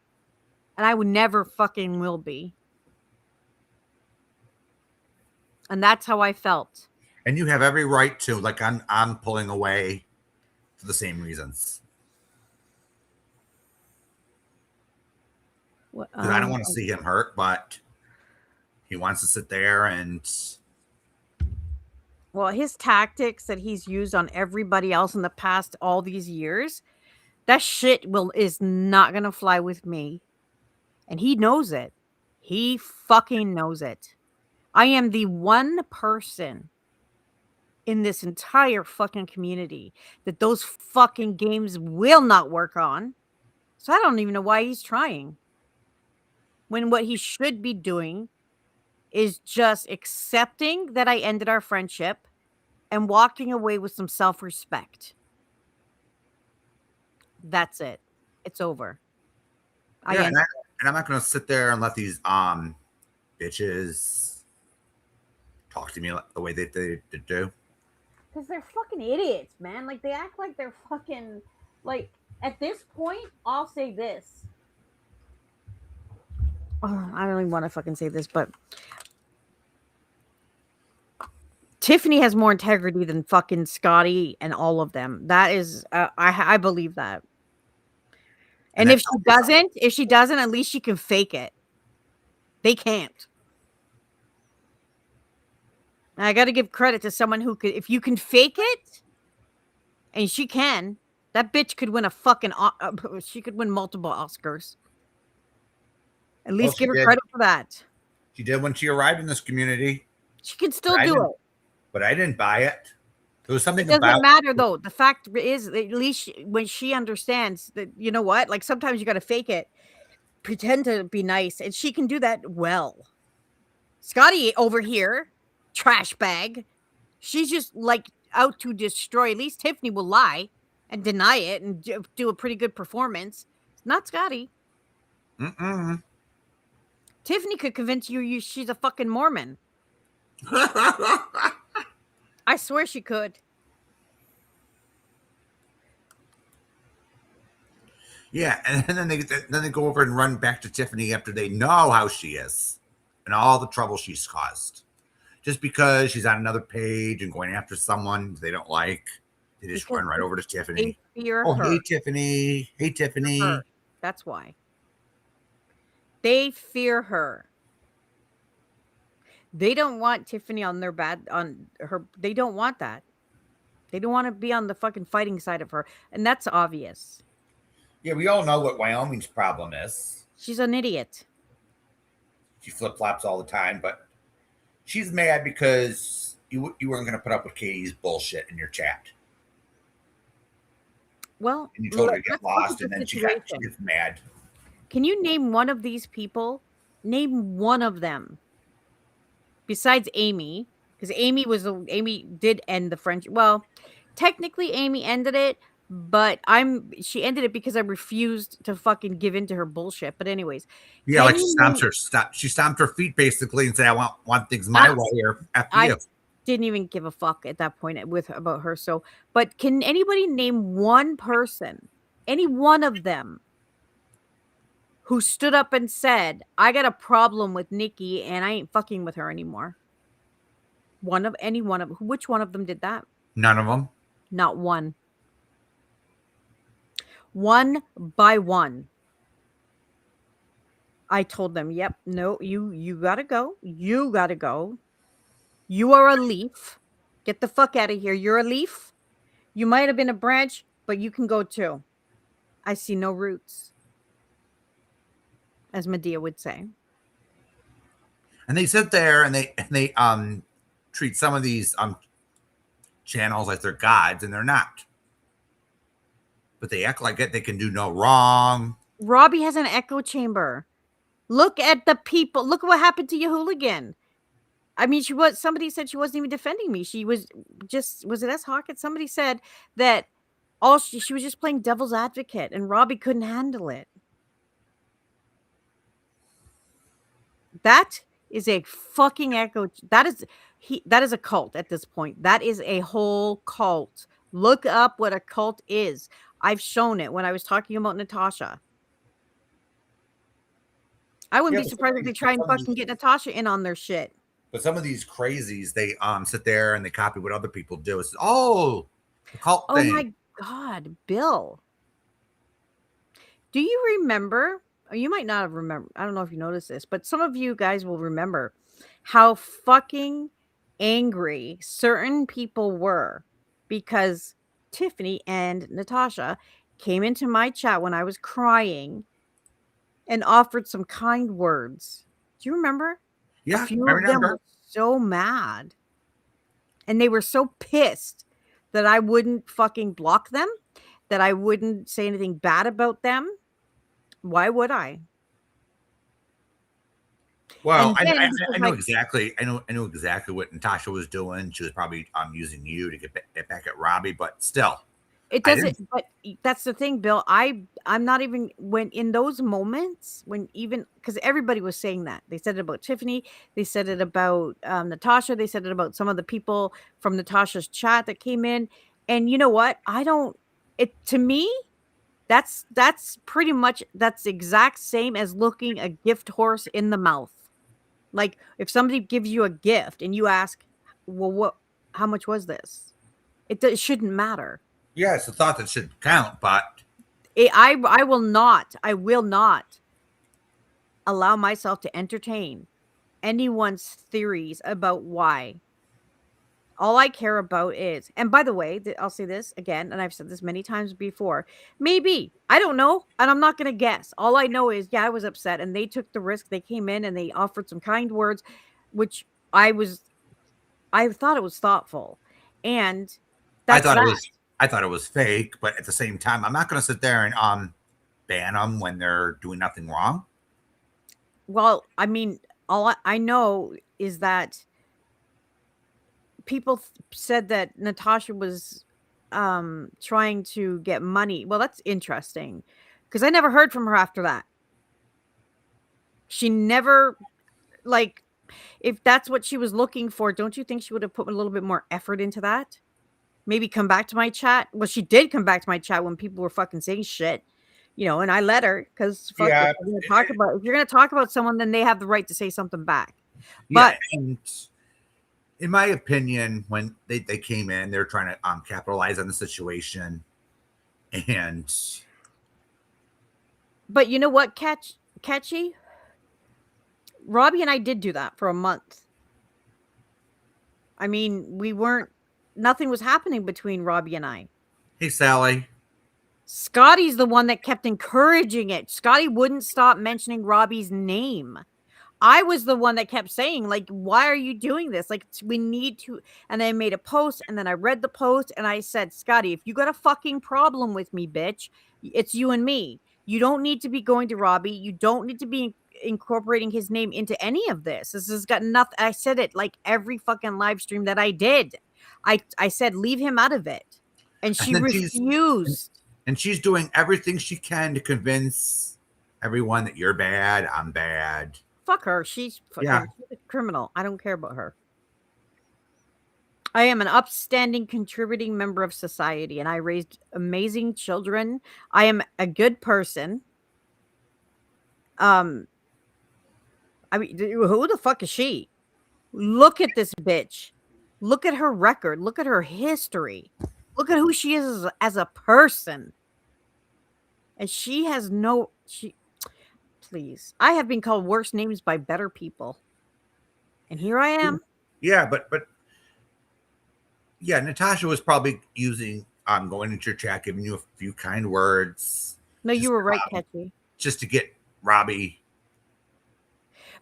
and I would never fucking will be. And that's how I felt. and you have every right to. Like I'm pulling away for the same reasons. What, Because I don't want to see him hurt, but he wants to sit there and well, his tactics that he's used on everybody else in the past all these years, that shit is not gonna fly with me. And he knows it. He fucking knows it. I am the one person in this entire fucking community that those fucking games will not work on. So I don't even know why he's trying. When what he should be doing is just accepting that I ended our friendship and walking away with some self-respect. That's it. It's over. I yeah, end and I'm not gonna sit there and let these bitches talk to me the way they do. because they're fucking idiots, man. Like they act like they're fucking like at this point, I'll say this. I don't even want to fucking say this, but Tiffany has more integrity than fucking Scotty and all of them. That is, I believe that. And And if she doesn't, at least she can fake it. They can't. And I got to give credit to someone who could. If you can fake it, and she can, that bitch could win a fucking. She could win multiple Oscars. At least she give her did. credit for that. She did when she arrived in this community, She can still But I do didn't- it. but I didn't buy it. There was something It doesn't about matter though. The fact is, at least when she understands that, you know what? Like sometimes you got to fake it, pretend to be nice, and she can do that well. Scotty over here, trash bag. She's just like out to destroy. At least Tiffany will lie and deny it and do a pretty good performance. Not Scotty. Mm-mm. Tiffany could convince you she's a fucking Mormon. I swear she could. Yeah, and then they go over and run back to Tiffany after they know how she is and all the trouble she's caused. Just because she's on another page and going after someone they don't like, they just Because run right over to They Tiffany. fear Oh, her. hey Tiffany. Hey Tiffany. Her. That's why. They fear her. They don't want Tiffany on their they don't want that. They don't want to be on the fucking fighting side of her. And that's obvious. Yeah, we all know what Wyoming's problem is. She's an idiot. She flip flops all the time, but she's mad because you weren't going to put up with Katie's bullshit in your chat. Well, And you told her to get let's look lost, at and the then she situation. gets mad. Can you name one of these people? Name one of them. Besides Amy, because Amy did end the friendship. Well, technically Amy ended it, but she ended it because I refused to fucking give in to her bullshit. But anyways, Yeah, can like you she stomped her feet basically and said, "I want things my way here." After I you. didn't even give a fuck at that point about her. So, but can anybody name one person, any one of them, who stood up and said, "I got a problem with Nikki and I ain't fucking with her anymore"? Which one of them did that? None of them. Not one. One by one. I told them, "Yep, no, you gotta go. You gotta go. You are a leaf. Get the fuck out of here. You're a leaf. You might have been a branch, but you can go too. I see no roots," as Medea would say. And they sit there and they treat some of these channels like they're gods, and they're not. But they act like it. They can do no wrong. Robbie has an echo chamber. Look at the people. Look what happened to Yahuligan. I mean, somebody said she wasn't even defending me. She was it S. Hawkins? Somebody said that she was just playing devil's advocate and Robbie couldn't handle it. That is a fucking echo. That is a cult at this point. That is a whole cult. Look up what a cult is. I've shown it when I was talking about Natasha. I wouldn't Yeah, be but surprised if they try and some of fucking these- get Natasha in on their shit. But some of these crazies, they sit there and they copy what other people do. It's the cult Oh thing. my God, Bill. Do you remember? Or you might not have remembered. I don't know if you noticed this, but some of you guys will remember how fucking angry certain people were because Tiffany and Natasha came into my chat when I was crying and offered some kind words. Do you remember? Yeah, A few I of them remember. were so mad. And they were so pissed that I wouldn't fucking block them, that I wouldn't say anything bad about them. Why would I? Well, And I, then I, because I know exactly. I know exactly what Natasha was doing. She was probably using you to get back at Robbie, but still, it I doesn't. But that's the thing, Bill. I'm not even when in those moments when even because everybody was saying that they said it about Tiffany, they said it about Natasha, they said it about some of the people from Natasha's chat that came in. And you know what? I don't. It to me. That's pretty much that's the exact same as looking a gift horse in the mouth. Like if somebody gives you a gift and you ask, "Well, how much was this?" It shouldn't matter. yeah, it's a thought that should count. But I will not allow myself to entertain anyone's theories about why. All I care about is, and by the way, I'll say this again, and I've said this many times before. Maybe I don't know, and I'm not going to guess. All I know is, yeah, I was upset, and they took the risk. They came in and they offered some kind words, which I thought it was thoughtful, and that's that. I thought it was fake. But at the same time, I'm not going to sit there and ban them when they're doing nothing wrong. Well, I mean, all I know is that people said that Natasha was trying to get money. Well, that's interesting because I never heard from her after that. She never like if that's what she was looking for, don't you think she would have put a little bit more effort into that? Maybe come back to my chat. Well, she did come back to my chat when people were fucking saying shit, and I let her because Yeah, if you're gonna talk about someone, then they have the right to say something back. Yeah, But and in my opinion, when they came in, they were trying to capitalize on the situation, and But you know what, Catchy? Robbie and I did do that for a month. I mean, nothing was happening between Robbie and I. hey, Sally, Scotty's the one that kept encouraging it. Scotty wouldn't stop mentioning Robbie's name. I was the one that kept saying, like, why are you doing this? Like, we need to. And I made a post, and then I read the post, and I said, Scotty, if you got a fucking problem with me, bitch, it's you and me. You don't need to be going to Robbie. You don't need to be incorporating his name into any of this. This has got nothing. I said it like every fucking live stream that I did. I said, leave him out of it. And she refused. And she's doing everything she can to convince everyone that you're bad, I'm bad. Fuck her. She's a criminal. I don't care about her. I am an upstanding, contributing member of society, and I raised amazing children. I am a good person. I mean, who the fuck is she? Look at this bitch. Look at her record. Look at her history. Look at who she is as a person. And she has please. I have been called worse names by better people. And here I am. Yeah, but yeah, Natasha was probably using going into your chat, giving you a few kind words. No, you were right, Catchy. Just to get Robbie.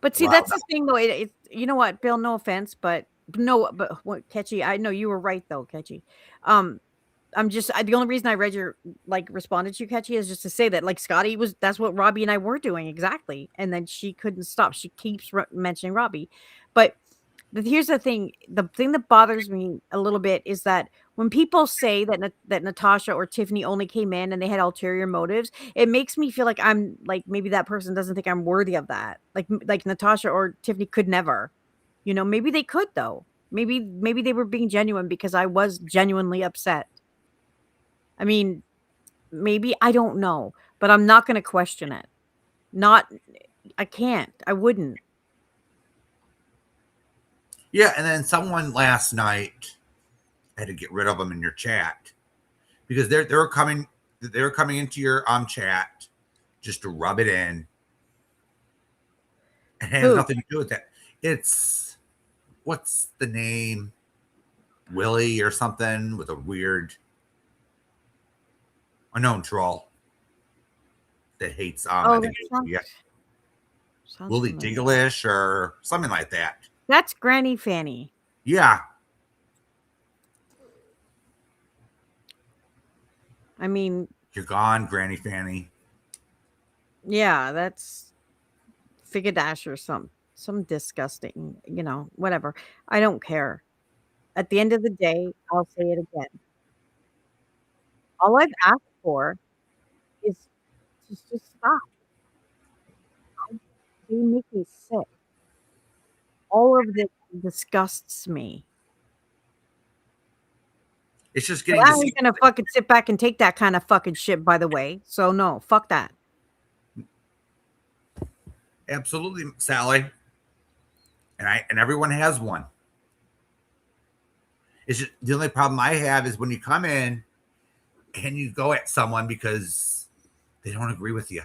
But see, that's the thing, though. It's you know what, Bill? No offense, but what, Catchy? I know you were right, though, Catchy. I'm just the only reason I read your responded to you, Catchy, is just to say that Scotty that's what Robbie and I were doing exactly, and then she couldn't stop. She keeps mentioning Robbie, but But here's the thing that bothers me a little bit is that when people say that that Natasha or Tiffany only came in and they had ulterior motives, it makes me feel like I'm like maybe that person doesn't think I'm worthy of that. Like Natasha or Tiffany could never. You know, maybe they could though. Maybe they were being genuine because I was genuinely upset. I mean, maybe I don't know, but I'm not going to question it. I can't. I wouldn't. Yeah, and then someone last night had to get rid of them in your chat because they're coming into your chat just to rub it in. It has Who? nothing to do with that. It's what's the name? Willie or something with a weird unknown troll that hates I think sounds Willie familiar. Diggleish or something like that. That's Granny Fanny. Yeah. I mean, You're gone, Granny Fanny. yeah, that's Figadash or some disgusting, whatever. I don't care. At the end of the day, I'll say it again. All I've asked for is to stop. They make me sick. All of this disgusts me. It's just But getting I ain't gonna fucking sit back and take that kind of fucking shit, by the way. So no, fuck that. absolutely, Sally. And everyone has one. It's just the only problem I have is when you come in and you go at someone because they don't agree with you.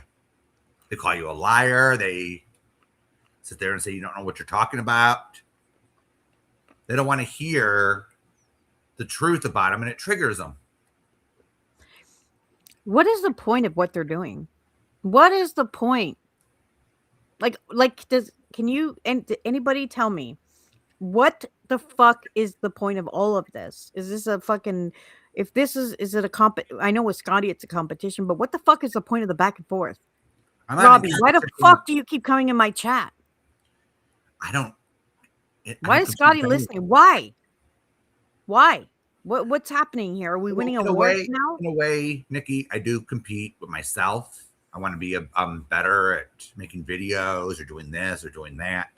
They call you a liar. They sit there and say you don't know what you're talking about. They don't want to hear the truth about them, and it triggers them. What is the point of what they're doing? What is the point? Anybody tell me what the fuck is the point of all of this? Is this a fucking is it a I know with Scotty it's a competition, but what the fuck is the point of the back and forth? Robbie, why the fuck do you keep coming in my chat? Why is Scotty listening? Why? What's happening here? Are we winning awards now? In a way, Nikki, I do compete with myself. I want to be better at making videos or doing this or doing that.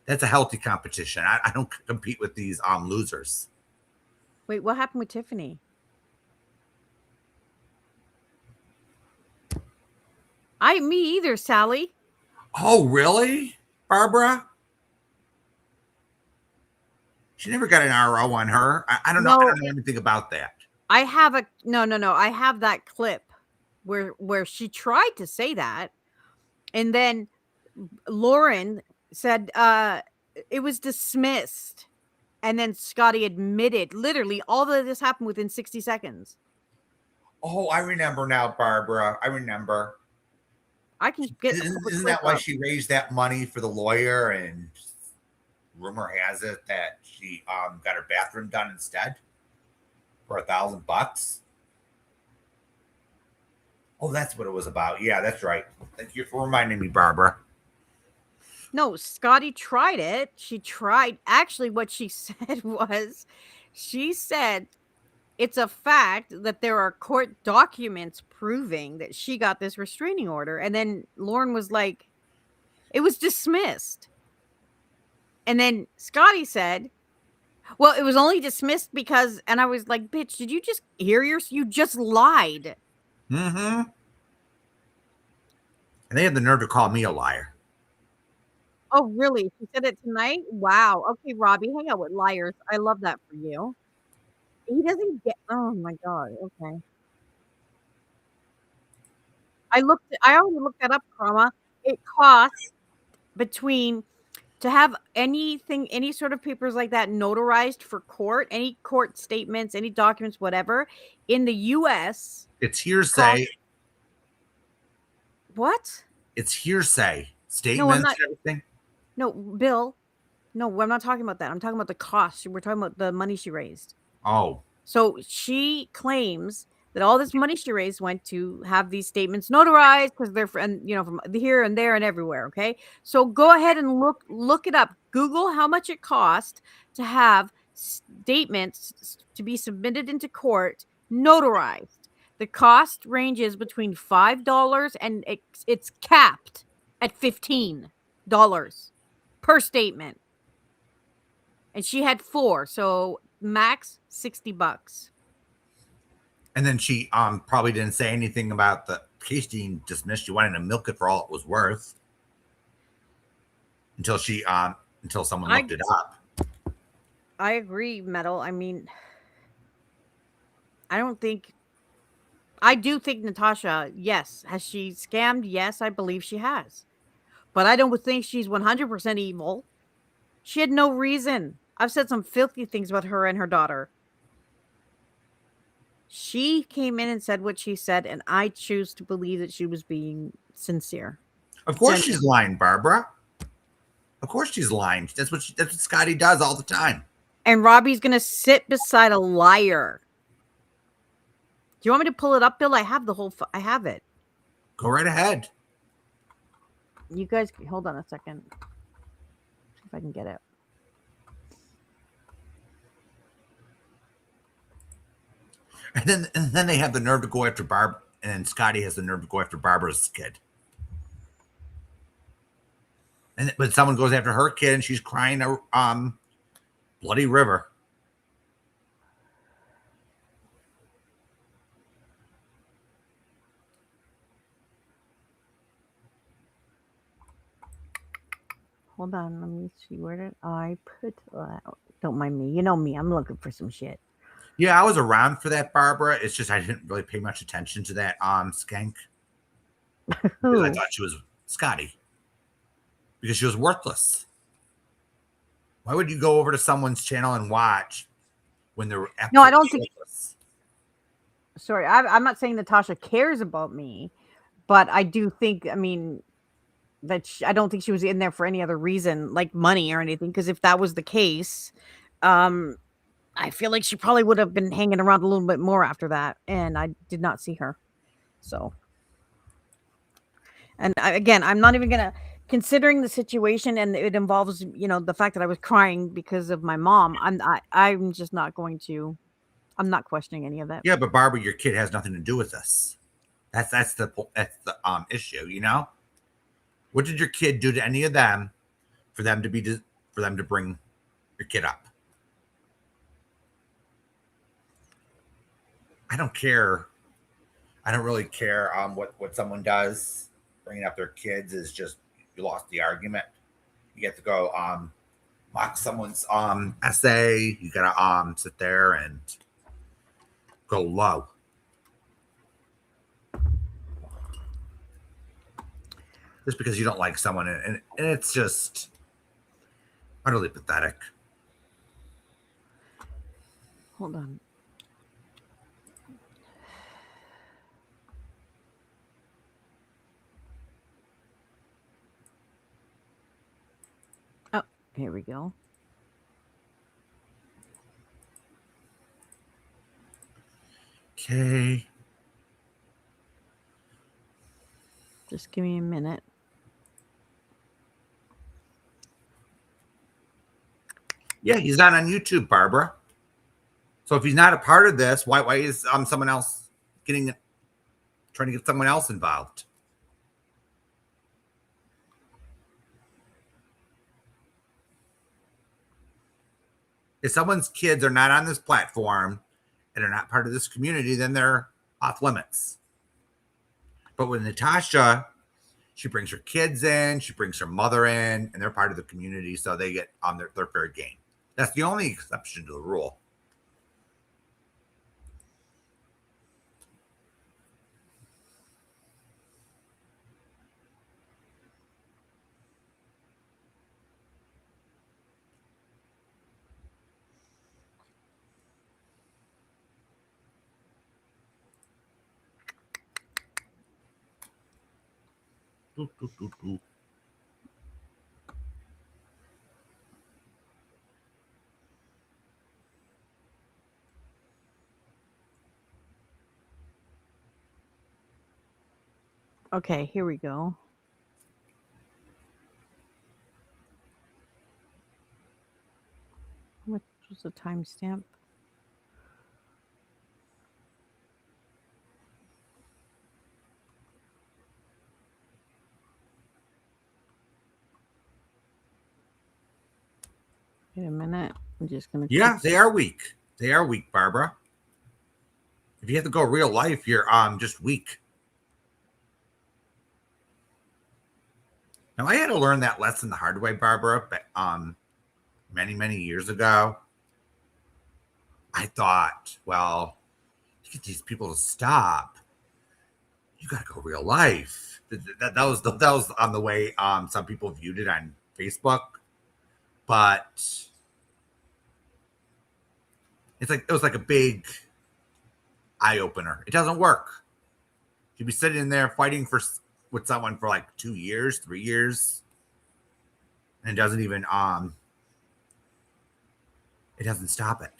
That's a healthy competition. I don't compete with these losers. Wait, what happened with Tiffany? Me either, Sally. Oh, really, Barbara? She never got an RO on her. I don't know. I don't know anything about that. I have I have that clip where she tried to say that, and then Lauren said it was dismissed, and then Scotty admitted literally all of this happened within 60 seconds. Oh, I remember now, Barbara. I remember. I can get. Isn't that why she raised that money for the lawyer? And rumor has it that she got her bathroom done instead for $1,000. Oh, that's what it was about. Yeah, that's right. Thank you for reminding me, Barbara. No, Scotty tried it. She tried. Actually, what she said was, she said it's a fact that there are court documents proving that she got this restraining order. And then Lauren was like, it was dismissed. And then Scotty said, well, it was only dismissed because, and I was like, bitch, did you just hear you just lied. Mm-hmm. And they had the nerve to call me a liar. Oh, really? She said it tonight? Wow. Okay, Robbie, hang out with liars. I love that for you. He doesn't get, oh my God. Okay. I already looked that up, Chroma. It costs to have anything, any sort of papers like that notarized for court, any court statements, any documents, whatever, in the U.S. It's hearsay. What? It's hearsay. Statements and everything. No, Bill. No, I'm not talking about that. I'm talking about the cost. We're talking about the money she raised. Oh. So she claims that all this money she raised went to have these statements notarized because they're from here and there and everywhere. Okay. So go ahead and look it up. Google how much it cost to have statements to be submitted into court notarized. The cost ranges between $5 and it's capped at $15 per statement. And she had 4, so max $60. And then she probably didn't say anything about the case being dismissed. She wanted to milk it for all it was worth until someone looked it up. I agree, Metal. I mean, I do think Natasha, yes. Has she scammed? Yes, I believe she has. But I don't think she's 100% evil. She had no reason. I've said some filthy things about her and her daughter. She came in and said what she said, and I choose to believe that she was being sincere. Of course she's lying, Barbara. Of course she's lying. That's what Scotty does all the time. And Robbie's going to sit beside a liar. Do you want me to pull it up, Bill? I have I have it. Go right ahead. You guys, hold on a second. See if I can get it. And then they have the nerve to go after Barb, and Scotty has the nerve to go after Barbara's kid. But someone goes after her kid, and she's crying a bloody river. Hold on, let me see. Where did I put don't mind me. You know me. I'm looking for some shit. Yeah, I was around for that, Barbara. It's just I didn't really pay much attention to that skank. Because I thought she was Scotty. Because she was worthless. Why would you go over to someone's channel and watch when they're No, I don't think. worthless? Sorry, I'm not saying Natasha cares about me, but I do think. I mean, that I don't think she was in there for any other reason, like money or anything. Because if that was the case, I feel like she probably would have been hanging around a little bit more after that, and I did not see her. So, and again, I'm not even gonna, considering the situation, and it involves, the fact that I was crying because of my mom. I'm just not going to. I'm not questioning any of that. Yeah, but Barbara, your kid has nothing to do with this. That's the issue. What did your kid do to any of them for them to bring your kid up? I don't care. I don't really care what someone does. Bringing up their kids is just, you lost the argument. You get to go mock someone's essay. You gotta sit there and go low. Just because you don't like someone, and it's just utterly pathetic. Hold on. Oh, here we go. Okay. Just give me a minute. Yeah, he's not on YouTube, Barbara. So if he's not a part of this, why is someone else trying to get someone else involved? If someone's kids are not on this platform and are not part of this community, then they're off limits. But with Natasha, she brings her kids in, she brings her mother in, and they're part of the community, so they get on their fair game. That's the only exception to the rule. Okay, here we go. Just a timestamp. Wait a minute. I'm just gonna. Yeah, they are weak. They are weak, Barbara. If you have to go real life, you're just weak. Now I had to learn that lesson the hard way, Barbara, but many years ago. I thought, well, to get these people to stop, you gotta go real life. That was on the way some people viewed it on Facebook. But it was like a big eye opener. It doesn't work. You'd be sitting in there fighting with someone for like 2 years, 3 years, and it doesn't even it doesn't stop it.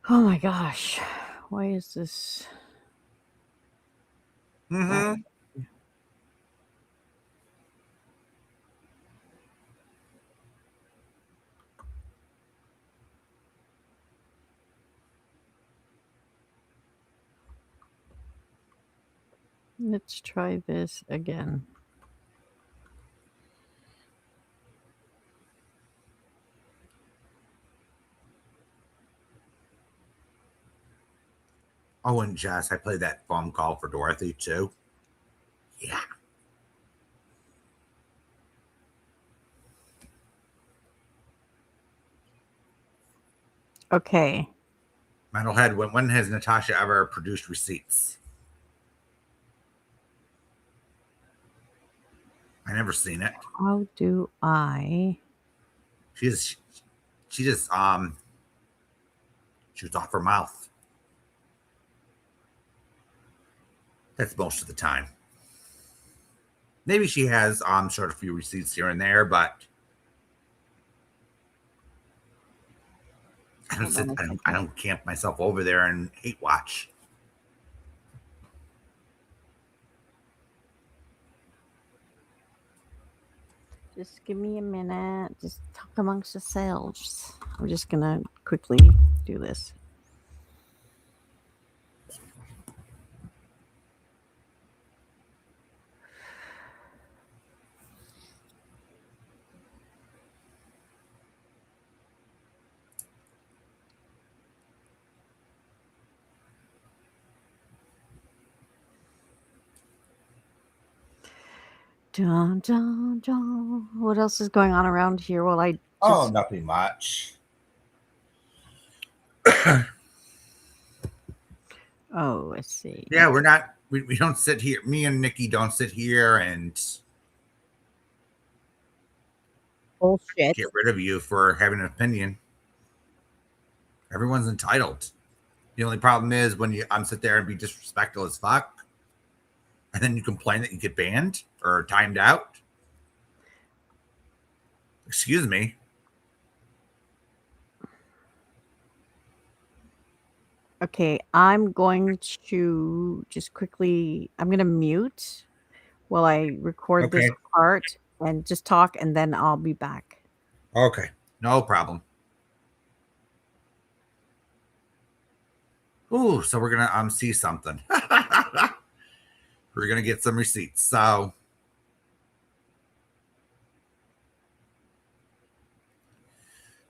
Oh my gosh. Why is this? Mm-hmm. Let's try this again. Oh, and Jess, I played that phone call for Dorothy too. Yeah. Okay. Metalhead, when has Natasha ever produced receipts? I never seen it. How do I? She just shoots off her mouth. That's most of the time. Maybe she has sort of a few receipts here and there, but I don't camp myself over there and hate watch. Just give me a minute. Just talk amongst yourselves. I'm just gonna quickly do this. Dun, dun, dun. What else is going on around here? Well, I just... nothing much. Oh, I see. Yeah, we don't sit here. Me and Nikki don't sit here and Bullshit. get rid of you for having an opinion. Everyone's entitled. The only problem is when you sit there and be disrespectful as fuck, and then you complain that you get banned or timed out. Excuse me. Okay, I'm going to just quickly, I'm going to mute while I record this Okay. part and just talk, and then I'll be back. Okay, no problem. Ooh, so we're gonna see something. We're gonna get some receipts. So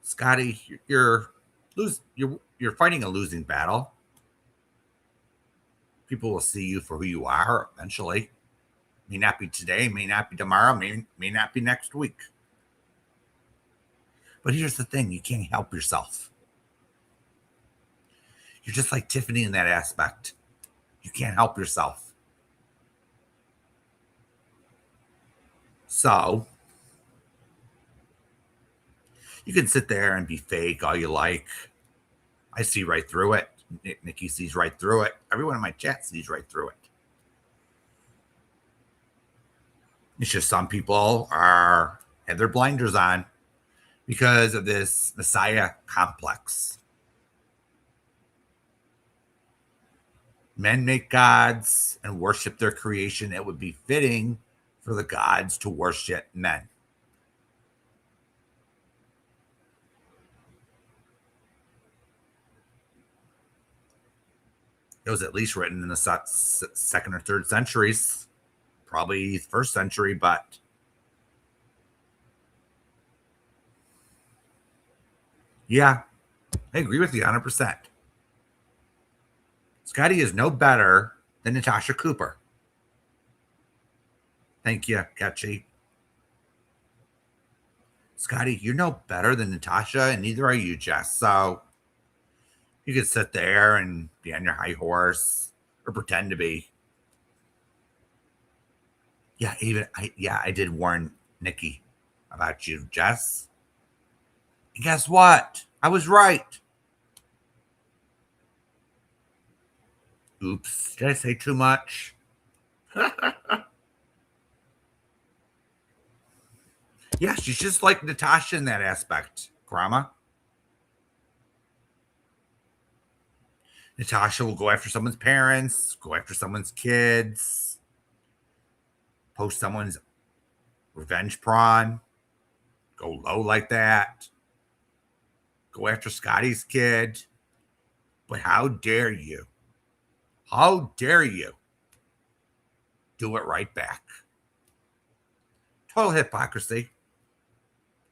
Scotty, you're fighting a losing battle. People will see you for who you are eventually. May not be today, may not be tomorrow, may not be next week. But here's the thing, you can't help yourself. You're just like Tiffany in that aspect. You can't help yourself. So you can sit there and be fake all you like. I see right through it. Nikki sees right through it. Everyone in my chat sees right through it. It's just some people have their blinders on because of this Messiah complex. Men make gods and worship their creation. It would be fitting for the gods to worship men. It was at least written in the second or third centuries, probably first century, but yeah, I agree with you 100%. Scotty is no better than Natasha Cooper. Thank you, Ketchy. Scotty, you're no better than Natasha, and neither are you, Jess. So you could sit there and be on your high horse or pretend to be. Yeah, I did warn Nikki about you, Jess. And guess what? I was right. Oops, did I say too much? Yeah, she's just like Natasha in that aspect, Grandma. Natasha will go after someone's parents, go after someone's kids, post someone's revenge prawn, go low like that, go after Scotty's kid. But how dare you? How dare you do it right back? Total hypocrisy.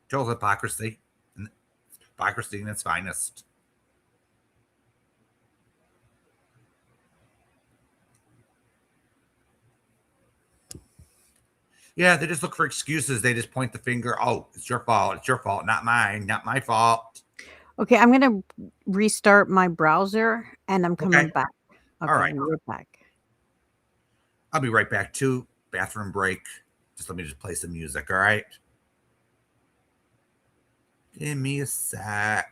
Total hypocrisy. And hypocrisy in its finest. Yeah, they just look for excuses. They just point the finger. Oh, it's your fault. It's your fault, not mine. Not my fault. Okay, I'm gonna restart my browser and I'm coming Okay. back. Okay, All right. we're back. I'll be right back too. Bathroom break. Just let me just play some music, all right? Give me a sec.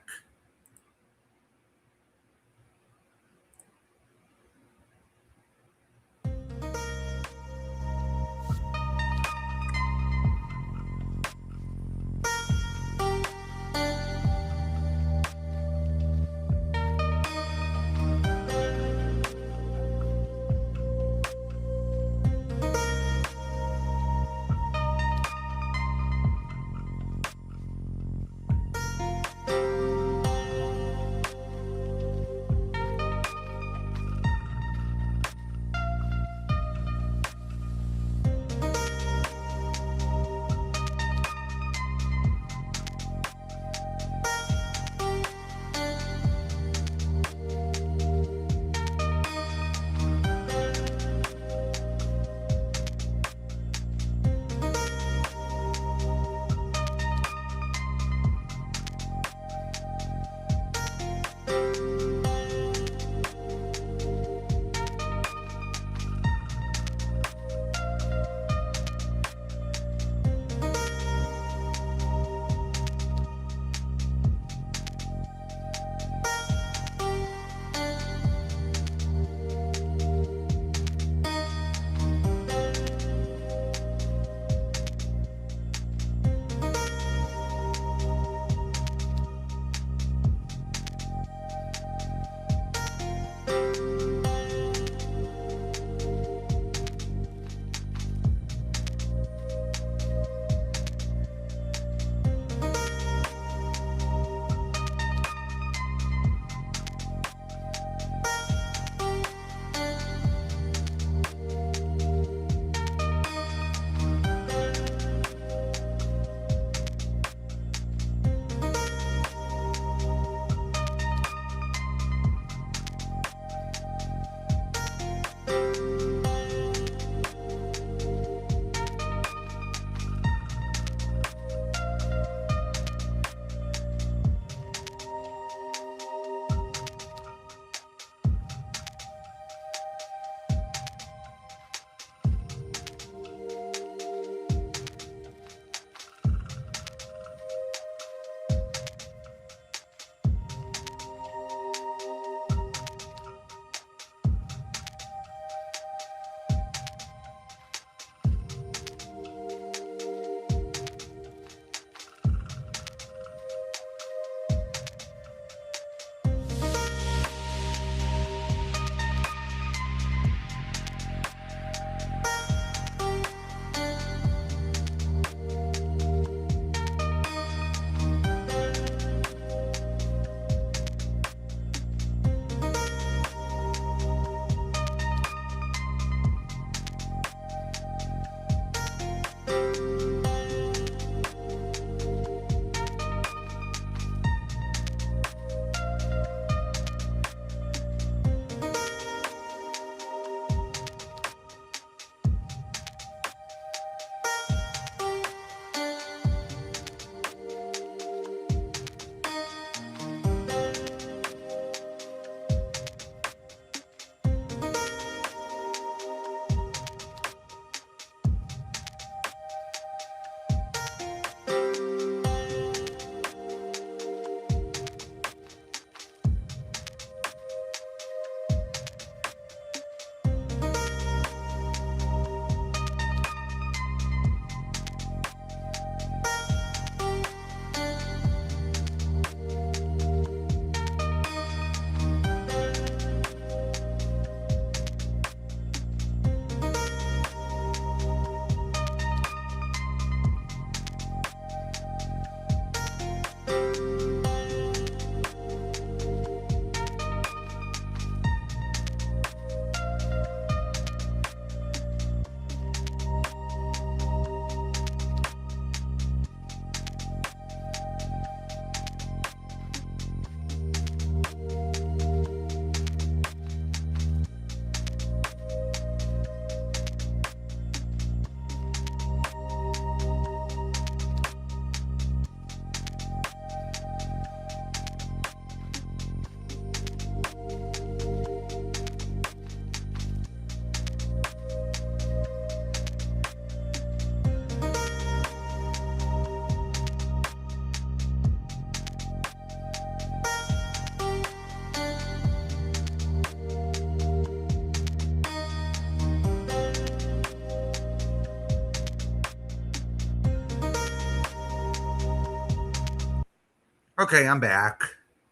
Okay, I'm back.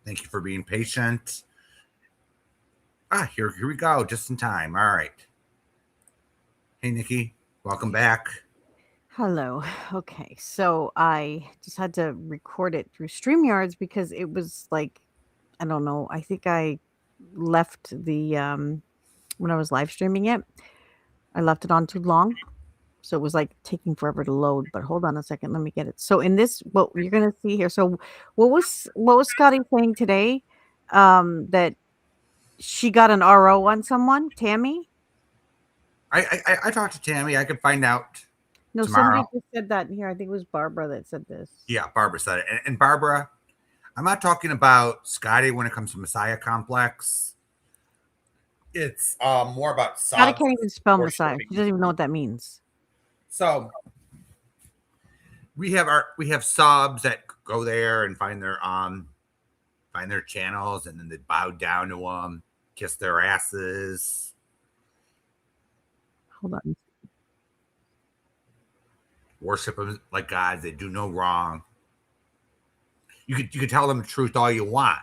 Thank you for being patient. Here we go, just in time. All right. Hey, Nikki, welcome back. Hello. Okay, so I just had to record it through StreamYards because it was like, I don't know. I think I left the when I was live streaming it, I left it on too long. So it was like taking forever to load. But hold on a second, let me get it. So in this, what you're gonna see here. So what was Scotty saying today? That she got an RO on someone, Tammy? I talked to Tammy. I could find out. No, Tomorrow. somebody just said that here. I think it was Barbara that said this. Yeah, Barbara said it. And Barbara, I'm not talking about Scotty when it comes to Messiah Complex. It's more about Scotty subs. can't even spell or Messiah. shipping. She doesn't even know what that means. So we have subs that go there and find their channels, and then they bow down to them, kiss their asses. Hold on. Worship them like gods. They do no wrong. You could tell them the truth all you want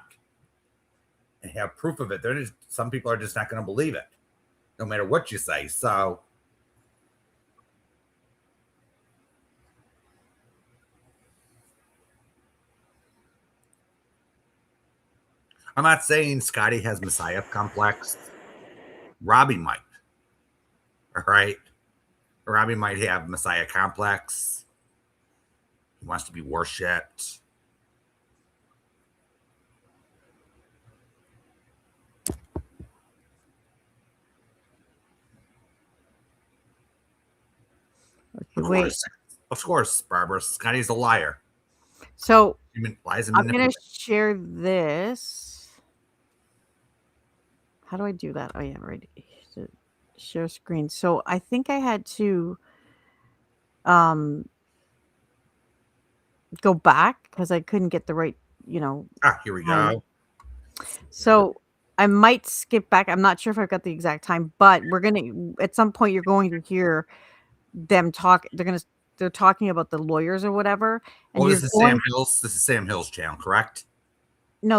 and have proof of it. Some people are just not going to believe it, no matter what you say. So I'm not saying Scotty has Messiah Complex. Robbie might. All right. Robbie might have Messiah Complex. He wants to be worshipped. Okay, wait. Of course, Barbara. Scotty's a liar. So Lies and I'm going to manipulates. share this. How do I do that? Oh, yeah, right. Share screen. So I think I had to go back because I couldn't get the right, Here we go. So I might skip back. I'm not sure if I've got the exact time, but we're going to, at some point, you're going to hear them talk. They're talking about the lawyers or whatever. And This is Sam Hills. This is Sam Hills' channel, correct? No,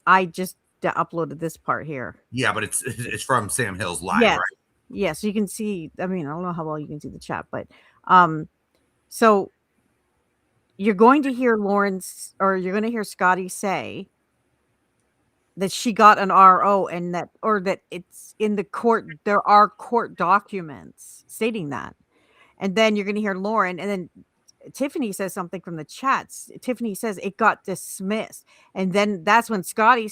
I just uploaded this part here. Yeah, but it's from Sam Hills Live, Yes. right? Yeah, so you can see, I mean, I don't know how well you can see the chat, but so you're going to hear Lawrence, or you're going to hear Scotty say that she got an RO and that it's in the court. There are court documents stating that. And then you're going to hear Lauren, and then Tiffany says something from the chats. Tiffany says it got dismissed. And then that's when Scotty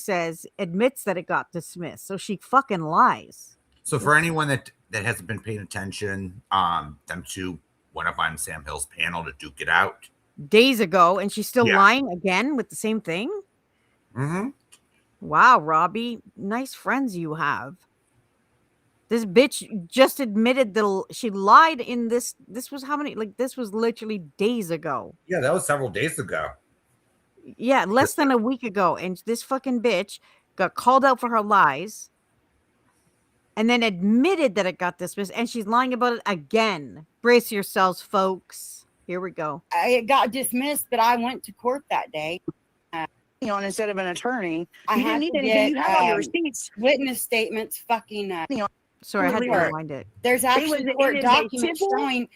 admits that it got dismissed. So she fucking lies. So for anyone that hasn't been paying attention, them two went up on Sam Hill's panel to duke it out days ago, and she's still Yeah. lying again with the same thing. Mm-hmm. Wow, Robbie, nice friends you have. This bitch just admitted that she lied in this. This was how many? Like, this was literally days ago. Yeah, that was several days ago. Yeah, less than a week ago. And this fucking bitch got called out for her lies and then admitted that it got dismissed. And she's lying about it again. Brace yourselves, folks. Here we go. It got dismissed, but I went to court that day. On instead of an attorney. I You had didn't need to anything. get, You have all your receipts. witness statements. Sorry, I had to Court. rewind it. There's actually court documents showing.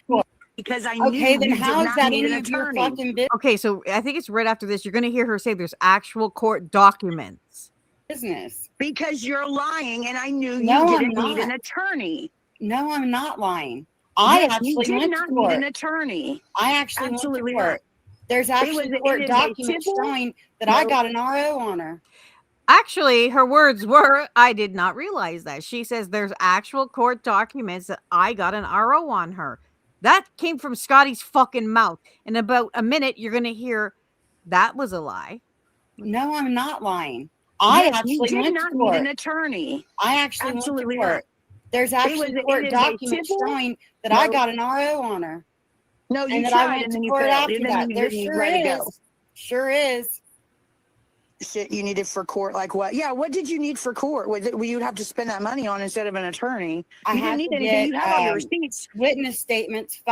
Because I knew Okay, then you did how is not that need any an of your attorney. fucking Okay, so I think it's right after this. You're going to hear her say there's actual court documents. business? Because you're lying, and I knew No, you I'm didn't need not. an attorney. No, I'm not lying. I Yes, actually you did went not to need court. an attorney. I actually Absolutely went to court. There's actually court documents showing that I got an RO on her. Actually, her words were, I did not realize that. She says there's actual court documents that I got an RO on her. That came from Scotty's fucking mouth. In about a minute, you're going to hear that was a lie. No, I'm not lying. I Yes, actually you did went not to need court. an attorney. I actually Absolutely went to court. There's actually court documents showing that I got an RO on her. No, you And that tried, I went and to then you court failed. after And then that. you There didn't sure let it go. is. Sure is. Shit, you needed for court, like what? Yeah, what did you need for court? You'd have to spend that money on instead of an attorney. I You had didn't need to anything. get, You have all your receipts. witness statements.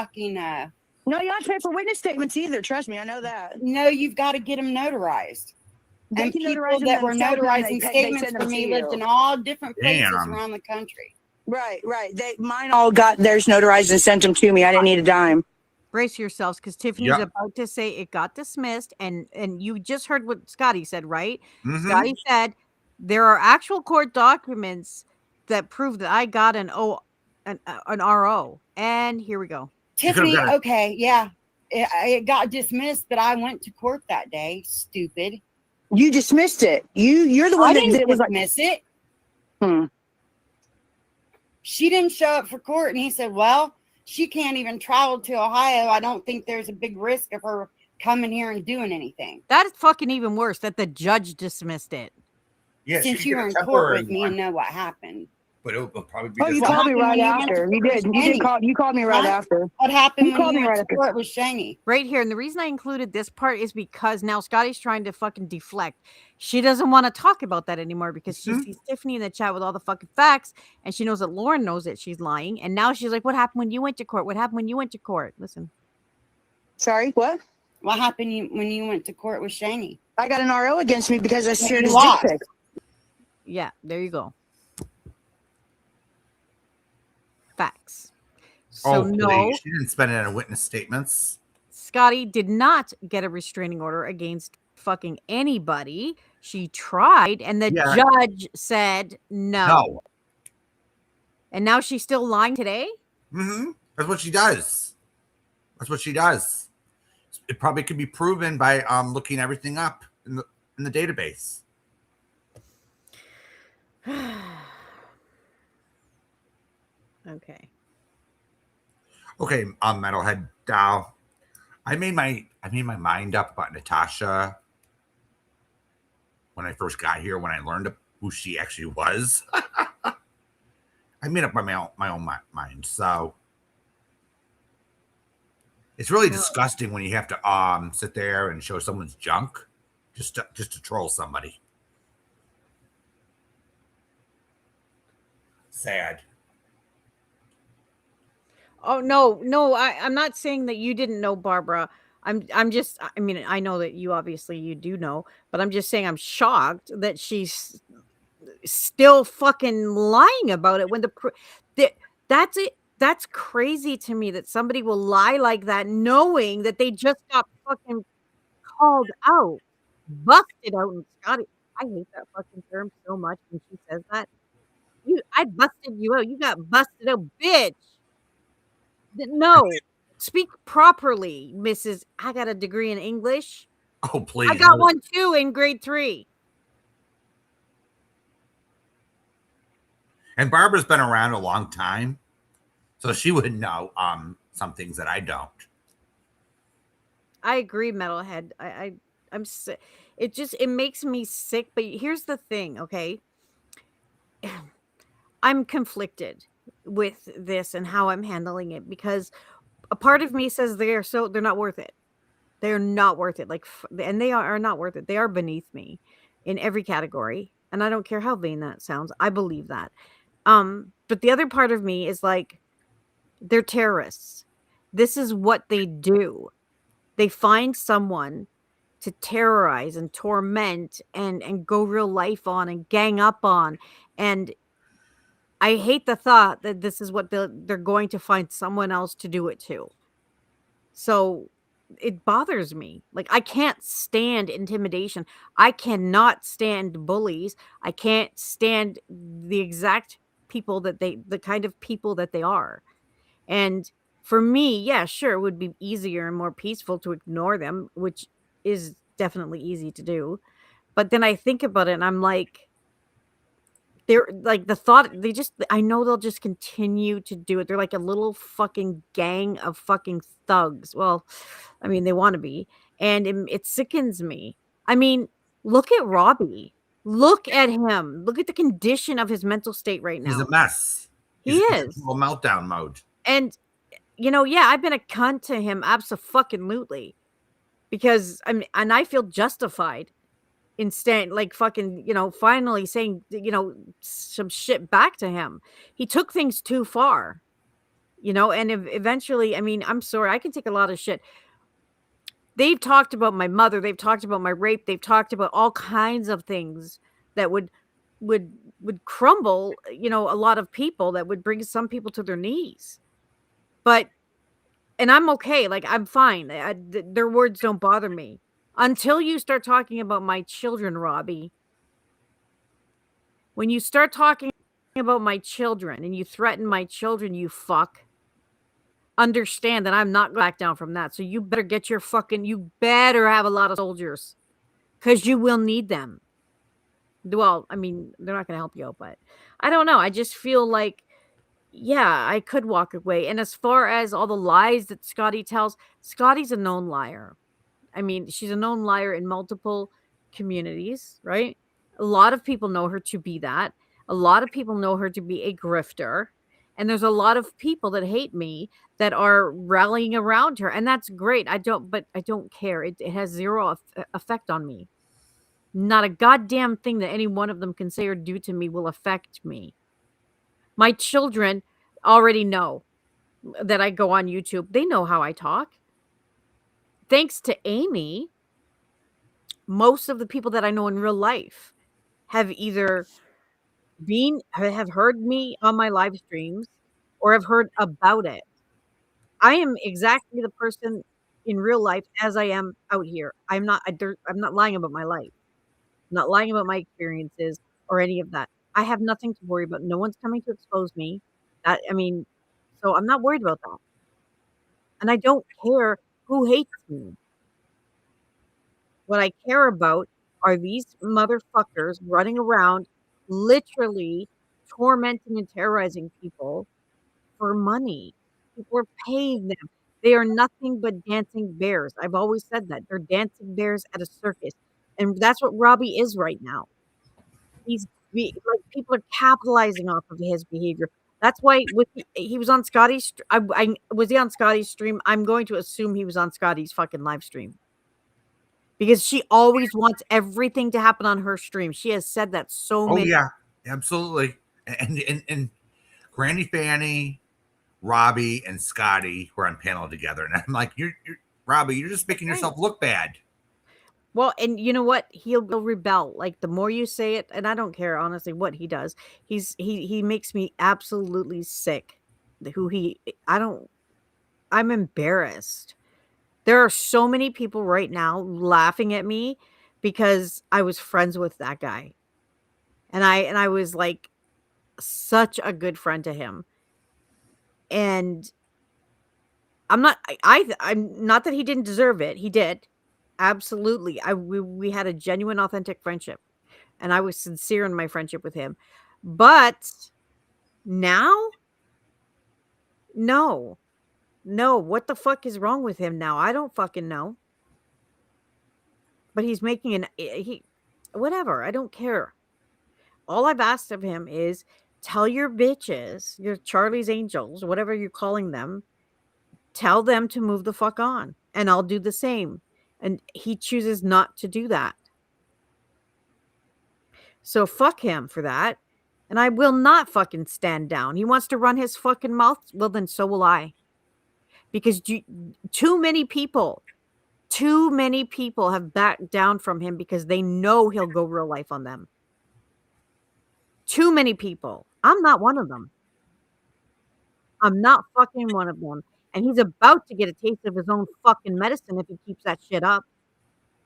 No, you don't pay for witness statements either. Trust me, I know that. No, you've got to get them notarized. They And can people notarize them that were themselves, and notarizing they statements send for them me to lived you. in all different places Damn. around the country. Right. Mine all got theirs notarized and sent them to me. I didn't need a dime. Brace yourselves, because Tiffany's Yep. about to say it got dismissed, and you just heard what Scotty said, right? Mhm. Scotty said there are actual court documents that prove that I got an RO, and here we go. You could've Tiffany, got it. okay, yeah. It got dismissed, but I went to court that day. Stupid. You dismissed it. You're the I one that didn't was like, dismiss it. hmm. She didn't show up for court, and he said, well, she can't even travel to Ohio. I don't think there's a big risk of her coming here and doing anything. That's fucking even worse that the judge dismissed it. Yeah, Since she you could were get a in court temporary with me one, and know what happened. but it would probably be Oh, you just called me happened right when you went to after. You court did. with You did Shani? call. You called me right Huh? after. What happened You when called you me went right to after. court with Shani? Right here. And the reason I included this part is because now Scotty's trying to fucking deflect. She doesn't want to talk about that anymore because she sees Tiffany in the chat with all the fucking facts, and she knows that Lauren knows that she's lying. And now she's like, what happened when you went to court? What happened when you went to court? Listen. Sorry, what? What happened when you went to court with Shani? I got an RO against me because I shared You his lost. dick pic. Yeah, there you go. Facts. So no, please. She didn't spend it on witness statements. Scotty did not get a restraining order against fucking anybody. She tried, and the Yeah. judge said no. No. And now she's still lying today? Mm-hmm. That's what she does. That's what she does. It probably could be proven by looking everything up in the database. Okay. Okay, Metalhead Dow. I made my mind up about Natasha when I first got here, when I learned who she actually was. I made up my own mind. So it's really disgusting when you have to sit there and show someone's junk just to troll somebody. Sad. Oh no, I'm not saying that you didn't know, Barbara. I'm just, I mean, I know that you obviously you do know, but I'm just saying I'm shocked that she's still fucking lying about it when that's it. That's crazy to me that somebody will lie like that knowing that they just got fucking called out, busted out. And Scotty, I hate that fucking term so much when she says that. I busted you out. You got busted out, bitch. No, speak properly, Mrs. I got a degree in English. Oh, please. I got one too in grade 3. And Barbara's been around a long time, so she would know some things that I don't. I agree, Metalhead. I'm sick. It makes me sick. But here's the thing, okay? I'm conflicted with this and how I'm handling it because a part of me says they're not worth it. They're not worth it. And they are not worth it. They are beneath me in every category. And I don't care how vain that sounds. I believe that. But the other part of me is like, they're terrorists. This is what they do. They find someone to terrorize and torment and go real life on and gang up on. And I hate the thought that this is what they're going to find someone else to do it to. So it bothers me. Like, I can't stand intimidation. I cannot stand bullies. I can't stand the exact people the kind of people that they are. And for me, yeah, sure, it would be easier and more peaceful to ignore them, which is definitely easy to do. But then I think about it and I'm like, they're like I know they'll just continue to do it. They're like a little fucking gang of fucking thugs. Well, I mean, they want to be. And it sickens me. I mean, look at Robbie. Look at him. Look at the condition of his mental state right now. He's a mess. He He's is. in full meltdown mode. And, yeah, I've been a cunt to him abso-fucking-lutely. Because, and I feel justified in staying, like, fucking, finally saying, some shit back to him. He took things too far. you know, and eventually, I mean, I'm sorry, I can take a lot of shit. They've talked about my mother, they've talked about my rape, they've talked about all kinds of things that would crumble, you know, a lot of people, that would bring some people to their knees. But and I'm okay, like, I'm fine. Their words don't bother me. Until you start talking about my children, Robbie. When you start talking about my children and you threaten my children, you fuck, understand that I'm not gonna back down from that. So you better get your you better have a lot of soldiers, because you will need them. Well, I mean, they're not gonna help you out, but I don't know. I just feel like, yeah, I could walk away. And as far as all the lies that Scotty tells, Scotty's a known liar. I mean, she's a known liar in multiple communities, right? A lot of people know her to be that. A lot of people know her to be a grifter. And there's a lot of people that hate me that are rallying around her. And that's great. But I don't care. It has zero effect on me. Not a goddamn thing that any one of them can say or do to me will affect me. My children already know that I go on YouTube. They know how I talk. Thanks to Amy, most of the people that I know in real life have either have heard me on my live streams or have heard about it. I am exactly the person in real life as I am out here. I'm not lying about my life. I'm not lying about my experiences or any of that. I have nothing to worry about. No one's coming to expose me. So I'm not worried about that. And I don't care who hates me. What I care about are these motherfuckers running around, literally tormenting and terrorizing people for money. People are paying them. They are nothing but dancing bears. I've always said that. They're dancing bears at a circus. And that's what Robbie is right now. People are capitalizing off of his behavior. That's why he was on Scotty's. Was he on Scotty's stream? I'm going to assume he was on Scotty's fucking live stream, because she always wants everything to happen on her stream. She has said that so many. Oh yeah, absolutely. And Granny Fanny, Robbie, and Scotty were on panel together, and I'm like, you're Robbie, you're just making yourself look bad. Well, and you know what? He'll rebel. Like, the more you say it, and I don't care honestly what he does. He makes me absolutely sick. I'm embarrassed. There are so many people right now laughing at me because I was friends with that guy. And I was like such a good friend to him. And I'm not that he didn't deserve it. He did. Absolutely. We had a genuine, authentic friendship, and I was sincere in my friendship with him. But now, no, what the fuck is wrong with him now? I don't fucking know. But he's making whatever. I don't care. All I've asked of him is tell your bitches, your Charlie's Angels, whatever you're calling them, tell them to move the fuck on, and I'll do the same. And he chooses not to do that. So fuck him for that. And I will not fucking stand down. He wants to run his fucking mouth. Well, then so will I. Because too many people have backed down from him because they know he'll go real life on them. Too many people. I'm not one of them. I'm not fucking one of them. And he's about to get a taste of his own fucking medicine if he keeps that shit up.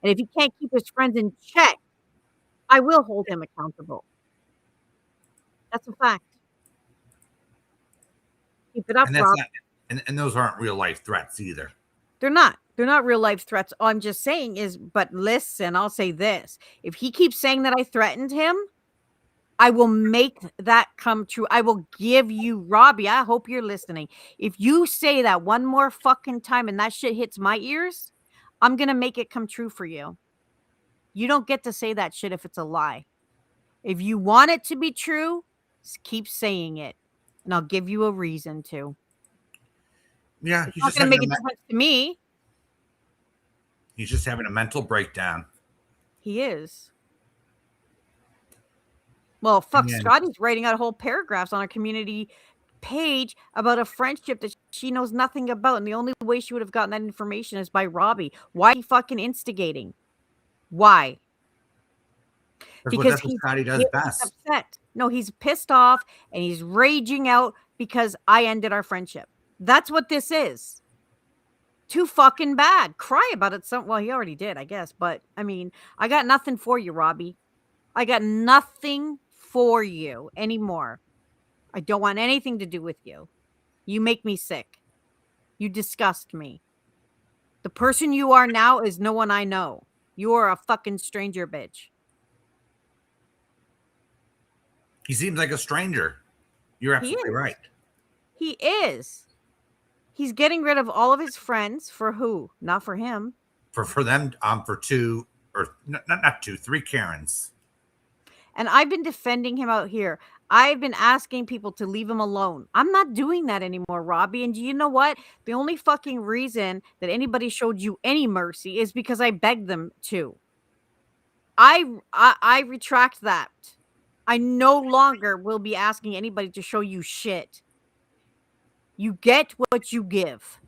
And if he can't keep his friends in check, I will hold him accountable. That's a fact. Keep it up, Rob. And those aren't real life threats either. They're not. They're not real life threats. All I'm just saying is, but listen, I'll say this. If he keeps saying that I threatened him, I will make that come true. I will give you, Robbie, I hope you're listening. If you say that one more fucking time and that shit hits my ears, I'm going to make it come true for you. You don't get to say that shit if it's a lie. If you want it to be true, keep saying it. And I'll give you a reason to. Yeah. It's not going to make a difference to me. He's just having a mental breakdown. He is. Well, fuck, Scotty's writing out whole paragraphs on our community page about a friendship that she knows nothing about, and the only way she would have gotten that information is by Robbie. Why are you fucking instigating? Why? Because That's what Scotty does he's best. upset. No, he's pissed off and he's raging out because I ended our friendship. That's what this is. Too fucking bad. Cry about it. Well, he already did, I guess. But I mean, I got nothing for you, Robbie. I got nothing for you anymore. I don't want anything to do with you. You make me sick. You disgust me. The person you are now is no one I know. You are a fucking stranger, bitch. He seems like a stranger. You're absolutely right. He is. He's getting rid of all of his friends for who? Not for him. For them, for two or not two, 3 Karens. And I've been defending him out here. I've been asking people to leave him alone. I'm not doing that anymore, Robbie. And you know what? The only fucking reason that anybody showed you any mercy is because I begged them to. I retract that. I no longer will be asking anybody to show you shit. You get what you give.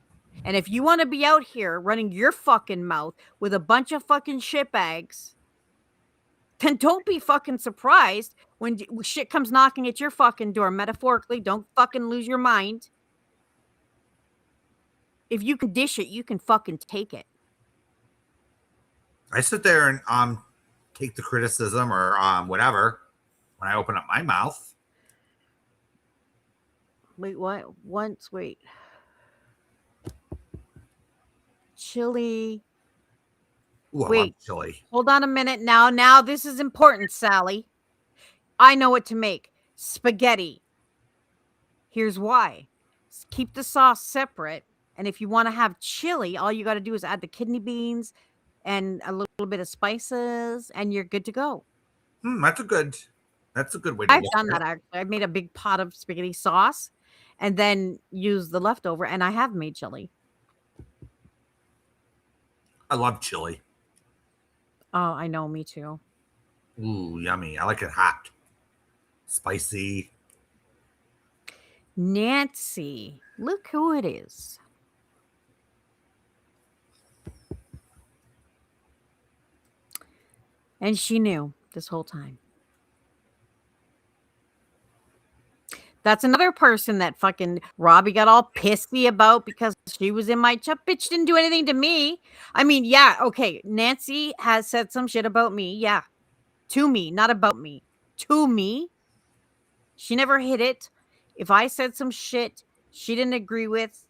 And if you want to be out here running your fucking mouth with a bunch of fucking shitbags, then don't be fucking surprised when shit comes knocking at your fucking door. Metaphorically, don't fucking lose your mind. If you can dish it, you can fucking take it. I sit there and take the criticism or whatever when I open up my mouth. Wait, what? Wait. Chili. Ooh, I Wait. love chili. Hold on a minute now. Now this is important, Sally. I know what to make. Spaghetti. Here's why. Keep the sauce separate. And if you want to have chili, all you got to do is add the kidney beans and a little bit of spices, and you're good to go. That's a good way to I've look done at that it. actually. I've made a big pot of spaghetti sauce and then use the leftover, and I have made chili. I love chili. Oh, I know, me too. Ooh, yummy. I like it hot. Spicy. Nancy, look who it is. And she knew this whole time. That's another person that fucking Robbie got all pissy about because she was in my chat. Bitch didn't do anything to me. I mean, yeah, okay. Nancy has said some shit about me. Yeah. To me, not about me. To me. She never hid it. If I said some shit she didn't agree with,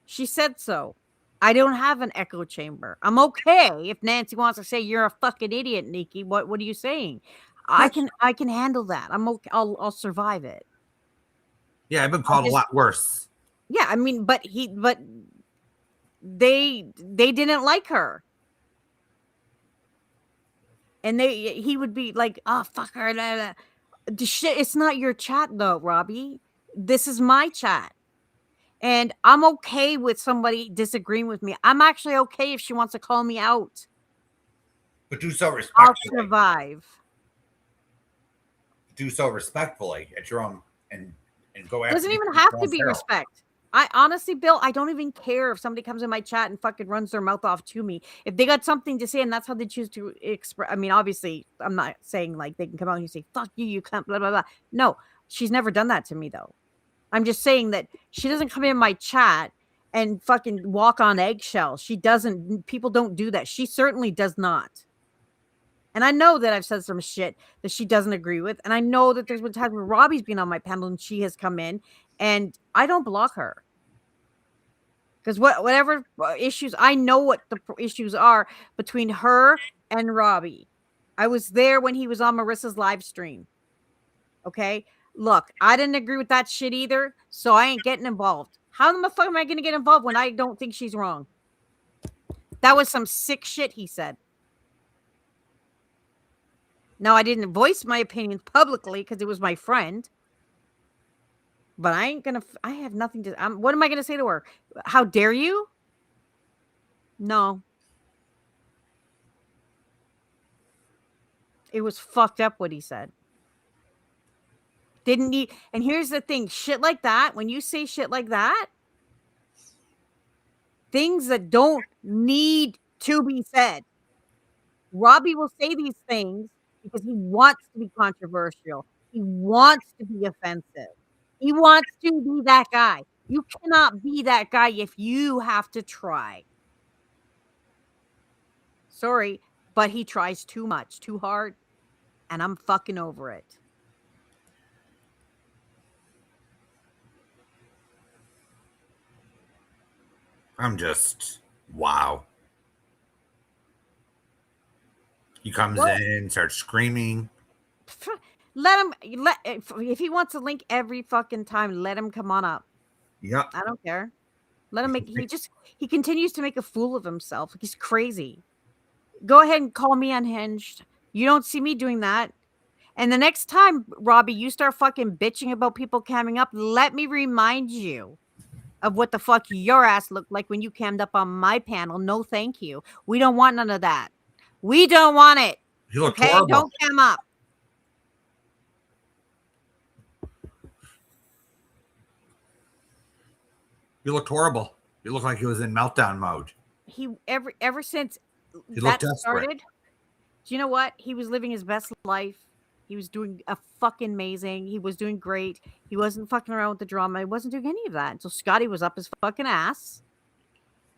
she said so. I don't have an echo chamber. I'm okay if Nancy wants to say you're a fucking idiot, Nikki. What are you saying? I can handle that. I'm okay. I'll survive it. Yeah, I've been called a lot worse. Yeah, I mean, but they didn't like her. And he would be like, oh, fuck her. Blah, blah. The shit, it's not your chat though, Robbie. This is my chat. And I'm okay with somebody disagreeing with me. I'm actually okay if she wants to call me out. But do so I'll respectfully. survive. Do so respectfully at your own and go after. Doesn't even have to be respect. I honestly, Bill, I don't even care if somebody comes in my chat and fucking runs their mouth off to me. If they got something to say and that's how they choose to express. I mean, obviously, I'm not saying like they can come out and say, fuck you, you can't, blah, blah, blah. No, she's never done that to me, though. I'm just saying that she doesn't come in my chat and fucking walk on eggshells. She doesn't. People don't do that. She certainly does not. And I know that I've said some shit that she doesn't agree with. And I know that there's been times where Robbie's been on my panel and she has come in and I don't block her. Because whatever issues, I know what the issues are between her and Robbie. I was there when he was on Marissa's live stream. Okay? Look, I didn't agree with that shit either, so I ain't getting involved. How the fuck am I going to get involved when I don't think she's wrong? That was some sick shit he said. Now, I didn't voice my opinions publicly because it was my friend. But I ain't going to, I have nothing to, what am I going to say to her? How dare you? No. It was fucked up what he said. Didn't need. And here's the thing, shit like that, when you say shit like that, things that don't need to be said. Robbie will say these things because he wants to be controversial. He wants to be offensive. He wants to be that guy. You cannot be that guy if you have to try. Sorry, but he tries too much, too hard, and I'm fucking over it. I'm just wow. He comes in, starts screaming. Let him. If he wants a link every fucking time, let him come on up. Yep. I don't care. Let him make. He continues to make a fool of himself. He's crazy. Go ahead and call me unhinged. You don't see me doing that. And the next time, Robbie, you start fucking bitching about people camming up, let me remind you of what the fuck your ass looked like when you cammed up on my panel. No, thank you. We don't want none of that. We don't want it. You look okay? horrible. Don't cam up. You looked horrible. You looked like he was in meltdown mode. He ever since He that looked desperate. started, do you know what? He was living his best life. He was doing a fucking amazing. He was doing great. He wasn't fucking around with the drama. He wasn't doing any of that until Scotty was up his fucking ass,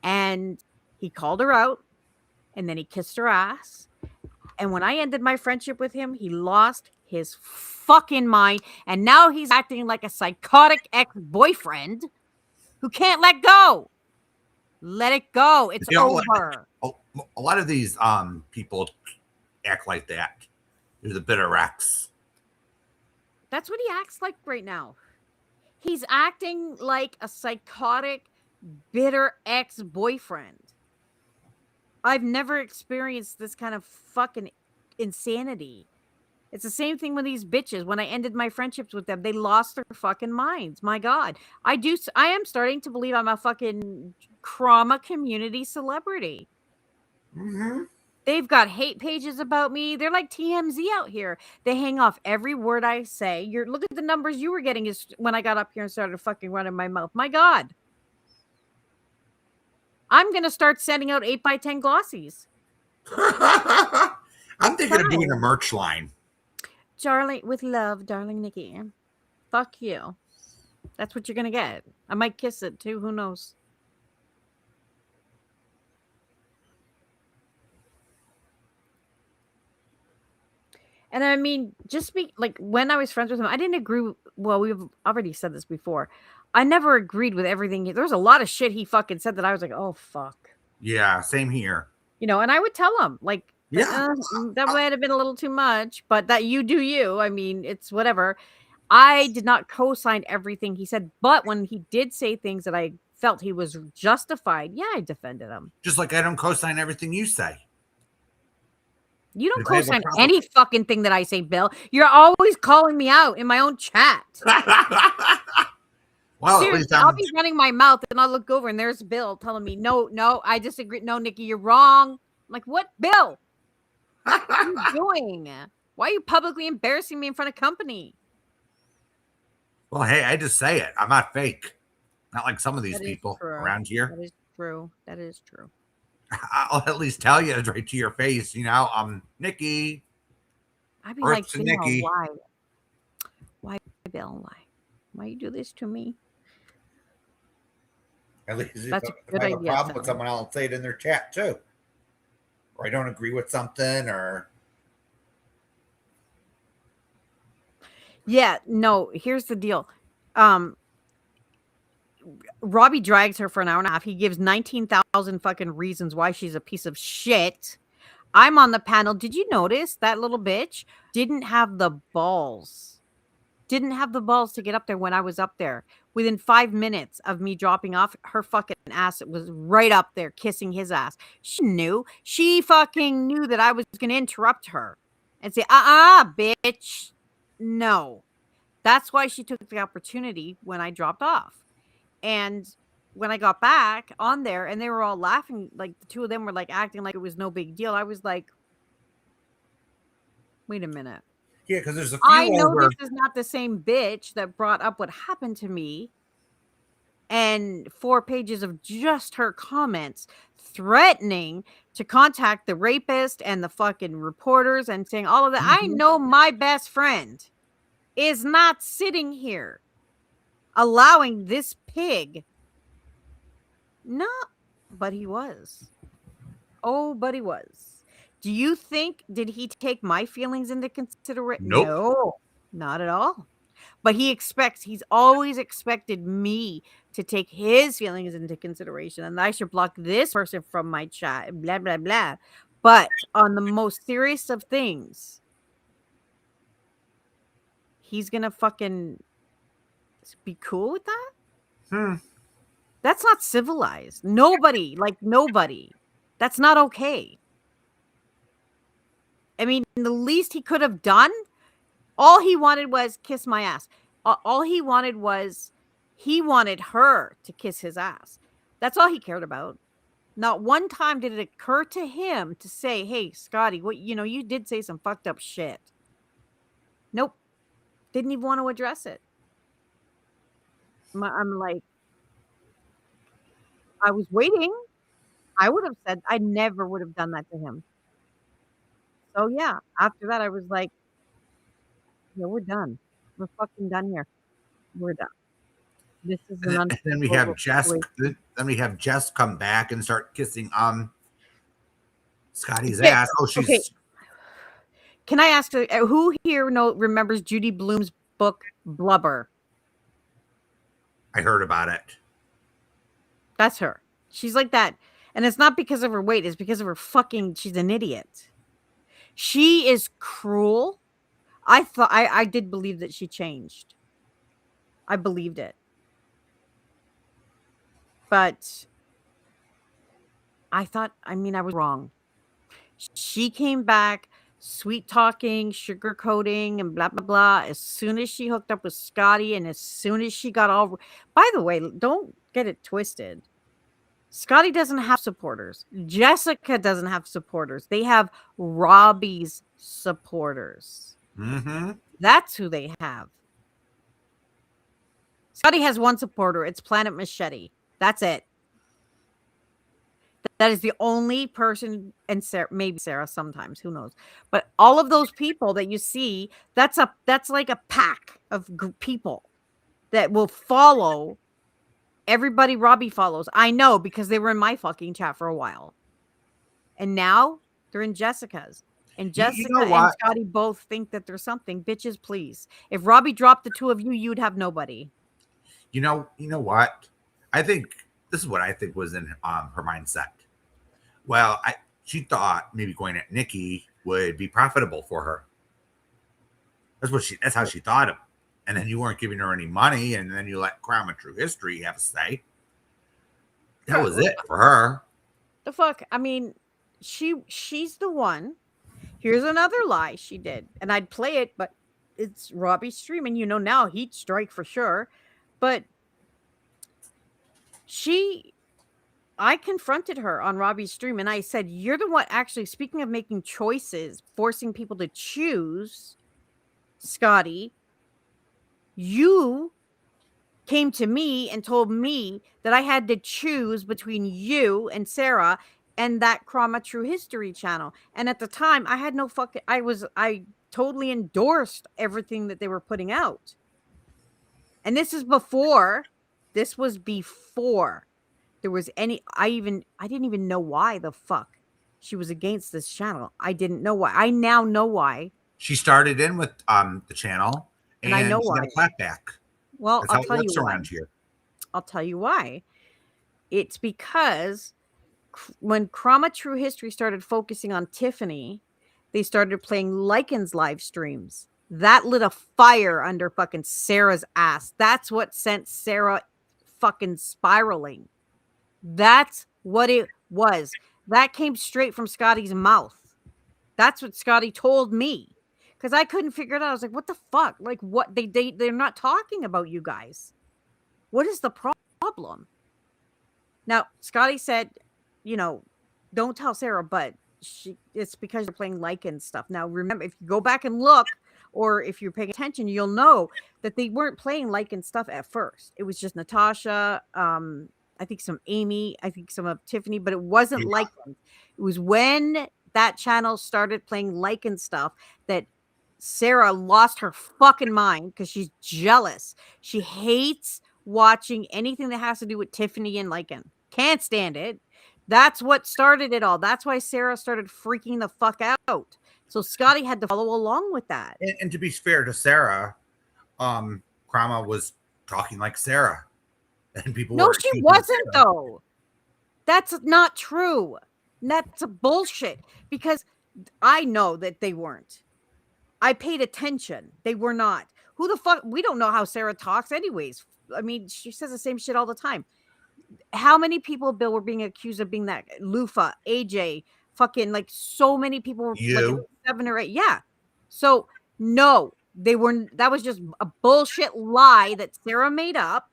and he called her out, and then he kissed her ass. And when I ended my friendship with him, he lost his fucking mind, and now he's acting like a psychotic ex-boyfriend who can't let go. Let it go. It's over. A lot of these people act like that. They're the bitter ex. That's what he acts like right now. He's acting like a psychotic, bitter ex-boyfriend. I've never experienced this kind of fucking insanity. It's the same thing with these bitches. When I ended my friendships with them, they lost their fucking minds. My God. I am starting to believe I'm a fucking trauma community celebrity. Mm-hmm. They've got hate pages about me. They're like TMZ out here. They hang off every word I say. Look at the numbers you were getting is when I got up here and started fucking running my mouth. My God. I'm going to start sending out 8x10 glossies. I'm thinking of doing a merch line. Darling, with love, darling Nikki. Fuck you. That's what you're going to get. I might kiss it too. Who knows? And I mean, like when I was friends with him, I didn't agree. Well, we've already said this before. I never agreed with everything. There was a lot of shit he fucking said that I was like, oh, fuck. Yeah, same here. You know, and I would tell him, like, that might have been a little too much, but that you do you. I mean, it's whatever. I did not co-sign everything he said, but when he did say things that I felt he was justified, yeah, I defended him. Just like I don't co-sign everything you say. You don't co-sign any fucking thing that I say, Bill. You're always calling me out in my own chat. Well, seriously, I'll be running my mouth and I'll look over and there's Bill telling me, no, I disagree. No, Nikki, you're wrong. I'm like, what, Bill? What are you doing? Why are you publicly embarrassing me in front of company? Well, hey, I just say it. I'm not fake. Not like some of these people around here. That is true. That is true. I'll at least tell you right to your face, you know, Nikki. I'd be like, Nikki. Why, Bill? Why you do this to me? At least if I have a problem with someone, I'll say it in their chat too. Or I don't agree with something, or yeah, no. Here's the deal. Robbie drags her for an hour and a half. He gives 19,000 fucking reasons why she's a piece of shit. I'm on the panel. Did you notice that little bitch didn't have the balls? Didn't have the balls to get up there when I was up there. Within 5 minutes of me dropping off, her fucking ass was right up there kissing his ass. She knew. She fucking knew that I was going to interrupt her and say, bitch. No. That's why she took the opportunity when I dropped off. And when I got back on there and they were all laughing, like the two of them were like acting like it was no big deal. I was like, wait a minute. Yeah, because there's a few I know over. this is not the same bitch that brought up what happened to me and 4 pages of just her comments threatening to contact the rapist and the fucking reporters and saying all of that. I know my best friend is not sitting here allowing this pig. No, but he was. Oh, but he was. Do you think, did he take my feelings into consideration? Nope. No, not at all. But he's always expected me to take his feelings into consideration, and I should block this person from my chat, blah, blah, blah. But on the most serious of things, he's gonna fucking be cool with that? That's not civilized. Nobody. That's not okay. I mean, the least he could have done, all he wanted was kiss my ass. All he wanted was he wanted her to kiss his ass. That's all he cared about. Not one time did it occur to him to say, hey, Scotty, you did say some fucked up shit. Nope. Didn't even want to address it. I'm like, I was waiting. I would have said, I never would have done that to him. So yeah, after that, I was like, yeah, we're done. We're fucking done here. We're done. This is an And then we have Jess. situation. Then we have Jess come back and start kissing Scotty's Okay, ass. Oh, she's okay. Can I ask who here remembers Judy Blume's book Blubber? I heard about it. That's her. She's like that. And it's not because of her weight, it's because of her she's an idiot. She is cruel. I did believe that she changed. I believed it. But I was wrong. She came back sweet talking, sugarcoating, and blah, blah, blah. As soon as she hooked up with Scotty and as soon as she got all. By the way, don't get it twisted. Scotty doesn't have supporters. Jessica doesn't have supporters. They have Robbie's supporters. Mm-hmm. That's who they have. Scotty has one supporter. It's Planet Machete. That's it. That is the only person, and Sarah, maybe Sarah sometimes, who knows. But all of those people that you see, that's like a pack of people that will follow everybody Robbie follows. I know because they were in my fucking chat for a while. And now they're in Jessica's. And Jessica and Scotty both think that there's something. Bitches, please. If Robbie dropped the two of you, you'd have nobody. You know what? I think this is what I think was in her mindset. Well, she thought maybe going at Nikki would be profitable for her. That's how she thought of. And then you weren't giving her any money, and then you let Crown and True History have a say. That was it for her. The fuck? I mean, she's the one. Here's another lie she did. And I'd play it, but it's Robbie's stream, and now he'd strike for sure. But I confronted her on Robbie's stream and I said, you're the one actually, speaking of making choices, forcing people to choose, Scotty, you came to me and told me that I had to choose between you and Sarah and that Krama True History channel. And at the time I had no I totally endorsed everything that they were putting out. And this was before there was any, I didn't even know why the fuck she was against this channel. I didn't know why. I now know why. She started in with the channel and I know why. Got a clapback. Well, that's I'll tell you why. Around here. I'll tell you why. It's because when Krama True History started focusing on Tiffany, they started playing Lycan's live streams. That lit a fire under fucking Sarah's ass. That's what sent Sarah fucking spiraling. That's what it was. That came straight from Scotty's mouth. That's what Scotty told me. Because I couldn't figure it out. I was like, what the fuck? Like, what? They're not talking about you guys. What is the problem? Now, Scotty said, don't tell Sarah, but it's because you're playing Lycan stuff. Now, remember, if you go back and look or if you're paying attention, you'll know that they weren't playing Lycan stuff at first. It was just Natasha, I think some Amy, I think some of Tiffany, but it wasn't Yeah. Lycan. It was when that channel started playing Lycan stuff that Sarah lost her fucking mind because she's jealous. She hates watching anything that has to do with Tiffany and Lycan. Can't stand it. That's what started it all. That's why Sarah started freaking the fuck out. So Scotty had to follow along with that. And to be fair to Sarah, Krama was talking like Sarah. And people No, were she accusing wasn't, Sarah. though. That's not true. That's a bullshit because I know that they weren't. I paid attention. They were not. Who the fuck? We don't know how Sarah talks, anyways. I mean, she says the same shit all the time. How many people, Bill, were being accused of being that? Lufa, AJ, fucking like so many people were You. like 7 or 8. Yeah. So no, they weren't. That was just a bullshit lie that Sarah made up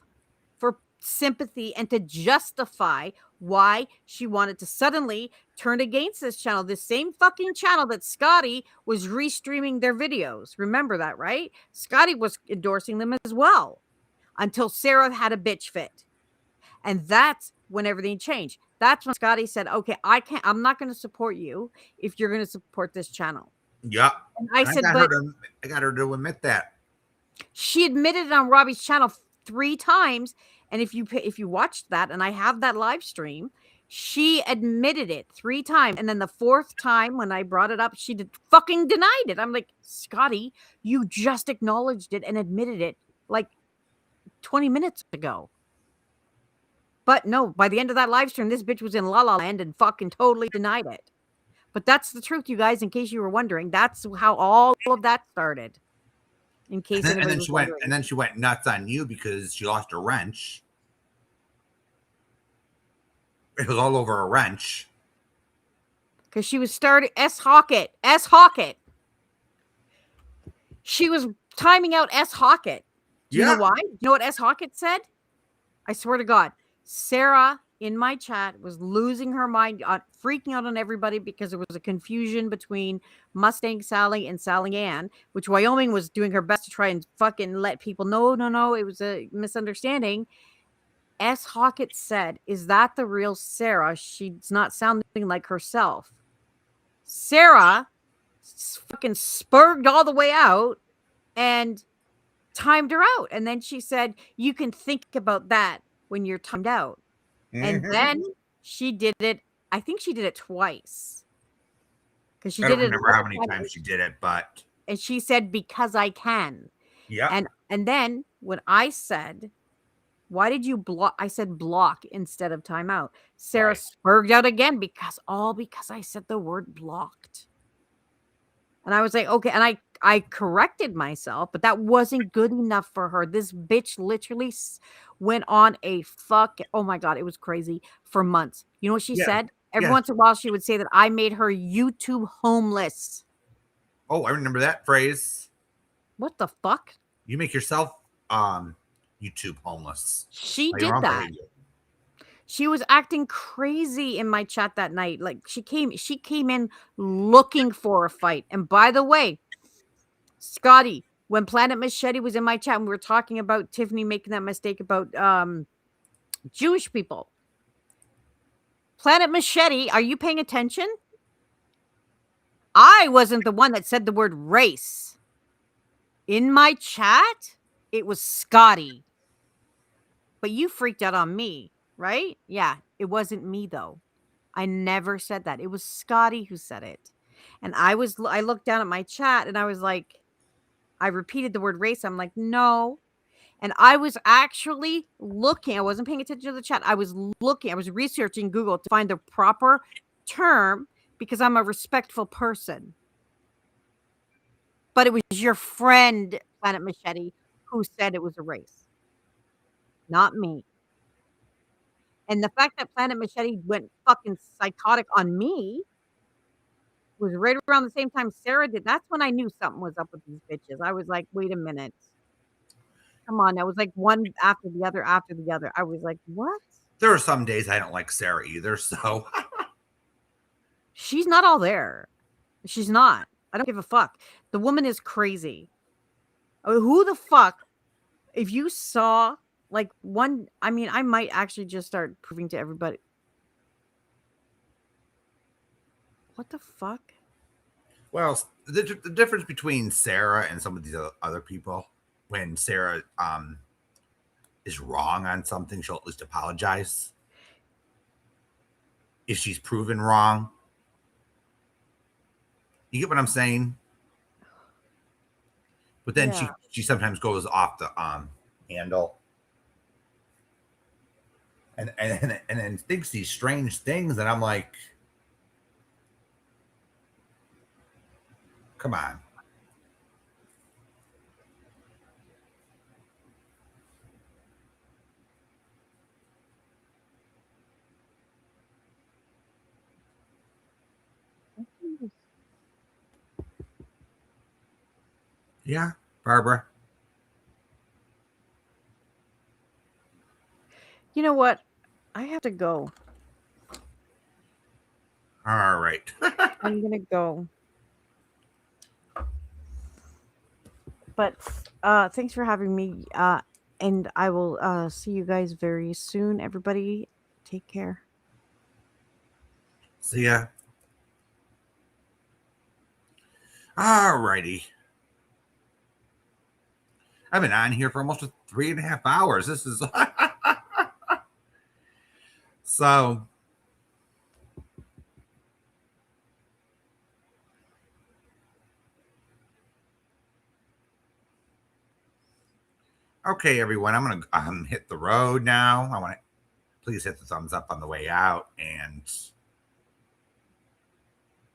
for sympathy and to justify why she wanted to suddenly turn against this channel, this same fucking channel that Scotty was restreaming their videos. Remember that, right? Scotty was endorsing them as well until Sarah had a bitch fit. And that's when everything changed. That's when Scotty said, okay, I'm not going to support you if you're going to support this channel. Yeah. And I said, got but I got her to admit that. she admitted it on Robbie's channel 3 times. And if you watched that, and I have that live stream, she admitted it 3 times. And then the 4th time when I brought it up, she fucking denied it. I'm like, Scotty, you just acknowledged it and admitted it like 20 minutes ago. But no, by the end of that live stream, this bitch was in La La Land and fucking totally denied it. But that's the truth, you guys, in case you were wondering. That's how all of that started. In case And anybody then was she went wondering. and then she went nuts on you because she lost her wrench. It was all over a wrench. Because she was starting S Hockett. She was timing out S Hockett. Do you know why? You know what S Hockett said? I swear to God, Sarah in my chat was losing her mind, freaking out on everybody because there was a confusion between Mustang Sally and Sally Ann, which Wyoming was doing her best to try and fucking let people know, no, it was a misunderstanding. S. Hockett said, is that the real Sarah? She's not sounding like herself. Sarah fucking spurred all the way out and timed her out. And then she said, you can think about that when you're timed out. And then she did it. I think she did it twice. Because she I did don't it. remember how many times she did it, but and she said, because I can. yeah. And then when I said, why did you block? I said block instead of timeout. Sarah spurred out again because I said the word blocked. And I was like, okay. And I corrected myself, but that wasn't good enough for her. This bitch literally went on a oh my God, it was crazy for months. You know what she said? Every once in a while, she would say that I made her YouTube homeless. Oh, I remember that phrase. What the fuck? You make yourself YouTube homeless. She By did your own that. behavior. She was acting crazy in my chat that night. Like she came in looking for a fight. And by the way, Scotty, when Planet Machete was in my chat and we were talking about Tiffany making that mistake about Jewish people. Planet Machete, are you paying attention? I wasn't the one that said the word race. In my chat, it was Scotty. But you freaked out on me, right? Yeah, it wasn't me though. I never said that. It was Scotty who said it. And I looked down at my chat and I was like, I repeated the word race. I'm like, no. And I was actually looking. I wasn't paying attention to the chat. I was looking. I was researching Google to find the proper term because I'm a respectful person. But it was your friend, Planet Machete, who said it was a race. Not me. And the fact that Planet Machete went fucking psychotic on me was right around the same time Sarah did. That's when I knew something was up with these bitches. I was like, wait a minute. Come on. I was like one after the other. I was like, what? There are some days I don't like Sarah either, so She's not all there. She's not. I don't give a fuck. The woman is crazy. Who the fuck? If you saw like one, I mean, I might actually just start proving to everybody. What the fuck? Well, the difference between Sarah and some of these other people, when Sarah is wrong on something, she'll at least apologize. If she's proven wrong, you get what I'm saying? But then Yeah. she sometimes goes off the handle. And then thinks these strange things, and I'm like, come on. Yeah, Barbara. You know what? I have to go. All right. I'm gonna go. But thanks for having me. And I will see you guys very soon. Everybody, take care. See ya. All righty. I've been on here for almost 3.5 hours. This is so. Okay, everyone. I'm gonna hit the road now. I want to please hit the thumbs up on the way out, and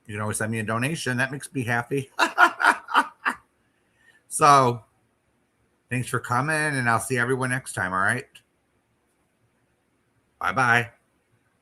you can always send me a donation. That makes me happy. So, thanks for coming, and I'll see everyone next time. All right. Bye bye.